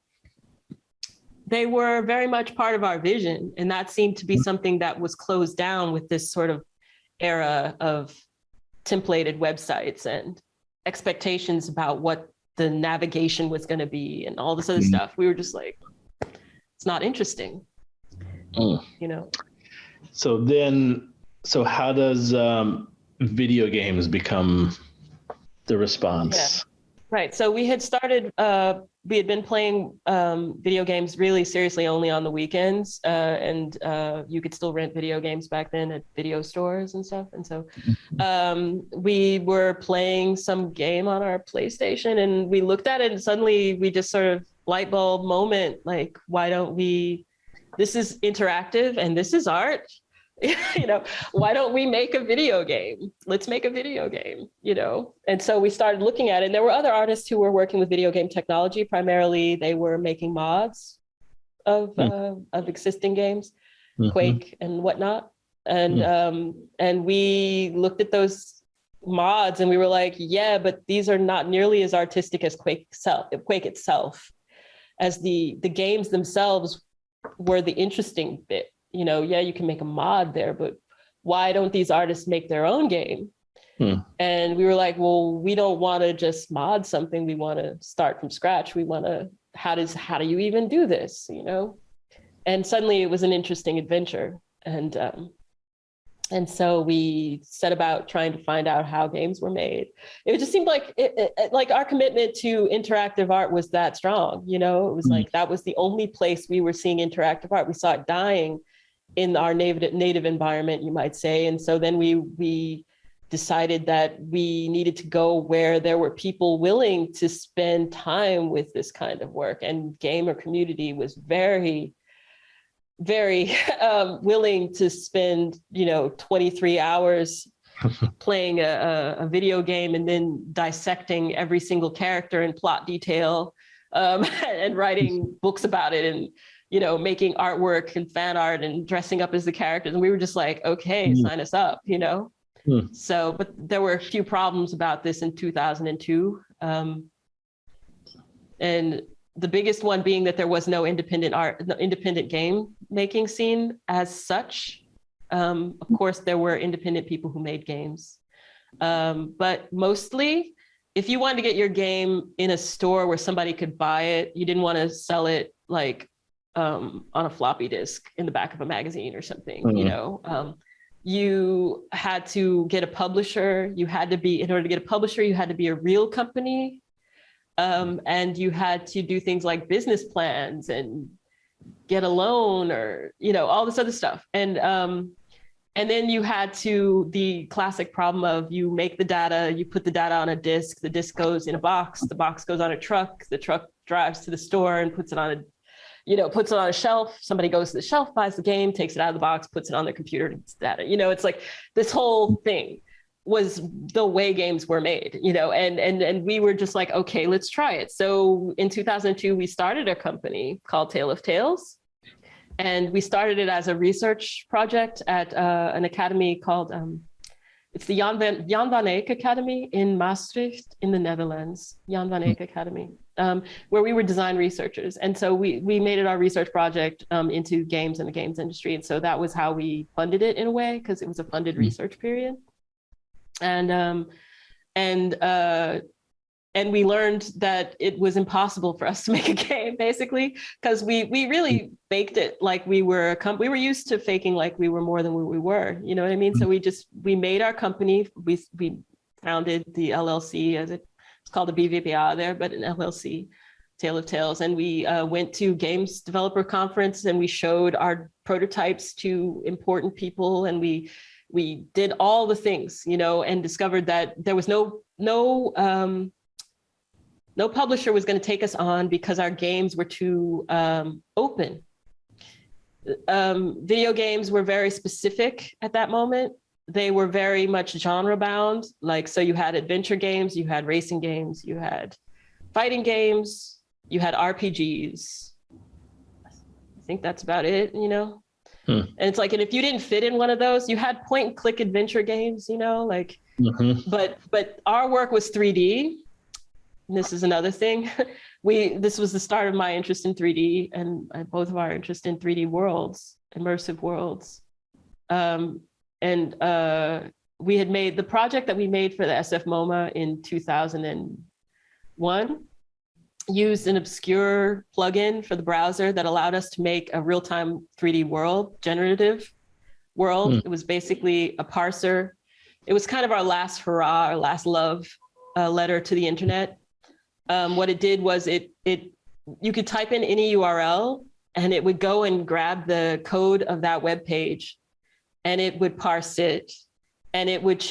very much part of our vision. And that seemed to be something that was closed down with this sort of era of templated websites and expectations about what the navigation was going to be and all this other stuff. We were just like, it's not interesting, you know? So how does video games become the response? Yeah. Right. So we had started, we had been playing video games really seriously only on the weekends. And you could still rent video games back then at video stores and stuff. And so we were playing some game on our PlayStation and we looked at it and suddenly we just sort of light bulb moment, like, why don't we, this is interactive and this is art. You know, why don't we make a video game? Let's make a video game, you know? And so we started looking at it. And there were other artists who were working with video game technology. Primarily, they were making mods of existing games, Quake and whatnot. And we looked at those mods and we were like, yeah, but these are not nearly as artistic as Quake itself, as the games themselves were the interesting bit. You know, yeah, you can make a mod there, but why don't these artists make their own game? And we were like, well, we don't want to just mod something. We want to start from scratch. We want to, how do you even do this? You know? And suddenly it was an interesting adventure. And so we set about trying to find out how games were made. It just seemed like like our commitment to interactive art was that strong. You know, it was like, that was the only place we were seeing interactive art. We saw it dying in our native environment, you might say. And so then we decided that we needed to go where there were people willing to spend time with this kind of work. And gamer community was very, very willing to spend, you know, 23 hours playing a video game and then dissecting every single character in plot detail and writing books about it and, you know, making artwork and fan art and dressing up as the characters. And we were just like, okay, sign us up, you know? So, but there were a few problems about this in 2002. And the biggest one being that there was no independent game making scene as such. Of course, there were independent people who made games. But mostly, if you wanted to get your game in a store where somebody could buy it, you didn't want to sell it like on a floppy disk in the back of a magazine or something, you know. You had to get a publisher. In order to get a publisher, you had to be a real company. And you had to do things like business plans and get a loan or, all this other stuff. And then you had the classic problem of you make the data, you put the data on a disk, the disk goes in a box, the box goes on a truck, the truck drives to the store and puts it on a shelf. Somebody goes to the shelf, buys the game, takes it out of the box, puts it on their computer, and it's data. It's like this whole thing was the way games were made, and we were just like, okay, let's try it. So in 2002, we started a company called Tale of Tales. And we started it as a research project at an academy called, it's the Jan van Eyck Academy in Maastricht in the Netherlands, Jan van Eyck Academy, where we were design researchers. And so we made it our research project into games and the games industry. And so that was how we funded it in a way, because it was a funded research period. And we learned that it was impossible for us to make a game, basically, because we really baked it like we were we were used to faking like we were more than we were. You know what I mean? So we made our company. We founded the LLC, as it's called the BVPA there, but an LLC, Tale of Tales. And we went to Games Developer Conference and we showed our prototypes to important people, and we did all the things, and discovered that there was no publisher was going to take us on because our games were too open. Video games were very specific at that moment. They were very much genre bound. So you had adventure games, you had racing games, you had fighting games, you had RPGs. I think that's about it, And it's like, and if you didn't fit in one of those, you had point and click adventure games, but our work was 3D. And this is another thing. This was the start of my interest in 3D and both of our interest in 3D worlds, immersive worlds. We had made the project that we made for the SF MoMA in 2001, used an obscure plugin for the browser that allowed us to make a real-time 3D world, generative world. It was basically a parser. It was kind of our last hurrah, our last love letter to the internet. What it did was you could type in any URL and it would go and grab the code of that web page and it would parse it and it would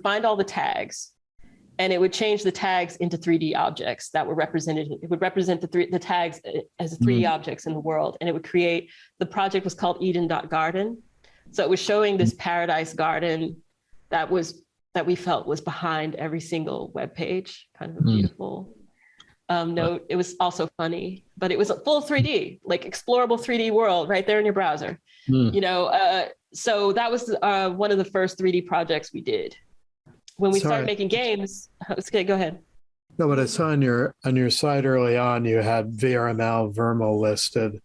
find all the tags and it would change the tags into 3D objects that were represented. It would represent the tags as 3D objects in the world. And it would create, the project was called Eden.garden. So it was showing this paradise garden that we felt was behind every single web page, kind of a beautiful note. It was also funny, but it was a full 3D, like explorable 3D world right there in your browser. So that was one of the first 3D projects we did. When we started making games, okay, go ahead. No, but I saw on your site early on, you had VRML, Vermal listed.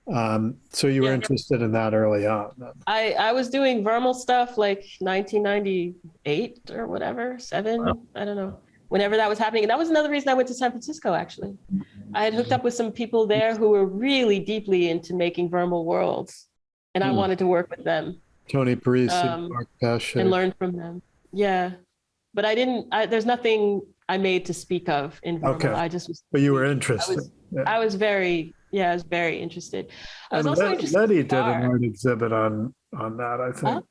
So you were interested in that early on. Then. I was doing Vermal stuff like 1998 or whatever, 7, I don't know. Whenever that was happening. And that was another reason I went to San Francisco, actually. I had hooked up with some people there who were really deeply into making Vermal worlds. And I wanted to work with them. Tony Parisi, Marc and learn from them. Yeah. But there's nothing I made to speak of in Vermal. Okay. I just was. But you were interested. I was very interested. I was also interested. Letty did an art exhibit on that, I think.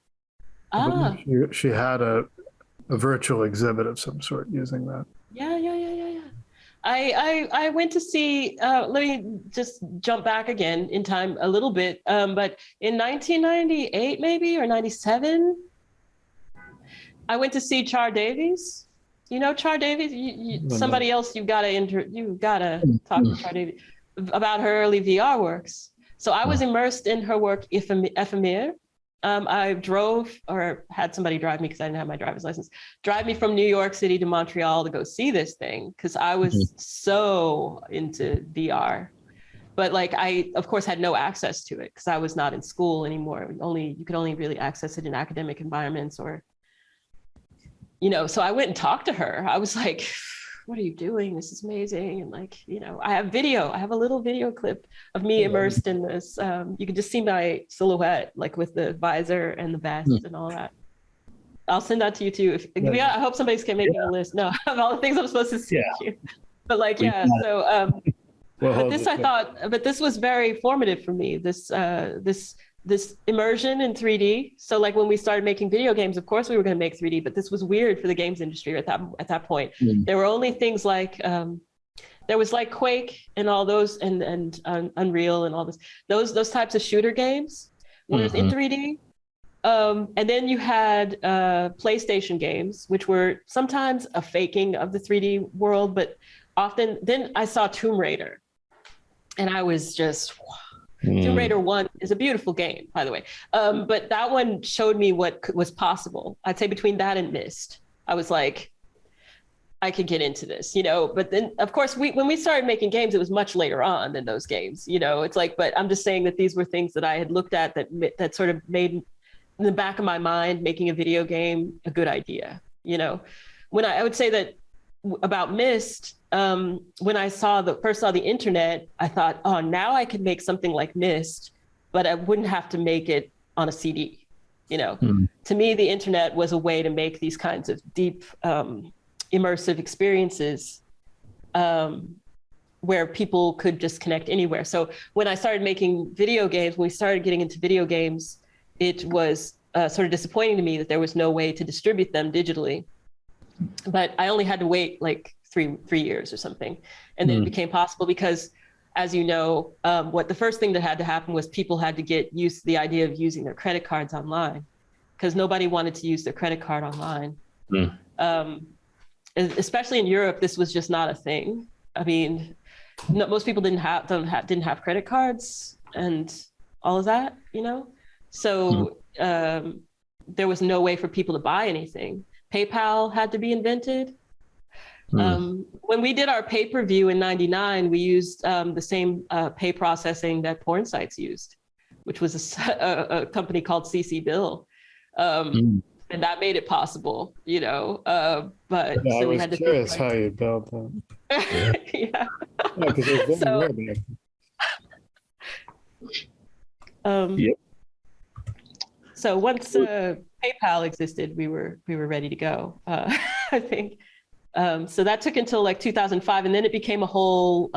She had a virtual exhibit of some sort using that. Yeah. I went to see, let me just jump back again in time a little bit, but in 1998 maybe, or 97, I went to see Char Davies. You know Char Davies? Somebody else, you gotta talk to Char Davies about her early VR works. So I was immersed in her work, Ephemer. I drove, or had somebody drive me because I didn't have my driver's license, drive me from New York City to Montreal to go see this thing because I was so into VR. But I, of course, had no access to it because I was not in school anymore. You could only really access it in academic environments or, so I went and talked to her. I was like, what are you doing? This is amazing. And I have a little video clip of me immersed in this. You can just see my silhouette, with the visor and the vest and all that. I'll send that to you too. I hope somebody's making a list. No, of all the things I'm supposed to send you. But like, yeah, so, but this I thought, but this was very formative for me, this immersion in 3D. So like when we started making video games, of course we were going to make 3D, but this was weird for the games industry at that point. There were only things like, there was like Quake and all those and Unreal and all this, those types of shooter games was in 3D. And then you had PlayStation games, which were sometimes a faking of the 3D world, but often, then I saw Tomb Raider and I was just, Tomb Raider 1 is a beautiful game, by the way. But that one showed me what was possible. I'd say between that and Myst, I was like, I could get into this, you know. But then, of course, when we started making games, it was much later on than those games, you know. It's like, but I'm just saying that these were things that I had looked at that sort of made in the back of my mind making a video game a good idea, you know. When I would say that about Myst, when I first saw the internet, I thought, oh, now I could make something like Myst, but I wouldn't have to make it on a CD, you know. To me, the internet was a way to make these kinds of deep, immersive experiences where people could just connect anywhere. So when I started making video games, when we started getting into video games, it was sort of disappointing to me that there was no way to distribute them digitally. But I only had to wait like three years or something. And then it became possible because, as you know, what the first thing that had to happen was people had to get used to the idea of using their credit cards online, because nobody wanted to use their credit card online. Especially in Europe, this was just not a thing. I mean, most people didn't have credit cards and all of that, you know? So there was no way for people to buy anything. PayPal had to be invented. When we did our pay-per-view in '99, we used the same pay processing that porn sites used, which was a company called CC Bill. And that made it possible, you know. But yeah, so I was curious how you built them. Yeah. Because it was very rare. So once PayPal existed, we were ready to go. I think. So that took until like 2005, and then it became a whole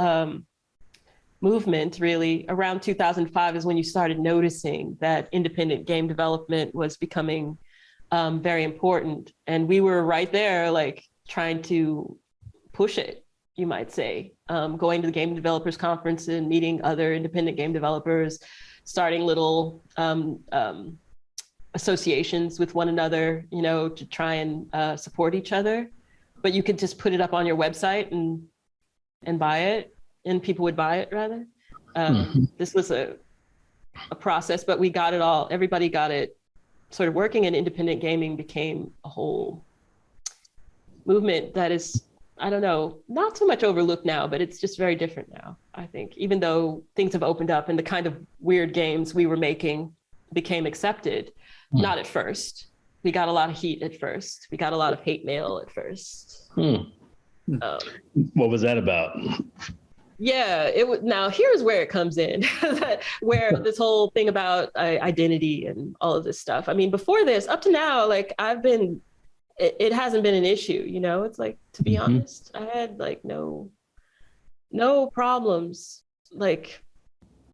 movement. Really, around 2005 is when you started noticing that independent game development was becoming very important, and we were right there, like trying to push it, you might say, going to the Game Developers Conference and meeting other independent game developers, starting little associations with one another, you know, to try and support each other. But you could just put it up on your website and buy it, and people would buy it rather. This was a process, but we got it all. Everybody got it sort of working, and independent gaming became a whole movement that is, I don't know, not so much overlooked now, but it's just very different now, I think, even though things have opened up and the kind of weird games we were making became accepted. Not at first. We got a lot of heat at first. We got a lot of hate mail at first. What was that about? Yeah, it was. Now here's where it comes in, where this whole thing about identity and all of this stuff. I mean, before this, up to now, like it hasn't been an issue. You know, it's like, to be honest, I had like no problems, like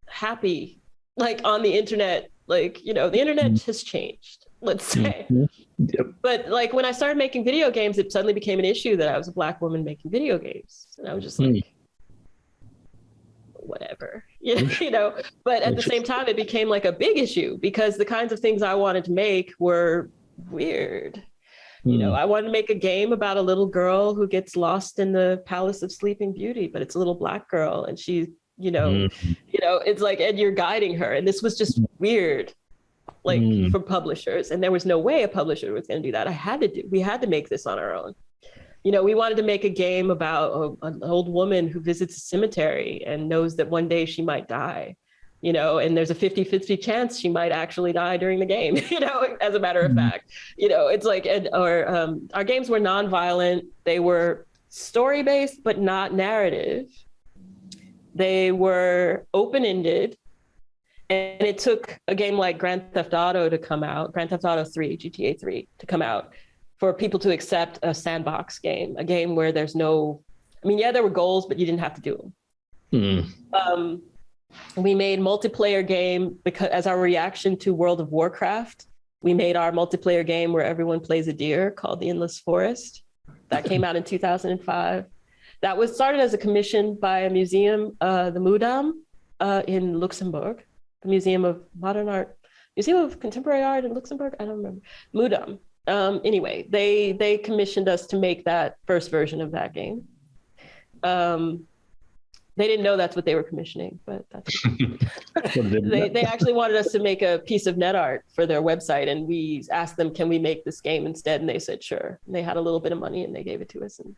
happy, like on the internet. Like, you know, the internet has changed, let's say. But like when I started making video games, it suddenly became an issue that I was a Black woman making video games, and I was just like, whatever, you know. But at the same time, it became like a big issue because the kinds of things I wanted to make were weird. You know, I wanted to make a game about a little girl who gets lost in the Palace of Sleeping Beauty, but it's a little Black girl, and she, you know, it's like, and you're guiding her, and this was just weird, like for publishers, and there was no way a publisher was going to do that. We had to make this on our own. You know, we wanted to make a game about an old woman who visits a cemetery and knows that one day she might die, you know, and there's a 50-50 chance she might actually die during the game, you know, as a matter of fact. You know, it's like, our games were nonviolent. They were story-based, but not narrative. They were open-ended. And it took a game like Grand Theft Auto to come out, Grand Theft Auto 3, GTA 3 to come out, for people to accept a sandbox game, a game where there's no I mean, yeah, there were goals, but you didn't have to do them. Mm. We made multiplayer game because as our reaction to World of Warcraft, we made our multiplayer game where everyone plays a deer called The Endless Forest. That came out in 2005. That was started as a commission by a museum, the Mudam in Luxembourg, the Museum of Modern Art, Museum of Contemporary Art in Luxembourg. I don't remember. Mudam. Anyway, they commissioned us to make that first version of that game. They didn't know that's what they were commissioning, but that's they actually wanted us to make a piece of net art for their website, and we asked them, can we make this game instead? And they said, sure. And they had a little bit of money and they gave it to us. And,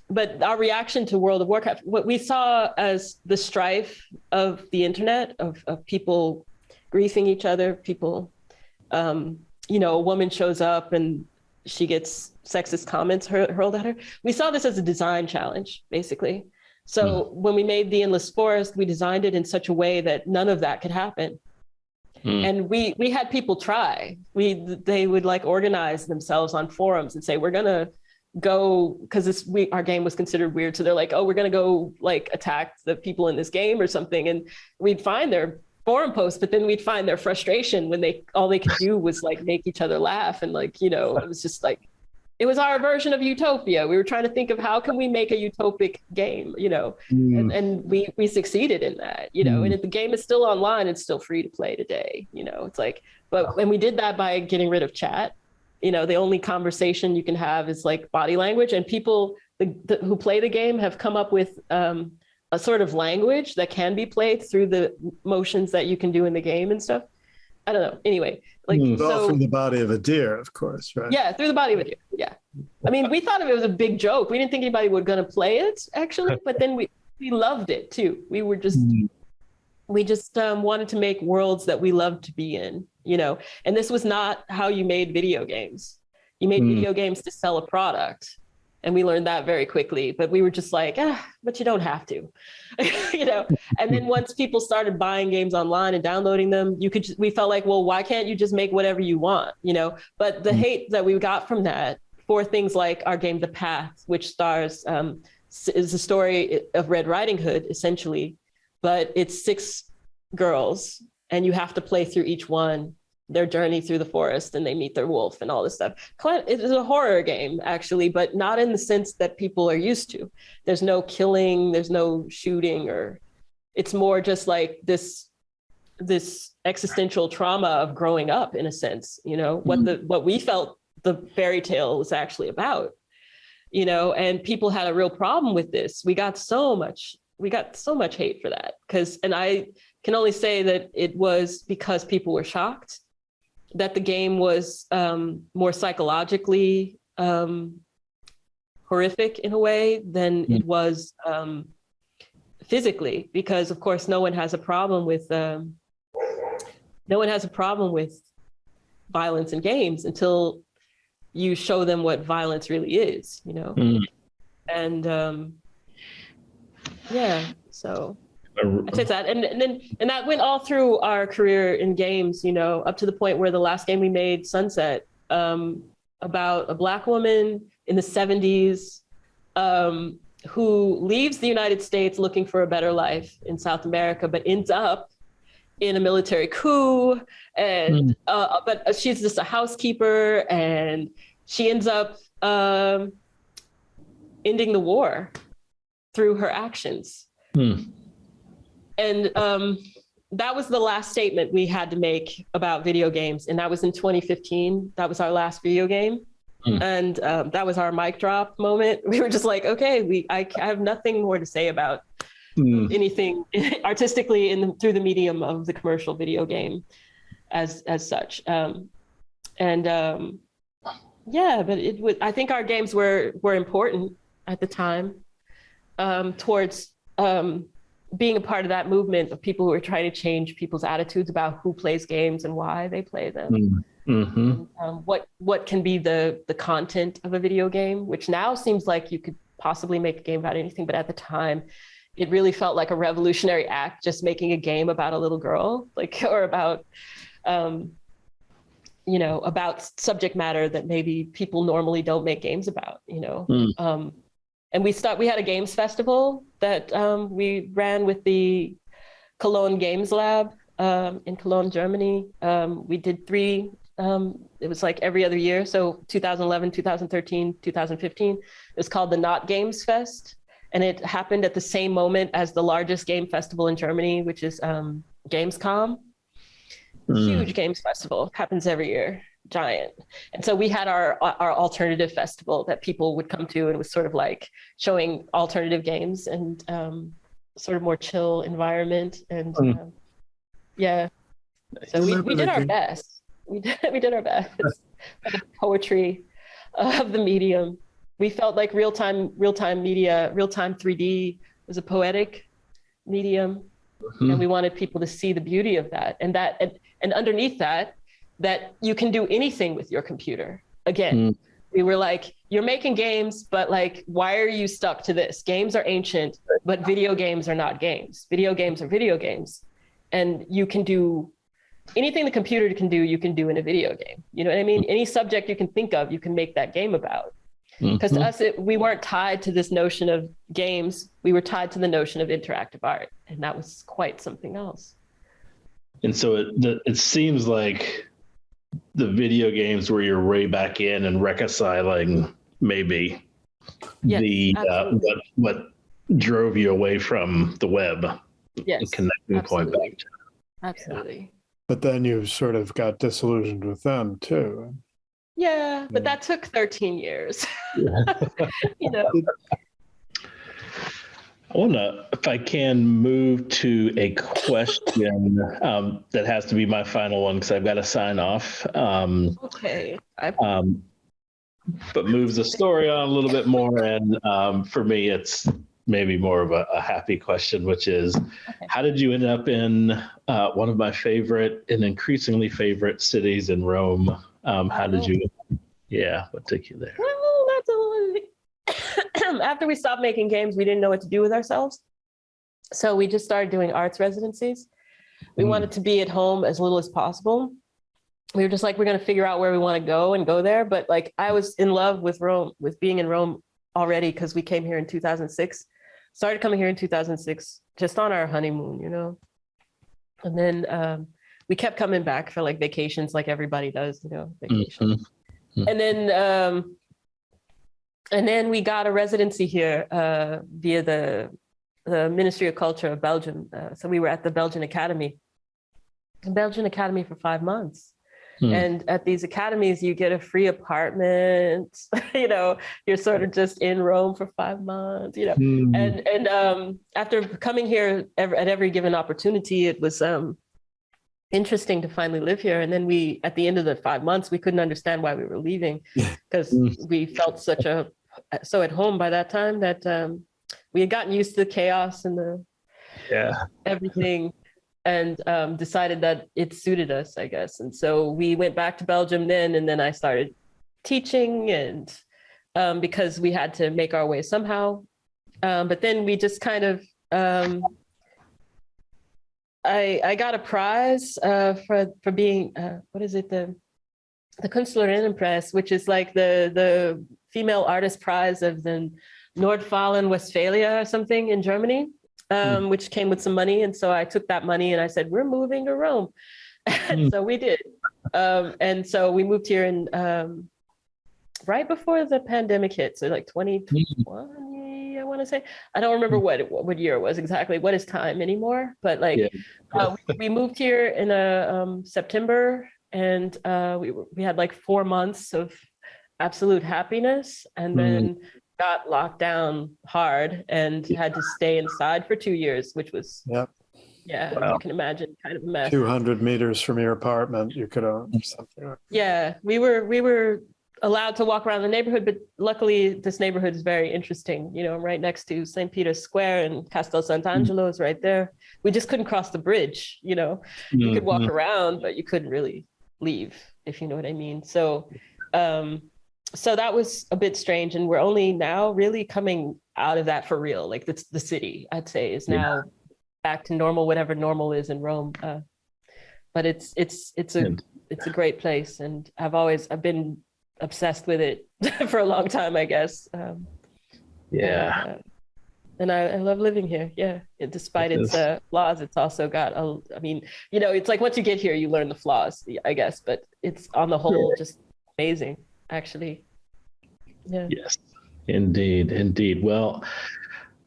but our reaction to World of Warcraft, what we saw as the strife of the internet, of people griefing each other, people, you know, a woman shows up and she gets sexist comments hurled at her. We saw this as a design challenge, basically. So when we made The Endless Forest, we designed it in such a way that none of that could happen. And we had people try. They would like organize themselves on forums and say, we're gonna go, because our game was considered weird. So they're like, oh, we're gonna go like attack the people in this game or something. And we'd find their forum posts, but then we'd find their frustration when all they could do was like make each other laugh. And like, you know, it was just like, it was our version of utopia. We were trying to think of how can we make a utopic game, you know, and we succeeded in that, you know, and if the game is still online, it's still free to play today, you know, it's like, and we did that by getting rid of chat. You know, the only conversation you can have is like body language, and people who play the game have come up with a sort of language that can be played through the motions that you can do in the game and stuff. I don't know. Anyway, like all from the body of a deer, of course, right? Yeah, through the body of a deer. Yeah, I mean, we thought of it was a big joke. We didn't think anybody was going to play it actually, but then we loved it too. We were just wanted to make worlds that we loved to be in, you know. And this was not how you made video games. You made video games to sell a product. And we learned that very quickly, but we were just like, but you don't have to, you know? And then once people started buying games online and downloading them, we felt like, well, why can't you just make whatever you want, you know? But the hate that we got from that for things like our game, The Path, which stars, is the story of Red Riding Hood, essentially, but it's 6 girls and you have to play through each one, their journey through the forest, and they meet their wolf and all this stuff. It is a horror game, actually, but not in the sense that people are used to. There's no killing, there's no shooting, or it's more just like this existential trauma of growing up, in a sense, you know, what we felt the fairy tale was actually about, you know, and people had a real problem with this. We got so much hate for that, and I can only say that it was because people were shocked that the game was more psychologically horrific in a way than it was physically, because of course no one has a problem with violence in games until you show them what violence really is, you know. And yeah, so I said that, and that went all through our career in games, you know, up to the point where the last game we made, Sunset, about a Black woman in the 70s who leaves the United States looking for a better life in South America, but ends up in a military coup, and but she's just a housekeeper, and she ends up ending the war through her actions. And that was the last statement we had to make about video games. And that was in 2015. That was our last video game. And that was our mic drop moment. We were just like, okay, I have nothing more to say about anything artistically through the medium of the commercial video game as such. Yeah, but I think our games were important at the time towards being a part of that movement of people who are trying to change people's attitudes about who plays games and why they play them. And, what can be the content of a video game, which now seems like you could possibly make a game about anything, but at the time it really felt like a revolutionary act, just making a game about a little girl, like, or about you know, about subject matter that maybe people normally don't make games about, you know. And we had a games festival that we ran with the Cologne Games Lab in Cologne, Germany. We did 3, it was like every other year. So 2011, 2013, 2015, it was called the Not Games Fest. And it happened at the same moment as the largest game festival in Germany, which is Gamescom. Huge games festival, happens every year, giant. And so we had our alternative festival that people would come to, and it was sort of like showing alternative games and sort of more chill environment. And yeah, so we did our best. We did our best for the poetry of the medium. We felt like real-time media, real-time 3D was a poetic medium. And we wanted people to see the beauty of that. And underneath that you can do anything with your computer. Again, we were like, you're making games, but like, why are you stuck to this? Games are ancient, but video games are not games. Video games are video games. And you can do anything the computer can do, you can do in a video game. You know what I mean? Any subject you can think of, you can make that game about. Because to us, we weren't tied to this notion of games. We were tied to the notion of interactive art. And that was quite something else. And so it seems like the video games where you're way back in and reconciling maybe what drove you away from the web. Yes, connecting point back to. Absolutely. But then you sort of got disillusioned with them too. Yeah, but that took 13 years. You know. I want to, if I can, move to a question that has to be my final one because I've got to sign off. Okay. But moves the story on a little bit more. And for me, it's maybe more of a happy question, which is, how did you end up in one of my favorite and increasingly favorite cities in Rome? How did you, what took you there? Well, that's after we stopped making games, we didn't know what to do with ourselves. So we just started doing arts residencies. We wanted to be at home as little as possible. We were just like, we're going to figure out where we want to go and go there. But like, I was in love with Rome, with being in Rome already, because we came here in 2006. Started coming here in 2006, just on our honeymoon, you know. And then we kept coming back for like vacations, like everybody does, you know, vacation. And then we got a residency here via the Ministry of Culture of Belgium. So we were at the Belgian Academy for 5 months. And at these academies, you get a free apartment, you know, you're sort of just in Rome for 5 months, you know. And after coming here at every given opportunity, it was interesting to finally live here. And then at the end of the 5 months, we couldn't understand why we were leaving, because we felt so at home by that time that we had gotten used to the chaos and everything, and decided that it suited us, I guess. And so we went back to Belgium then, and then I started teaching, and because we had to make our way somehow. But then we just kind of, I got a prize for being, what is it, the Künstlerinnenpreis, which is like the female artist prize of the Nordrhein-Westphalia or something in Germany, which came with some money. And so I took that money and I said, we're moving to Rome. And so we did. And so we moved here in right before the pandemic hit. So like 2020, I want to say. I don't remember what year it was exactly. What is time anymore? But like we moved here in September, and we had like 4 months of absolute happiness, and then got locked down hard and had to stay inside for 2 years, which was you can imagine, kind of a mess. 200 meters from your apartment, you could own something. Yeah, we were allowed to walk around the neighborhood, but luckily this neighborhood is very interesting, you know, right next to St. Peter's Square, and Castel Sant'Angelo is right there. We just couldn't cross the bridge, you know. You could walk around, but you couldn't really leave, if you know what I mean. So so that was a bit strange, and we're only now really coming out of that for real. Like the city, I'd say, is now back to normal, whatever normal is in Rome. But it's a great place, and I've been obsessed with it for a long time, I guess. Yeah. And I love living here. Yeah. Despite its flaws, it's also got, I mean, it's like once you get here, you learn the flaws, I guess, but it's on the whole just amazing, actually. Yeah. Yes, indeed. Indeed. Well,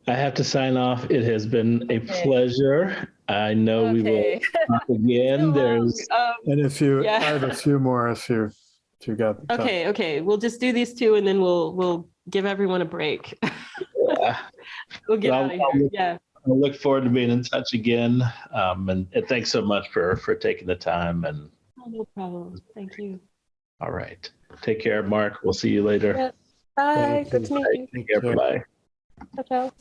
I have to sign off. It has been a pleasure. I know we will talk again. There's and I have a few more if you got the time. Okay. We'll just do these two and then we'll give everyone a break. We'll get out of here. Yeah. I look forward to being in touch again. And thanks so much for taking the time. And no problem. Thank you. All right. Take care, Marc. We'll see you later. Yeah. Bye. Good to meet you. Take care. Bye. Ciao.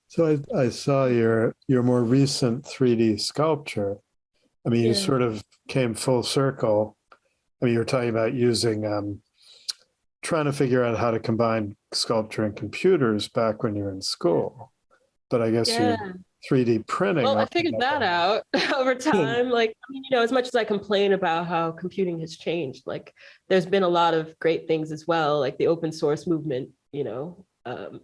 So I saw your more recent 3D sculpture. I mean, you sort of came full circle. I mean, you were talking about using, trying to figure out how to combine sculpture and computers back when you were in school. But I guess you 3D printing. Well, I figured that out over time. Like, I mean, as much as I complain about how computing has changed, like there's been a lot of great things as well, like the open source movement,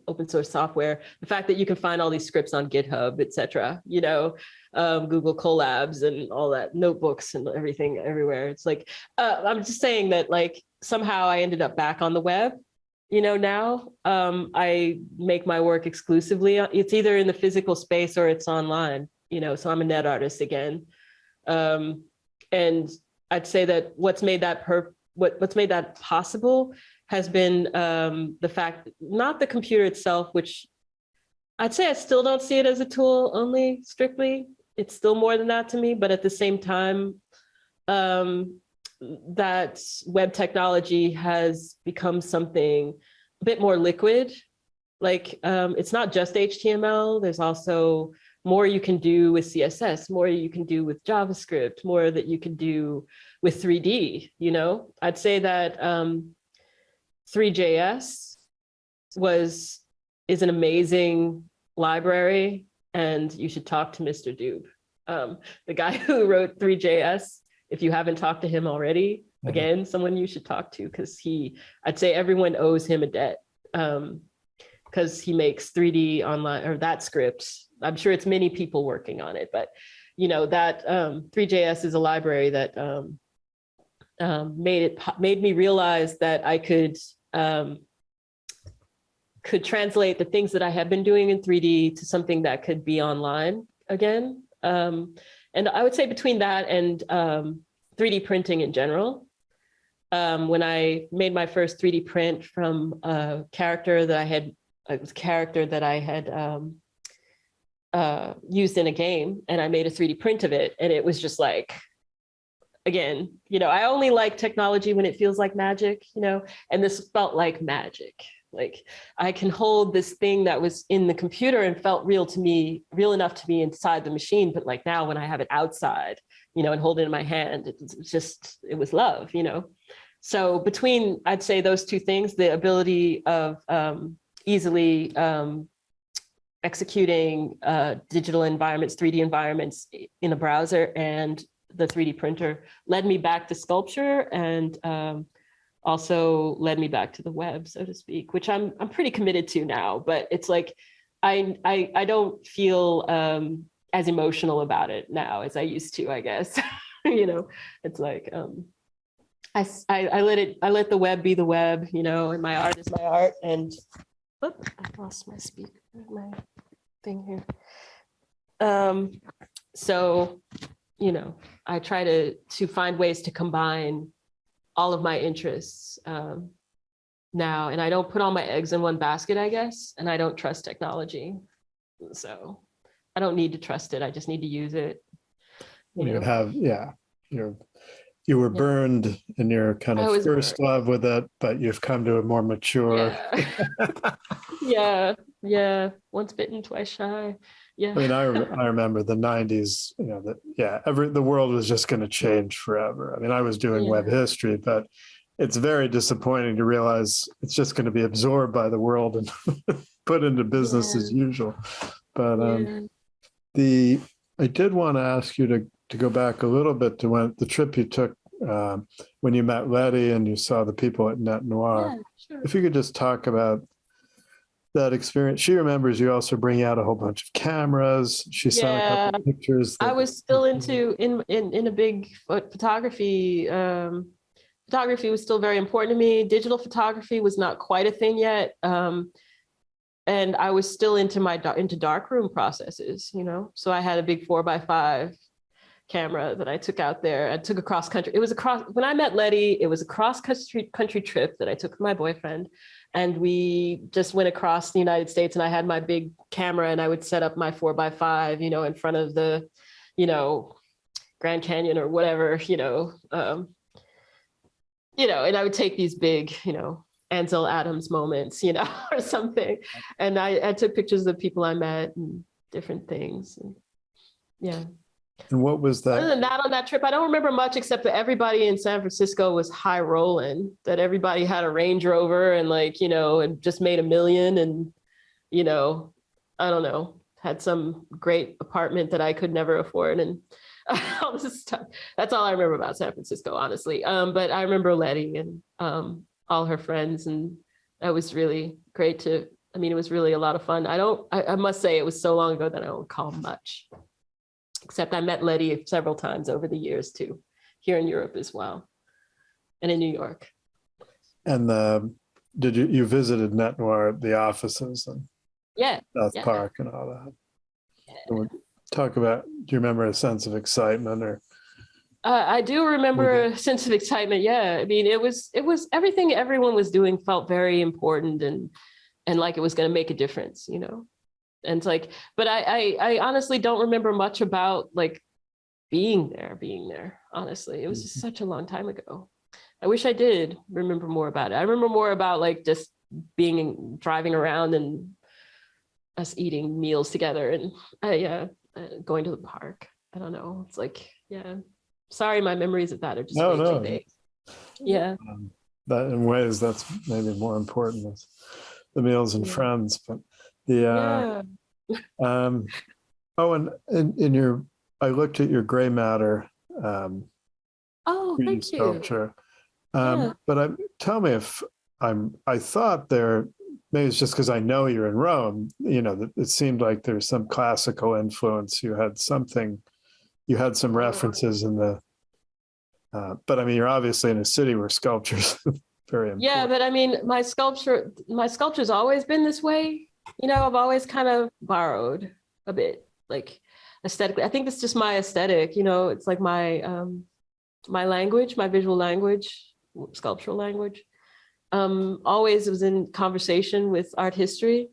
open source software, the fact that you can find all these scripts on GitHub, etc., Google Colabs and all that, notebooks and everything everywhere. It's like, I'm just saying that like somehow I ended up back on the web. Now I make my work exclusively. It's either in the physical space or it's online, so I'm a net artist again. And I'd say that what's made that possible has been the fact, not the computer itself, which I'd say I still don't see it as a tool only strictly. It's still more than that to me, but at the same time, that web technology has become something a bit more liquid. Like it's not just HTML, there's also more you can do with CSS, more you can do with JavaScript, more that you can do with 3D, I'd say that 3JS is an amazing library, and you should talk to Mr. Doob. The guy who wrote 3JS, if you haven't talked to him already, again, someone you should talk to, because I'd say everyone owes him a debt, because he makes 3D online, or that script. I'm sure it's many people working on it, but that 3JS is a library that made me realize that I could translate the things that I have been doing in 3D to something that could be online again. And I would say between that and 3D printing in general, when I made my first 3D print from a character that I had used in a game, and I made a 3D print of it, and it was just like, again, I only like technology when it feels like magic, and this felt like magic. Like I can hold this thing that was in the computer and felt real enough to me inside the machine. But like now when I have it outside, and hold it in my hand, it was love, So between, I'd say those two things, the ability of easily executing digital environments, 3D environments in a browser, and the 3D printer led me back to sculpture, and also led me back to the web, so to speak, which I'm pretty committed to now. But it's like I don't feel as emotional about it now as I used to, I guess. It's like I let the web be the web, and my art is my art. And I lost my speaker, my thing here. So I try to find ways to combine all of my interests now, and I don't put all my eggs in one basket, I guess, and I don't trust technology. So I don't need to trust it. I just need to use it. You were burned in your kind of first love with it, but you've come to a more mature. Yeah. Once bitten, twice shy. Yeah. I mean, I remember the 90s, the world was just going to change forever. I mean, I was doing web history, but it's very disappointing to realize it's just going to be absorbed by the world and put into business as usual. But I did want to ask you to go back a little bit to when the trip you took when you met Letty and you saw the people at Net Noir. Yeah, sure. If you could just talk about that experience. She remembers you also bringing out a whole bunch of cameras. She saw a couple of pictures. I was still into in a big photography. Photography was still very important to me. Digital photography was not quite a thing yet. And I was still into darkroom processes, you know? So I had a big 4x5 camera that I took out there. I took a cross country. When I met Letty, it was a cross country trip that I took with my boyfriend. And we just went across the United States, and I had my big camera, and I would set up my 4x5, you know, in front of the, you know, Grand Canyon or whatever, you know, and I would take these big, you know, Ansel Adams moments, you know, or something. And I took pictures of people I met and different things. And yeah. And what was that? Other than that, on that trip, I don't remember much except that everybody in San Francisco was high rolling, that everybody had a Range Rover and like, you know, and just made $1 million and, you know, I don't know, had some great apartment that I could never afford. And all this stuff. That's all I remember about San Francisco, honestly. But I remember Letty and all her friends, and that was really great it was really a lot of fun. I must say it was so long ago that I don't recall much, except I met Letty several times over the years too, here in Europe as well, and in New York. And did you visited Net Noir, the offices and South Park and all that? Yeah. Talk about, do you remember a sense of excitement or? I do remember a sense of excitement. Yeah. I mean, it was everything everyone was doing felt very important and like it was going to make a difference, you know? And it's like, but I honestly don't remember much about like being there, honestly. It was just such a long time ago. I wish I did remember more about it. I remember more about like just driving around and us eating meals together and going to the park. I don't know. It's like, yeah. Sorry, my memories of that are just way too big. Yeah. That in ways that's maybe more important as the meals and friends. But and in your, I looked at your gray matter thank sculpture. You. But tell me if I thought there, maybe it's just because I know you're in Rome, you know, it seemed like there's some classical influence. You had some references in the, but I mean, you're obviously in a city where sculpture's very important. Yeah, but I mean, my sculpture's always been this way. You know, I've always kind of borrowed a bit, like aesthetically. I think that's just my aesthetic, you know, it's like my language, my visual language, sculptural language. Always was in conversation with art history.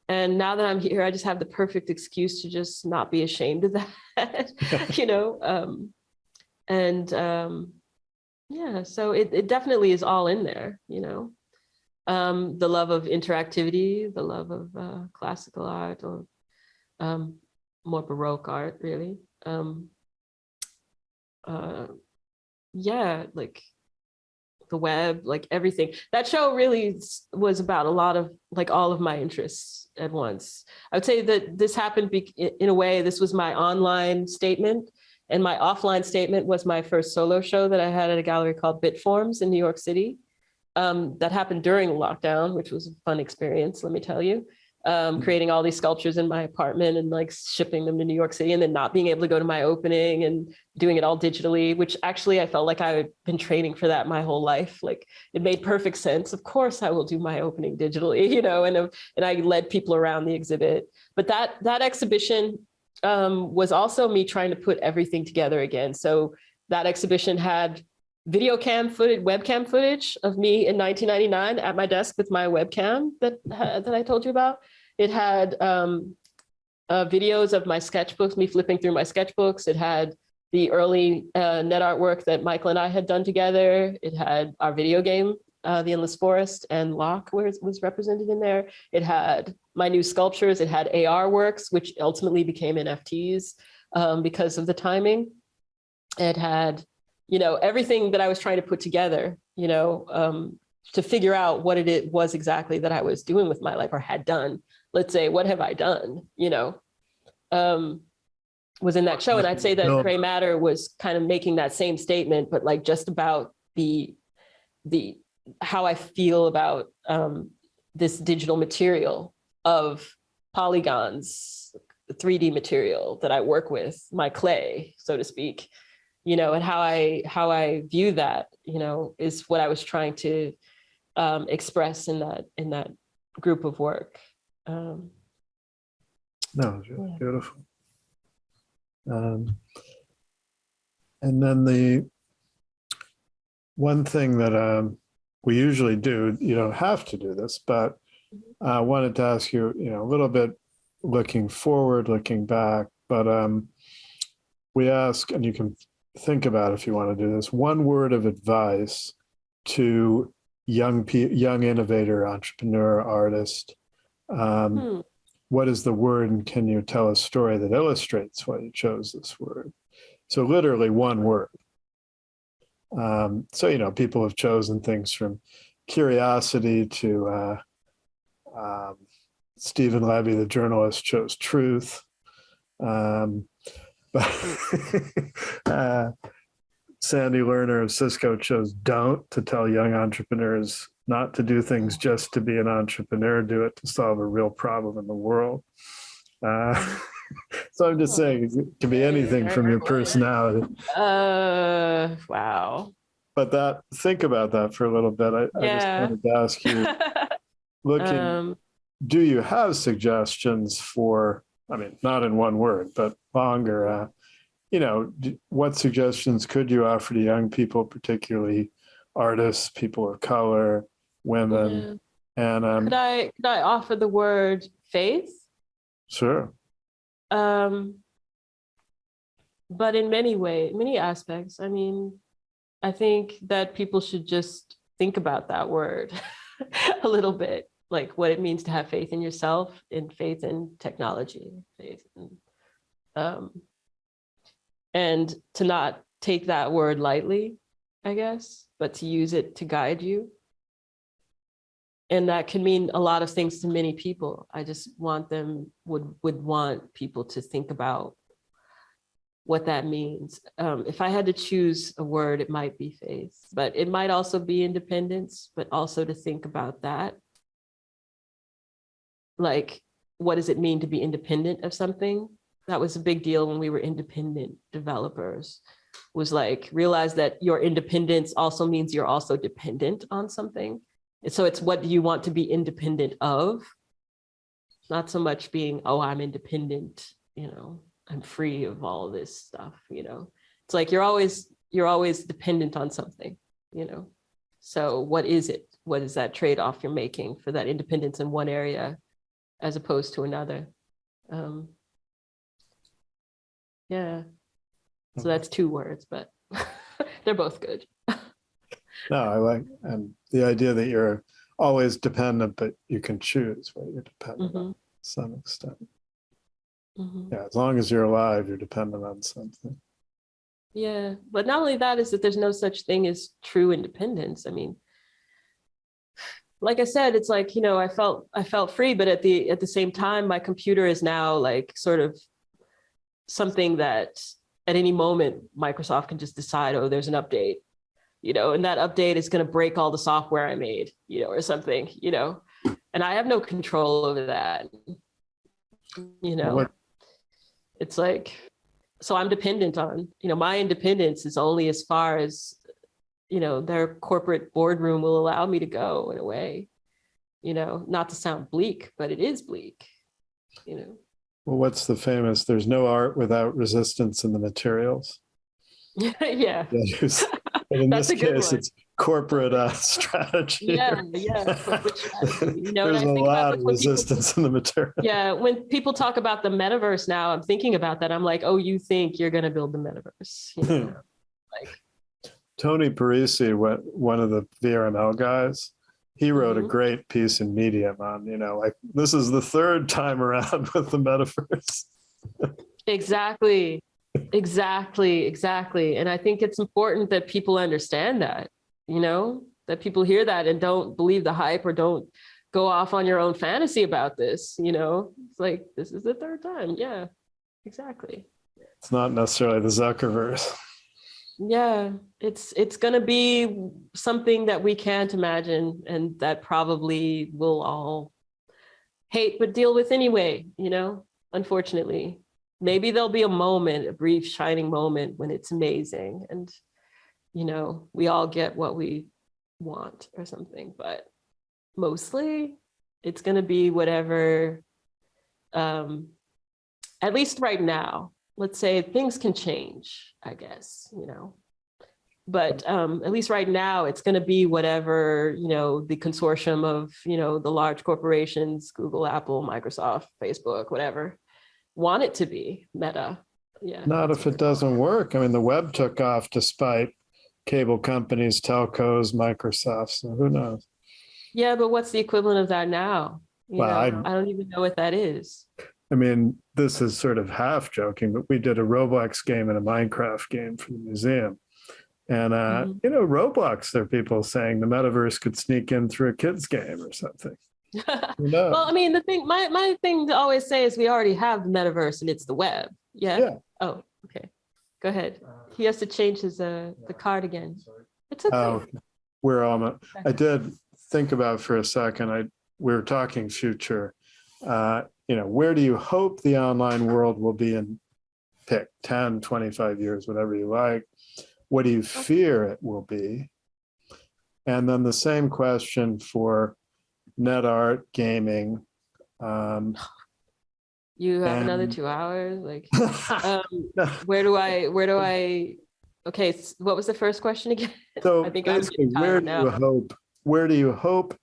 And now that I'm here, I just have the perfect excuse to just not be ashamed of that, you know? So it definitely is all in there, you know? The love of interactivity, the love of classical art, or more Baroque art, really. Like the web, like everything. That show really was about a lot of like all of my interests at once. I would say that this happened in a way, this was my online statement, and my offline statement was my first solo show that I had at a gallery called Bitforms in New York City. That happened during lockdown, which was a fun experience, let me tell you. Creating all these sculptures in my apartment and like shipping them to New York City, and then not being able to go to my opening and doing it all digitally, which actually I felt like I had been training for that my whole life. Like it made perfect sense. Of course I will do my opening digitally, you know, and I led people around the exhibit. But that exhibition was also me trying to put everything together again. So that exhibition had webcam footage of me in 1999 at my desk with my webcam that I told you about. It had videos of my sketchbooks, me flipping through my sketchbooks. It had the early net artwork that Michael and I had done together. It had our video game, The Endless Forest, and Locke was represented in there. It had my new sculptures. It had AR works, which ultimately became NFTs because of the timing. It had, you know, everything that I was trying to put together, you know, to figure out what it was exactly that I was doing with my life, or had done. Let's say, what have I done, you know, was in that show. And I'd say that Gray Matter was kind of making that same statement, but like just about the how I feel about this digital material of polygons, the 3D material that I work with, my clay, so to speak, you know, and how I view that, you know, is what I was trying to express in that group of work. No, it's really beautiful. And then the one thing that we usually do, you don't have to do this, but I wanted to ask you, you know, a little bit looking forward, looking back, but we ask, and you can think about if you want to do this, one word of advice to young innovator, entrepreneur, artist. What is the word, and can you tell a story that illustrates why you chose this word? So literally one word. So, you know, people have chosen things from curiosity to Stephen Levy, the journalist, chose truth. But Sandy Lerner of Cisco chose don't, to tell young entrepreneurs not to do things just to be an entrepreneur, do it to solve a real problem in the world. So I'm just saying, it can be anything from your personality. Wow. But think about that for a little bit. I just wanted to ask you, looking, do you have suggestions for, I mean, not in one word, but longer, you know, what suggestions could you offer to young people, particularly artists, people of color, women? And could I offer the word faith? Sure. But in many aspects, I mean, I think that people should just think about that word a little bit, like what it means to have faith in yourself, and faith in technology, faith in, and to not take that word lightly, I guess, but to use it to guide you. And that can mean a lot of things to many people. I just would want people to think about what that means. If I had to choose a word, it might be faith, but it might also be independence, but also to think about that. Like, what does it mean to be independent of something? That was a big deal when we were independent developers, was like, realize that your independence also means you're also dependent on something. So it's, what do you want to be independent of? Not so much being, oh, I'm independent, you know, I'm free of all of this stuff, you know. It's like you're always dependent on something, you know. So what is it? What is that trade-off you're making for that independence in one area as opposed to another? Yeah. So that's 2 words, but they're both good. No, I like, and the idea that you're always dependent, but you can choose what you're dependent on to some extent. Yeah, as long as you're alive, you're dependent on something. Yeah, but not only that, is that there's no such thing as true independence. I mean, like I said, it's like, you know, I felt free, but at the same time, my computer is now like sort of something that at any moment Microsoft can just decide, oh, there's an update, you know, and that update is going to break all the software I made, you know, or something, you know, and I have no control over that, you know. It's like, so I'm dependent on, you know, my independence is only as far as, you know, their corporate boardroom will allow me to go, in a way, you know, not to sound bleak, but it is bleak, you know. Well, what's the famous, there's no art without resistance in the materials? Yeah. But in this case, it's corporate strategy. Yeah, corporate strategy. You know, there's a lot of resistance in the material. Yeah, when people talk about the metaverse now, I'm thinking about that. I'm like, oh, you think you're going to build the metaverse? You know? Like, Tony Parisi, one of the VRML guys, he wrote a great piece in Medium on, you know, like, this is the 3rd time around with the metaverse. Exactly. And I think it's important that people understand that, you know, that people hear that and don't believe the hype, or don't go off on your own fantasy about this, you know. It's like, this is the 3rd time. Yeah, exactly. It's not necessarily the Zuckerverse. Yeah, it's going to be something that we can't imagine, and that probably we'll all hate but deal with anyway, unfortunately. Maybe there'll be a moment, a brief shining moment when it's amazing and we all get what we want or something, but mostly it's going to be whatever, at least right now. Let's say things can change, I guess, but at least right now it's going to be whatever, the consortium of, the large corporations, Google, Apple, Microsoft, Facebook, whatever, want it to be. Meta. Yeah. Not if it doesn't work. I mean, the web took off despite cable companies, telcos, Microsoft, so who knows? Yeah, but what's the equivalent of that now? I don't even know what that is. I mean, this is sort of half joking, but we did a Roblox game and a Minecraft game for the museum. And, Roblox, there are people saying the metaverse could sneak in through a kid's game or something. Well, I mean, the thing, my thing to always say is we already have the metaverse and it's the web. Yeah. Oh, okay. Go ahead. He has to change his the card again. It's okay. We're almost. I did think about for a second. We were talking future. Where do you hope the online world will be in, pick 10, 25 years, whatever you like? What do you fear it will be? And then the same question for net art, gaming. You have another 2 hours. Like, where do I? Okay, what was the first question again? So I think basically, where do you hope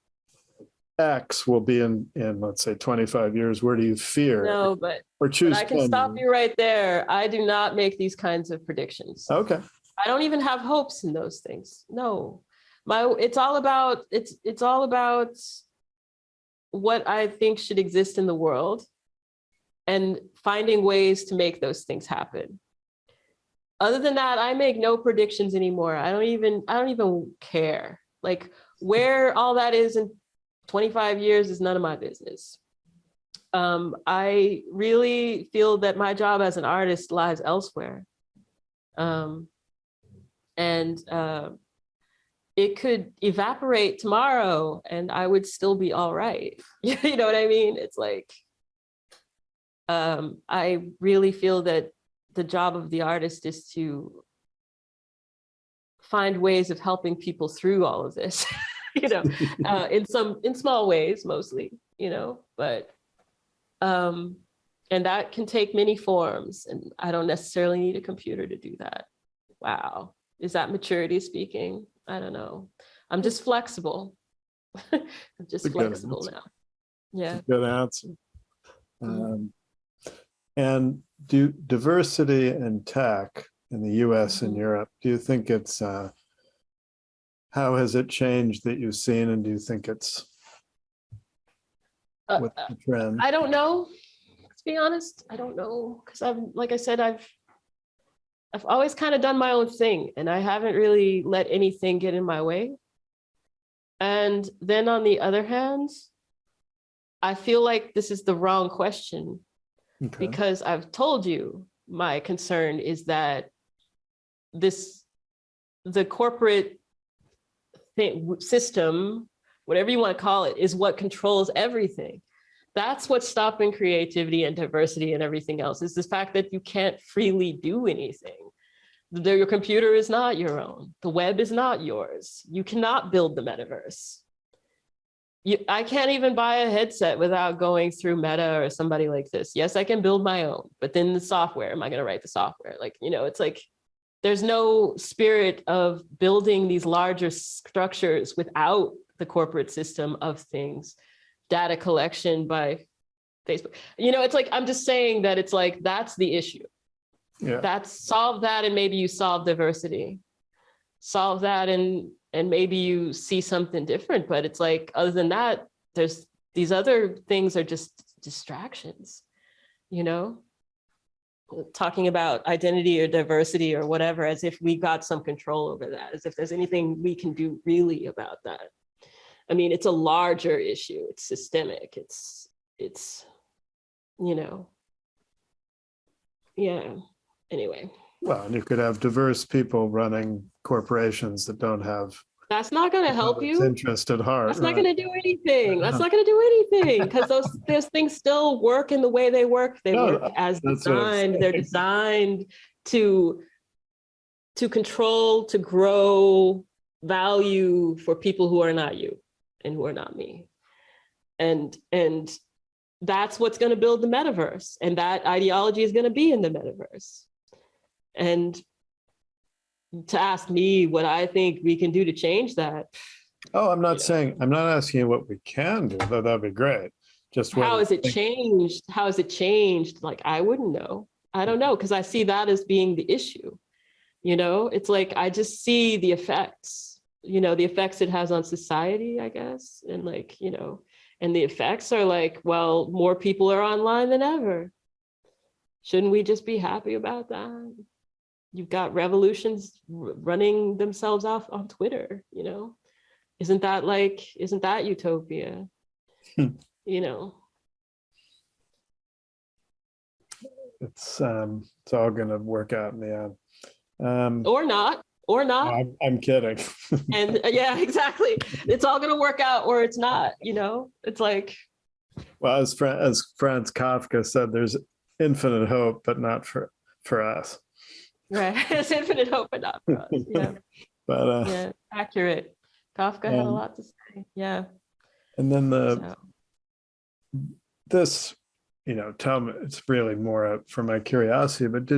X will be in let's say 25 years? Where do you fear? No, but I can stop you right there. I do not make these kinds of predictions. Okay. I don't even have hopes in those things. No, it's all about what I think should exist in the world and finding ways to make those things happen. Other than that, I make no predictions anymore. I don't even care. Like, where all that is in 25 years is none of my business. I really feel that my job as an artist lies elsewhere. It could evaporate tomorrow and I would still be all right. You know what I mean? It's like, I really feel that the job of the artist is to find ways of helping people through all of this, in small ways, mostly, but, and that can take many forms, and I don't necessarily need a computer to do that. Wow. Is that maturity speaking? I don't know. I'm just flexible. I'm just flexible now. Yeah. Good answer. And do diversity in tech in the US and Europe, do you think it's, how has it changed that you've seen, and do you think it's with the trend? I don't know, to be honest. I don't know, because like I said, I've always kind of done my own thing and I haven't really let anything get in my way. And then on the other hand, I feel like this is the wrong question. Okay. Because I've told you my concern is that the corporate system, whatever you want to call it, is what controls everything. That's what's stopping creativity and diversity and everything else, is the fact that you can't freely do anything. Your computer is not your own. The web is not yours. You cannot build the metaverse. I can't even buy a headset without going through Meta or somebody like this. Yes, I can build my own, but then the software, am I going to write the software? Like, it's like, there's no spirit of building these larger structures without the corporate system of things, data collection by Facebook. It's like, I'm just saying that it's like, that's the issue. Yeah. Solve that, and maybe you solve diversity. Solve that, and maybe you see something different. But it's like, other than that, there's these other things are just distractions, talking about identity or diversity or whatever, as if we got some control over that, as if there's anything we can do really about that. I mean, it's a larger issue. It's systemic. It's yeah. Anyway. Well, and you could have diverse people running corporations that don't have That's not going to help public's you. interest at heart. That's not right? going to do anything. That's not going to do anything because those things still work in the way they work. They No, work as that's what I'm designed. They're saying. designed to control, to grow value for people who are not you and who are not me. And that's what's going to build the metaverse. And that ideology is going to be in the metaverse. And to ask me what I think we can do to change that. Oh, I'm not saying, I'm not asking you what we can do, though that'd be great. Just How whether has you it think- changed? How has it changed? Like, I wouldn't know. I don't know, because I see that as being the issue. You know, it's like, I just see the effects, you know, the effects it has on society, I guess. And like, you know, and the effects are like, well, more people are online than ever. Shouldn't we just be happy about that? You've got revolutions running themselves off on Twitter, you know? Isn't that utopia? You know? it's all going to work out in the end. Or not. I'm kidding. And yeah, exactly. It's all going to work out or it's not, you know? It's like, Well, as Franz Kafka said, there's infinite hope, but not for us. right. It's infinite hope, but not for us. Yeah. But Yeah. Accurate. Kafka had a lot to say. Yeah. and then So, this, you know, tell me, it's really more for my curiosity, but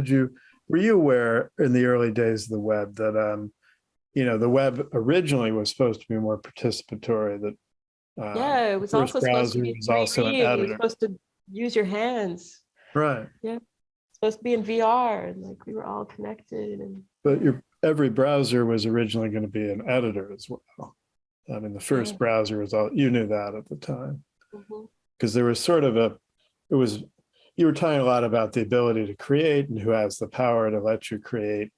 were you aware in the early days of the web that, you know, the web originally was supposed to be more participatory, that yeah, it was first also supposed to browser be was also an 3D. You were editor. supposed to use your hands. Right. Supposed to be in VR, and like we were all connected. And But every browser was originally going to be an editor as well. I mean, the first Yeah. browser was all, you knew that at the time, Mhm. because there was sort of you were talking a lot about the ability to create and who has the power to let you create.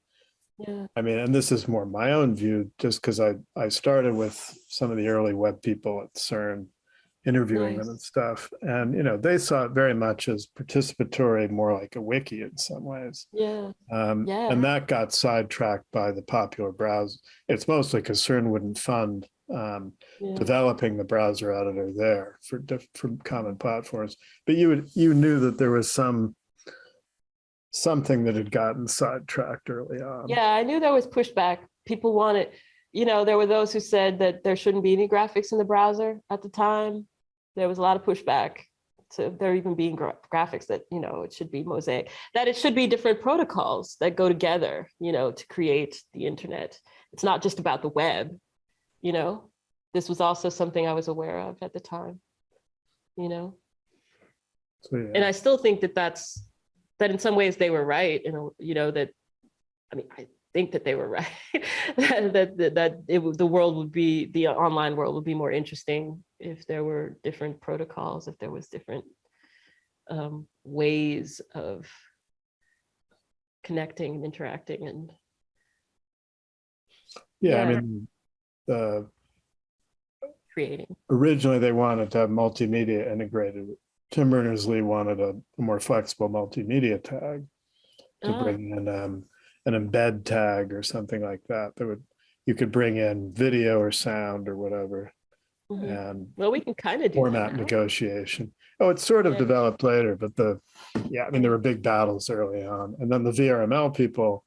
Yeah. I mean, and this is more my own view, just because I started with some of the early web people at CERN, interviewing them and Nice. stuff. And, you know, they saw it very much as participatory, more like a wiki in some ways. Yeah. Yeah. And that got sidetracked by the popular browser. It's mostly because CERN wouldn't fund Yeah. developing the browser editor there for common platforms. But you knew that there was something that had gotten sidetracked early on. Yeah, I knew there was pushback. People wanted, you know, there were those who said that there shouldn't be any graphics in the browser at the time. There was a lot of pushback to there even being graphics that, you know, it should be mosaic, that it should be different protocols that go together, you know, to create the internet. It's not just about the web, you know. This was also something I was aware of at the time, you know. So, yeah. And I still think that in some ways they were right, you know, that, I mean, I think that they were right, the world would be, the online world would be more interesting if there were different protocols, if there was different ways of connecting and interacting. And Yeah, I Yeah. mean, creating. originally they wanted to have multimedia integrated. Tim Berners-Lee wanted a more flexible multimedia tag to bring in an embed tag or something like that. You could bring in video or sound or whatever, Mhm. and Well, we can kind of do format that now. negotiation. Oh, it's sort of Yeah. developed later, but I mean, there were big battles early on. And then the VRML people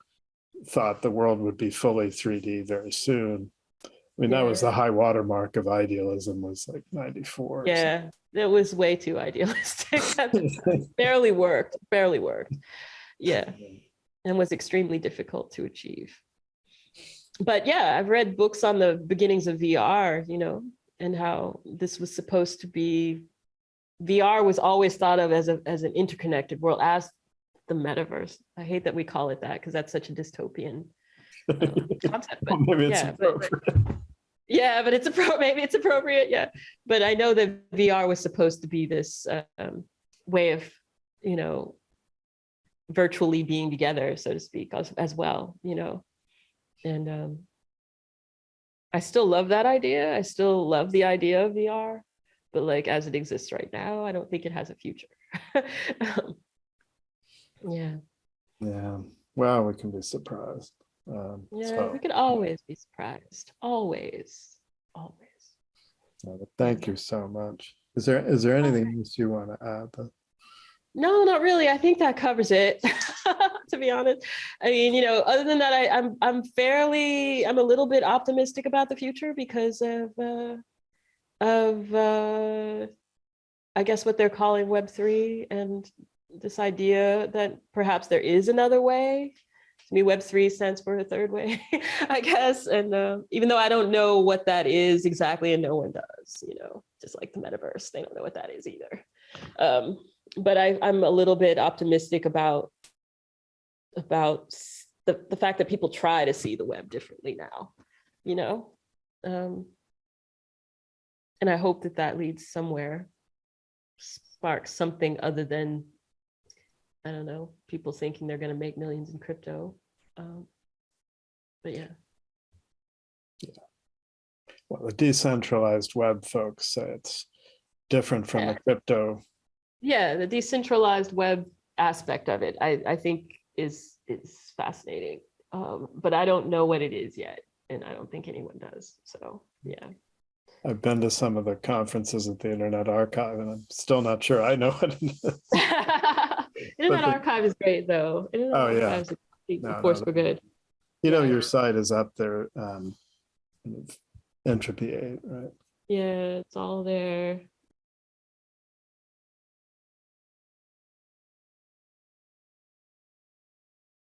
thought the world would be fully 3D very soon. I mean, that was the Yeah. high watermark of idealism, was like 94. or Yeah, it was way too idealistic. barely worked. Yeah, something. and was extremely difficult to achieve. But yeah, I've read books on the beginnings of VR, you know, and how this was supposed to be, VR was always thought of as an interconnected world, as the metaverse. I hate that we call it that because that's such a dystopian concept. But Well, maybe it's yeah, but appropriate. yeah, but maybe it's appropriate. Yeah, but I know that VR was supposed to be this way of, you know, virtually being together, so to speak, as well, you know. And I still love that idea. I still love the idea of VR, but like as it exists right now, I don't think it has a future. Yeah. Yeah. Well, we can be surprised. Yeah, we could always be surprised. Always. But thank you so much. Is there anything else you want to add? No, not really. I think that covers it, to be honest. I mean, other than that, I'm a little bit optimistic about the future because of I guess what they're calling Web3 and this idea that perhaps there is another way. To me, Web3 stands for a third way, I guess. And even though I don't know what that is exactly, and no one does, just like the metaverse, they don't know what that is either. But I'm a little bit optimistic about the fact that people try to see the web differently now, and I hope that leads somewhere, sparks something other than, I don't know, people thinking they're going to make millions in crypto. But yeah. Well, the decentralized web folks say it's different from the crypto. Yeah, the decentralized web aspect of it, I think is fascinating. But I don't know what it is yet, and I don't think anyone does. So yeah. I've been to some of the conferences at the Internet Archive, and I'm still not sure I know what it is. Internet Archive is great, though. Archive is a force for good. Your site is up there, Entropy 8, right? Yeah, it's all there.